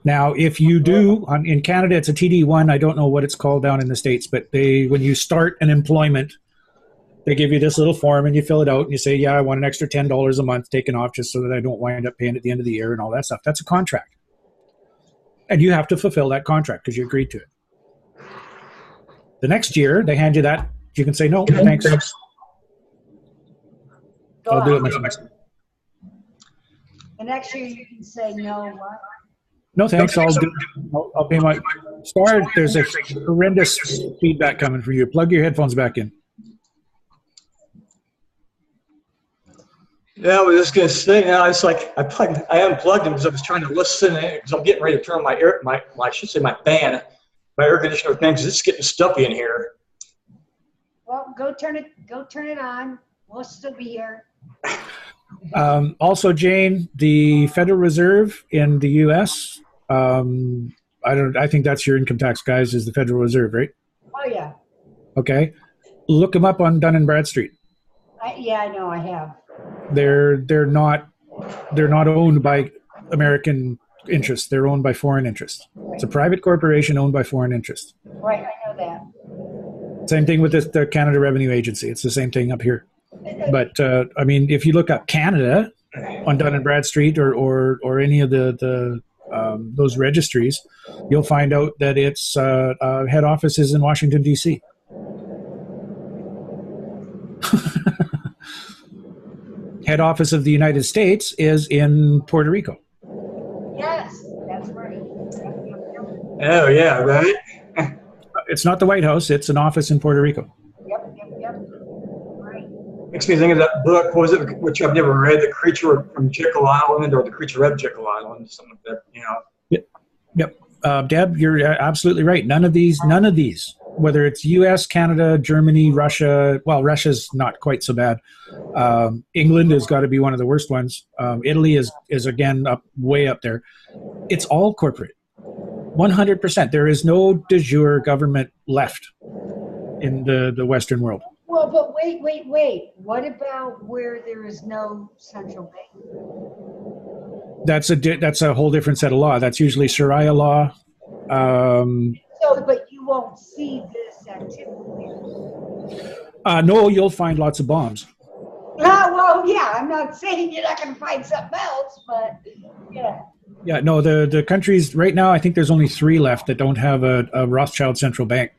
Now, if you do, in Canada, it's a TD1. I don't know what it's called down in the States, but when you start an employment, they give you this little form and you fill it out and you say, yeah, I want an extra $10 a month taken off just so that I don't wind up paying at the end of the year and all that stuff. That's a contract. And you have to fulfill that contract because you agreed to it. The next year, they hand you that. You can say, no, thanks. I'll do it myself. The next year you can say, no, what? No, thanks. I'll pay my Star. There's a horrendous feedback coming from you. Plug your headphones back in. Yeah, I was just gonna say. Now it's like I unplugged them because I was trying to listen because I'm getting ready to turn my fan, my air conditioner thing, because it's getting stuffy in here. Well, go turn it on. We'll still be here. Also, Jane, the Federal Reserve in the U.S. I think that's your income tax, guys. Is the Federal Reserve, right? Oh yeah. Okay, look them up on Dun & Bradstreet. I know. I have. They're not owned by American interests. They're owned by foreign interests. Right. It's a private corporation owned by foreign interests. Right, I know that. Same thing with the Canada Revenue Agency. It's the same thing up here. But I mean, if you look up Canada on Dun & Bradstreet or any of the those registries, you'll find out that its head office is in Washington, D.C. Head office of the United States is in Puerto Rico. Yes, that's right. Oh yeah, right. It's not the White House. It's an office in Puerto Rico. Yep. Right. Makes me think of that book. What was it? Which I've never read. The Creature from Jekyll Island, or The Creature of Jekyll Island, something like that. You know. Yep. Deb, you're absolutely right. None of these, whether it's U.S., Canada, Germany, Russia. Well, Russia's not quite so bad. England has got to be one of the worst ones. Italy is again way up there. It's all corporate. 100%. There is no de jure government left in the Western world. Well, but wait. What about where there is no central bank? That's a whole different set of law. That's usually Sharia law. But you won't see this activity. No, you'll find lots of bombs. Well, yeah. I'm not saying you're not going to find something else, but yeah. Yeah, no, the countries right now, I think there's only 3 left that don't have a Rothschild central bank.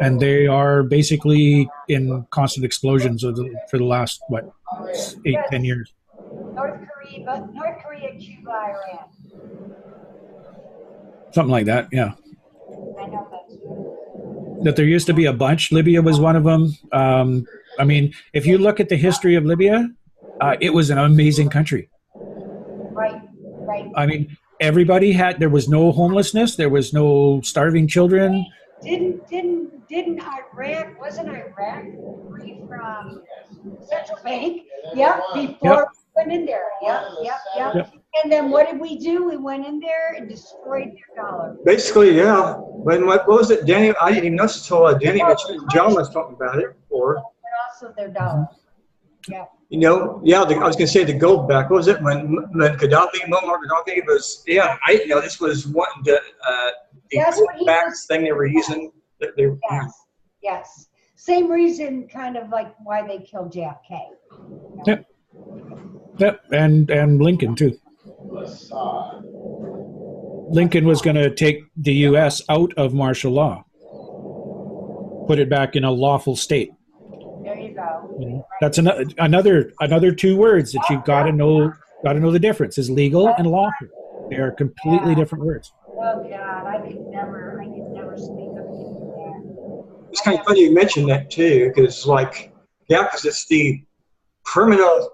and they are basically in constant explosions for the last, what, 8-10 years. North Korea, Cuba, Iran. Something like that, yeah. I know that's That there used to be a bunch. Libya was one of them. I mean, if you look at the history of Libya, it was an amazing country. right. I mean, there was no homelessness, there was no starving children. Didn't wasn't Iraq free from central bank? Yep, before we went in there. Yep. And then what did we do? We went in there and destroyed their dollar. Basically, yeah. When what was it, Danny? I didn't even notice until Danny mentioned it. John was talking about it before. And also their dollar. Yeah. You know, yeah. I was going to say the gold back. What was it when Gaddafi, Muammar Gaddafi was? Yeah, this was one the That's gold what he back was- thing they were using. Yes. Same reason, kind of like why they killed JFK. Yep, and Lincoln too. Lincoln was going to take the U.S. out of martial law, put it back in a lawful state. There you go. You know, that's another two words that you've got to know. Got to know the difference is legal and lawful. They are completely different words. Oh God, I could never speak up to that. It's kind of funny you mentioned that too, because because it's the criminal,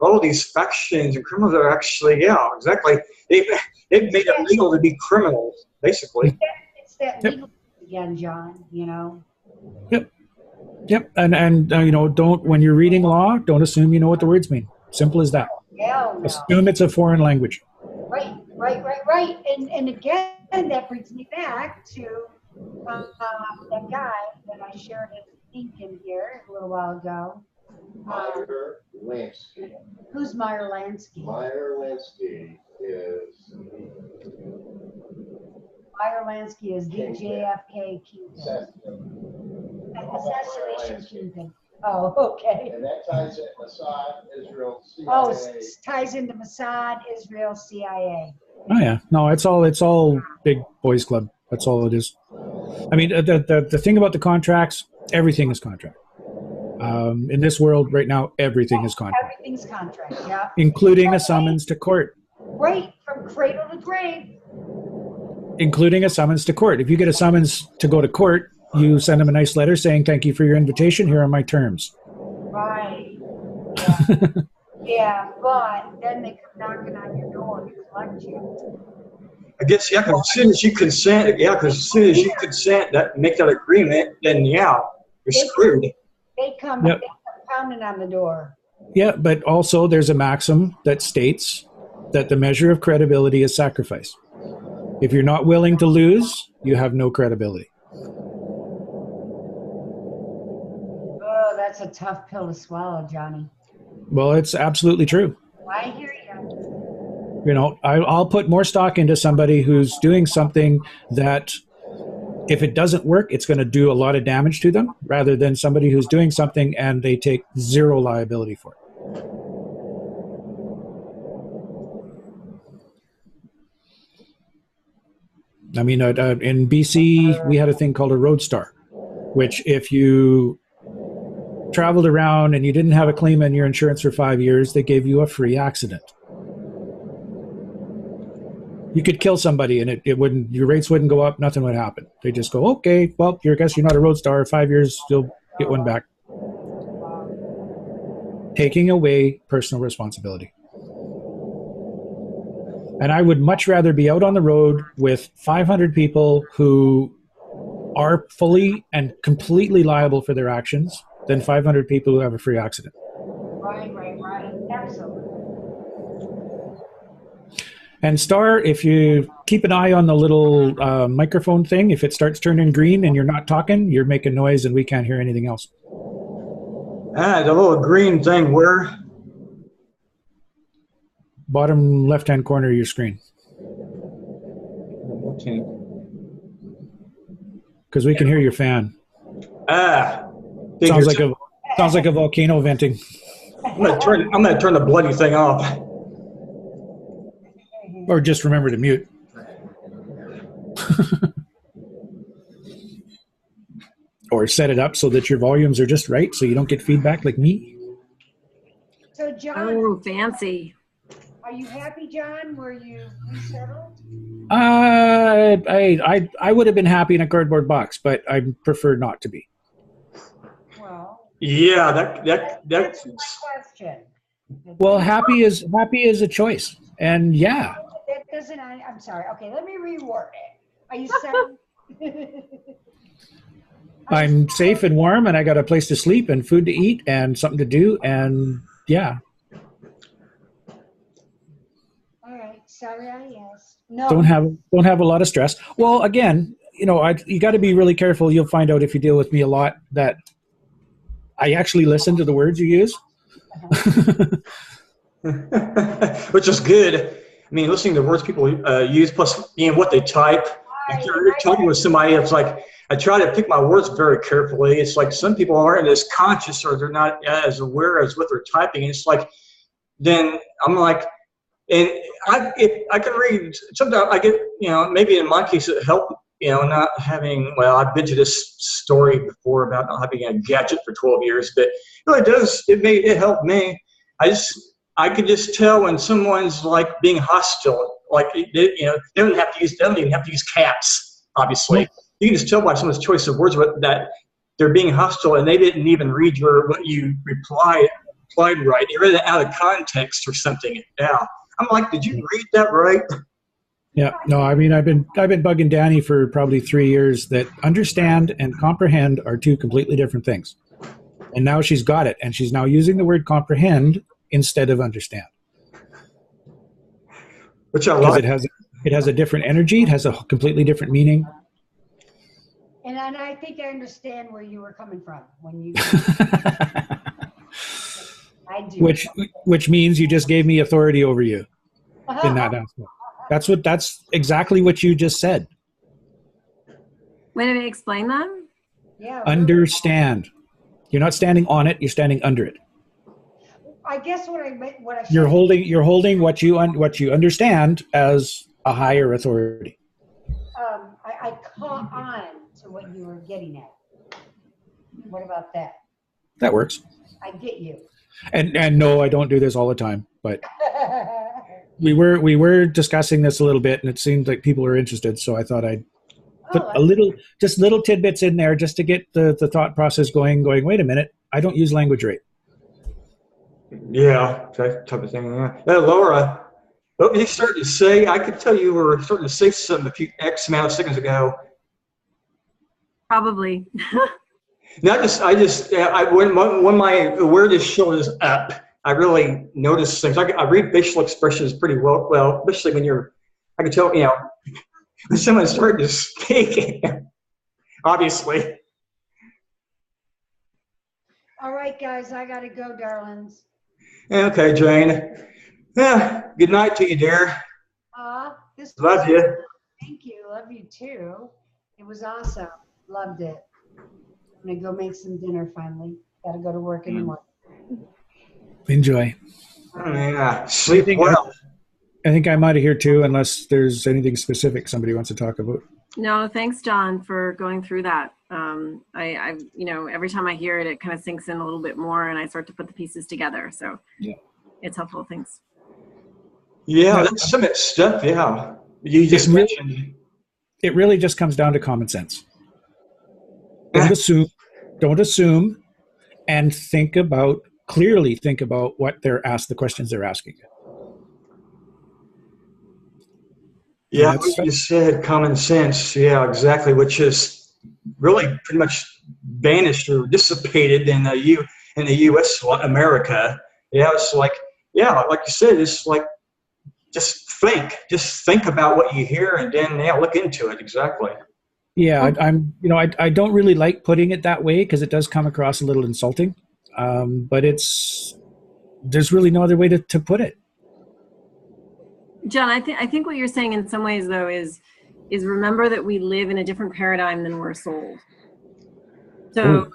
all these factions and criminals are actually, exactly. They've made it legal to be criminals, basically. It's that legal again, John. You know. Yep, and don't, when you're reading law, don't assume you know what the words mean. Simple as that. Hell no. Assume it's a foreign language. Right. And again, that brings me back to that guy that I shared his link in here a little while ago. Meyer Lansky. Who's Meyer Lansky? Meyer Lansky is the JFK kingpin. Assassination kingpin. Oh, okay. And that ties in Mossad, Israel, CIA. Oh, ties into Mossad, Israel, CIA. Oh yeah, no, it's all big boys club. That's all it is. I mean, the thing about the contracts, everything is contract. In this world right now, everything is contract, Everything's contract, yeah. including a summons to court. Right, from cradle to grave. Including a summons to court. If you get a summons to go to court, you send them a nice letter saying, "Thank you for your invitation. Here are my terms." Right. Yeah, but then they come knocking on your door to collect you. I guess, because as soon as you consent, that make that agreement, then you're screwed. They come pounding on the door. Yeah, but also there's a maxim that states that the measure of credibility is sacrifice. If you're not willing to lose, you have no credibility. Oh, that's a tough pill to swallow, Johnny. Well, it's absolutely true. I hear you. You know, I'll put more stock into somebody who's doing something that, if it doesn't work, it's going to do a lot of damage to them, rather than somebody who's doing something and they take zero liability for it. I mean, in BC, we had a thing called a Roadstar, which if you traveled around and you didn't have a claim on your insurance for 5 years, they gave you a free accident. You could kill somebody and it wouldn't, your rates wouldn't go up, nothing would happen. They just go, okay, well, I guess you're not a Roadstar. 5 years, you'll get one back. Taking away personal responsibility. And I would much rather be out on the road with 500 people who are fully and completely liable for their actions than 500 people who have a free accident. Right. Absolutely. And Star, if you keep an eye on the little microphone thing, if it starts turning green and you're not talking, you're making noise and we can't hear anything else. The little green thing where? Bottom left-hand corner of your screen. Okay. Because we can hear your fan. Sounds like a volcano venting. I'm gonna turn the bloody thing off. Or just remember to mute. or set it up so that your volumes are just right so you don't get feedback like me. So John, Oh, fancy. are you happy, John? Were you resettled? I would have been happy in a cardboard box, but I prefer not to be. Well, Yeah, that's my question. Well, happy is a choice, and yeah, That doesn't, I'm sorry. Okay, let me reword it. Are you settled? I'm safe and warm, and I got a place to sleep and food to eat and something to do, and yeah, All right, sorry I asked. No. don't have a lot of stress. Well, again, you got to be really careful. You'll find out if you deal with me a lot that I actually listen to the words you use. which is good. I mean, listening to words people use, plus what they type. If you're talking with somebody, it's like I try to pick my words very carefully. It's like some people aren't as conscious or they're not as aware as what they're typing. It's like then I'm like, and if I can read. Sometimes I get maybe in my case it helped. Not having. Well, I've been to this story before about not having a gadget for 12 years, but it really does. It helped me. I could just tell when someone's like being hostile, like they don't even have to use caps. Obviously, you can just tell by someone's choice of words that they're being hostile, and they didn't even read what you replied right. They read it out of context or something. Yeah, I'm like, did you read that right? Yeah, no, I mean, I've been bugging Danny for probably 3 years that understand and comprehend are two completely different things, and now she's got it, and she's now using the word comprehend instead of understand. Which I because like. it has a different energy. It has a completely different meaning. And I think I understand where you were coming from when you. I do. Which means you just gave me authority over you in that aspect. That's exactly what you just said. Wait a minute, explain that? Yeah. Really. Understand. You're not standing on it. You're standing under it. I guess what I meant, You're holding what you understand as a higher authority. I caught on to what you were getting at. What about that? That works. I get you. And no, I don't do this all the time, but we were discussing this a little bit, and it seemed like people are interested. So I thought I'd put little tidbits in there just to get the thought process going. Wait a minute, I don't use language right. Yeah, that type of thing. Yeah, Laura, what were you starting to say? I could tell you were starting to say something a few X amount of seconds ago. Probably. No, when my awareness shows up, I really notice things. I read facial expressions pretty well. Well, especially when I can tell, when someone's starting to speak. Obviously. All right, guys, I gotta go, darlings. Okay, Jane. Yeah. Good night to you, dear. This Love you. Thank you. Love you too. It was awesome. Loved it. I'm gonna go make some dinner finally. Gotta go to work in the morning. Enjoy. Yeah. Sleep well. I think I'm out of here too, unless there's anything specific somebody wants to talk about. No, thanks, John, for going through that. I every time I hear it, it kind of sinks in a little bit more, and I start to put the pieces together. So yeah, it's helpful. Thanks. Yeah, that's some of that stuff. Yeah, you just mentioned. It really just comes down to common sense. Don't assume, and clearly think about what the questions they're asking. Yeah, what you said, common sense. Yeah, exactly. Which is really pretty much vanished or dissipated in the U.S. America. Yeah, it's like like you said, it's like just think about what you hear and then look into it. Exactly. Yeah, I don't really like putting it that way because it does come across a little insulting. But there's really no other way to put it. John, I think what you're saying in some ways though is remember that we live in a different paradigm than we're sold. So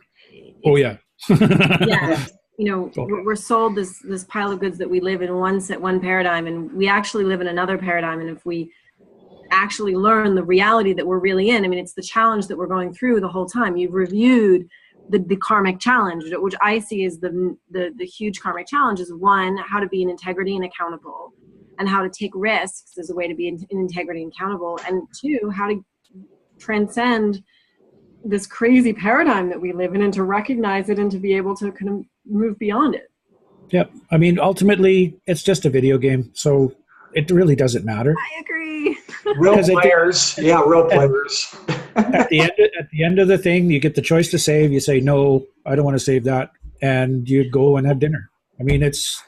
yeah. Yeah. We're sold this pile of goods that we live in one paradigm, and we actually live in another paradigm. And if we actually learn the reality that we're really in. I mean, it's the challenge that we're going through the whole time. You've reviewed the karmic challenge, which I see as the huge karmic challenge is, one, how to be in integrity and accountable, and how to take risks as a way to be in integrity and accountable, and two, how to transcend this crazy paradigm that we live in and to recognize it and to be able to kind of move beyond it. Yep. I mean, ultimately, it's just a video game, so it really doesn't matter. I agree. Real Because players. Yeah, real players. At the end of the thing, you get the choice to save. You say, no, I don't want to save that, and you go and have dinner. I mean, it's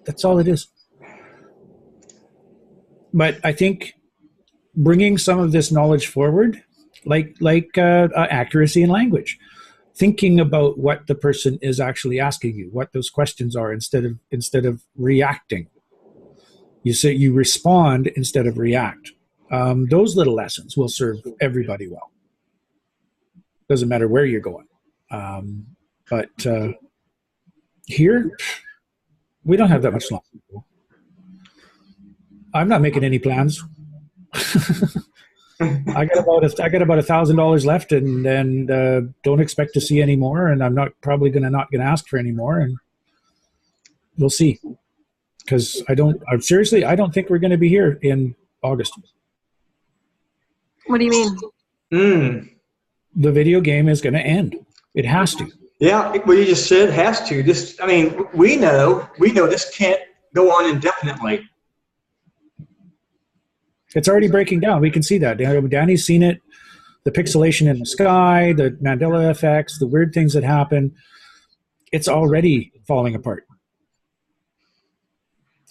that's all it is. But I think bringing some of this knowledge forward, like accuracy in language, thinking about what the person is actually asking you, what those questions are, instead of reacting. You say you respond instead of react. Those little lessons will serve everybody well. Doesn't matter where you're going. But here, we don't have that much longer. I'm not making any plans. I got about $1,000 left, and don't expect to see any more. And I'm not gonna ask for any more, and we'll see. Because I don't think we're going to be here in August. What do you mean? The video game is going to end. It has to. Yeah, what you just said has to. We know this can't go on indefinitely. It's already breaking down. We can see that. Danny's seen it. The pixelation in the sky, the Mandela effects, the weird things that happen. It's already falling apart.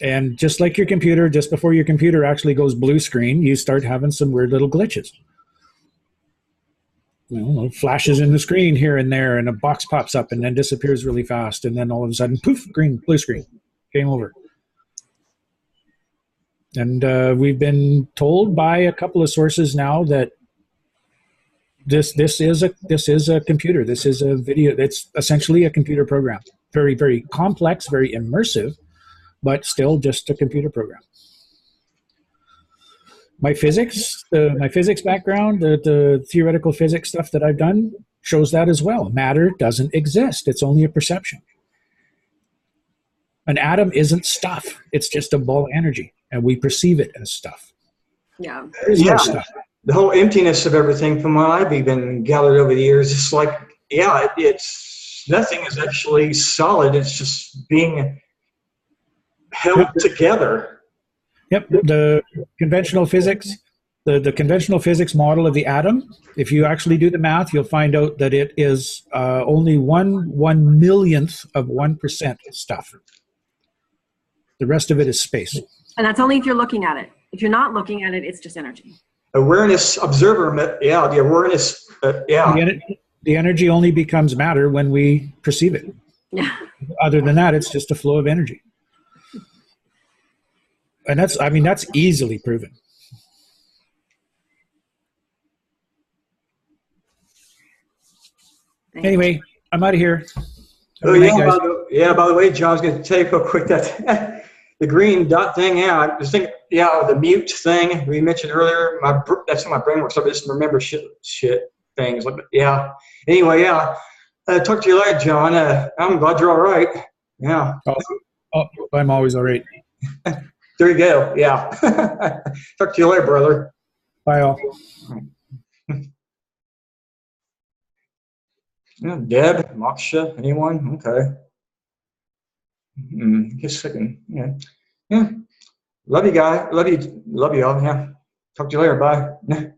And just like your computer, just before your computer actually goes blue screen, you start having some weird little glitches. Flashes in the screen here and there, and a box pops up and then disappears really fast, and then all of a sudden, poof, blue screen, game over. And we've been told by a couple of sources now that this is a computer. This is a video. It's essentially a computer program. Very, very complex, very immersive, but still just a computer program. My physics background, the theoretical physics stuff that I've done shows that as well. Matter doesn't exist. It's only a perception. An atom isn't stuff. It's just a ball of energy, and we perceive it as stuff. Yeah. There's no stuff. The whole emptiness of everything, from what I've even gathered over the years, it's like, it's nothing is actually solid. It's just being held together. Yep. The conventional physics, the conventional physics model of the atom, if you actually do the math, you'll find out that it is only 1/1,000,000th of 1% stuff. The rest of it is space. And that's only if you're looking at it. If you're not looking at it, it's just energy. Awareness, observer, the awareness, The energy only becomes matter when we perceive it. Yeah. Other than that, it's just a flow of energy. And that's easily proven. Anyway, I'm out of here. By the way, John, I was going to tell you real quick that the green dot thing, I was thinking, the mute thing we mentioned earlier, that's how my brain works. I just remember shit things. Anyway, talk to you later, John. I'm glad you're all right. Yeah. Oh, I'm always all right. There you go. Yeah. Talk to you later, brother. Bye, all. Deb, Moksha, anyone? Okay. Just a second. Yeah. Love you, guy. Love you all. Yeah. Talk to you later. Bye.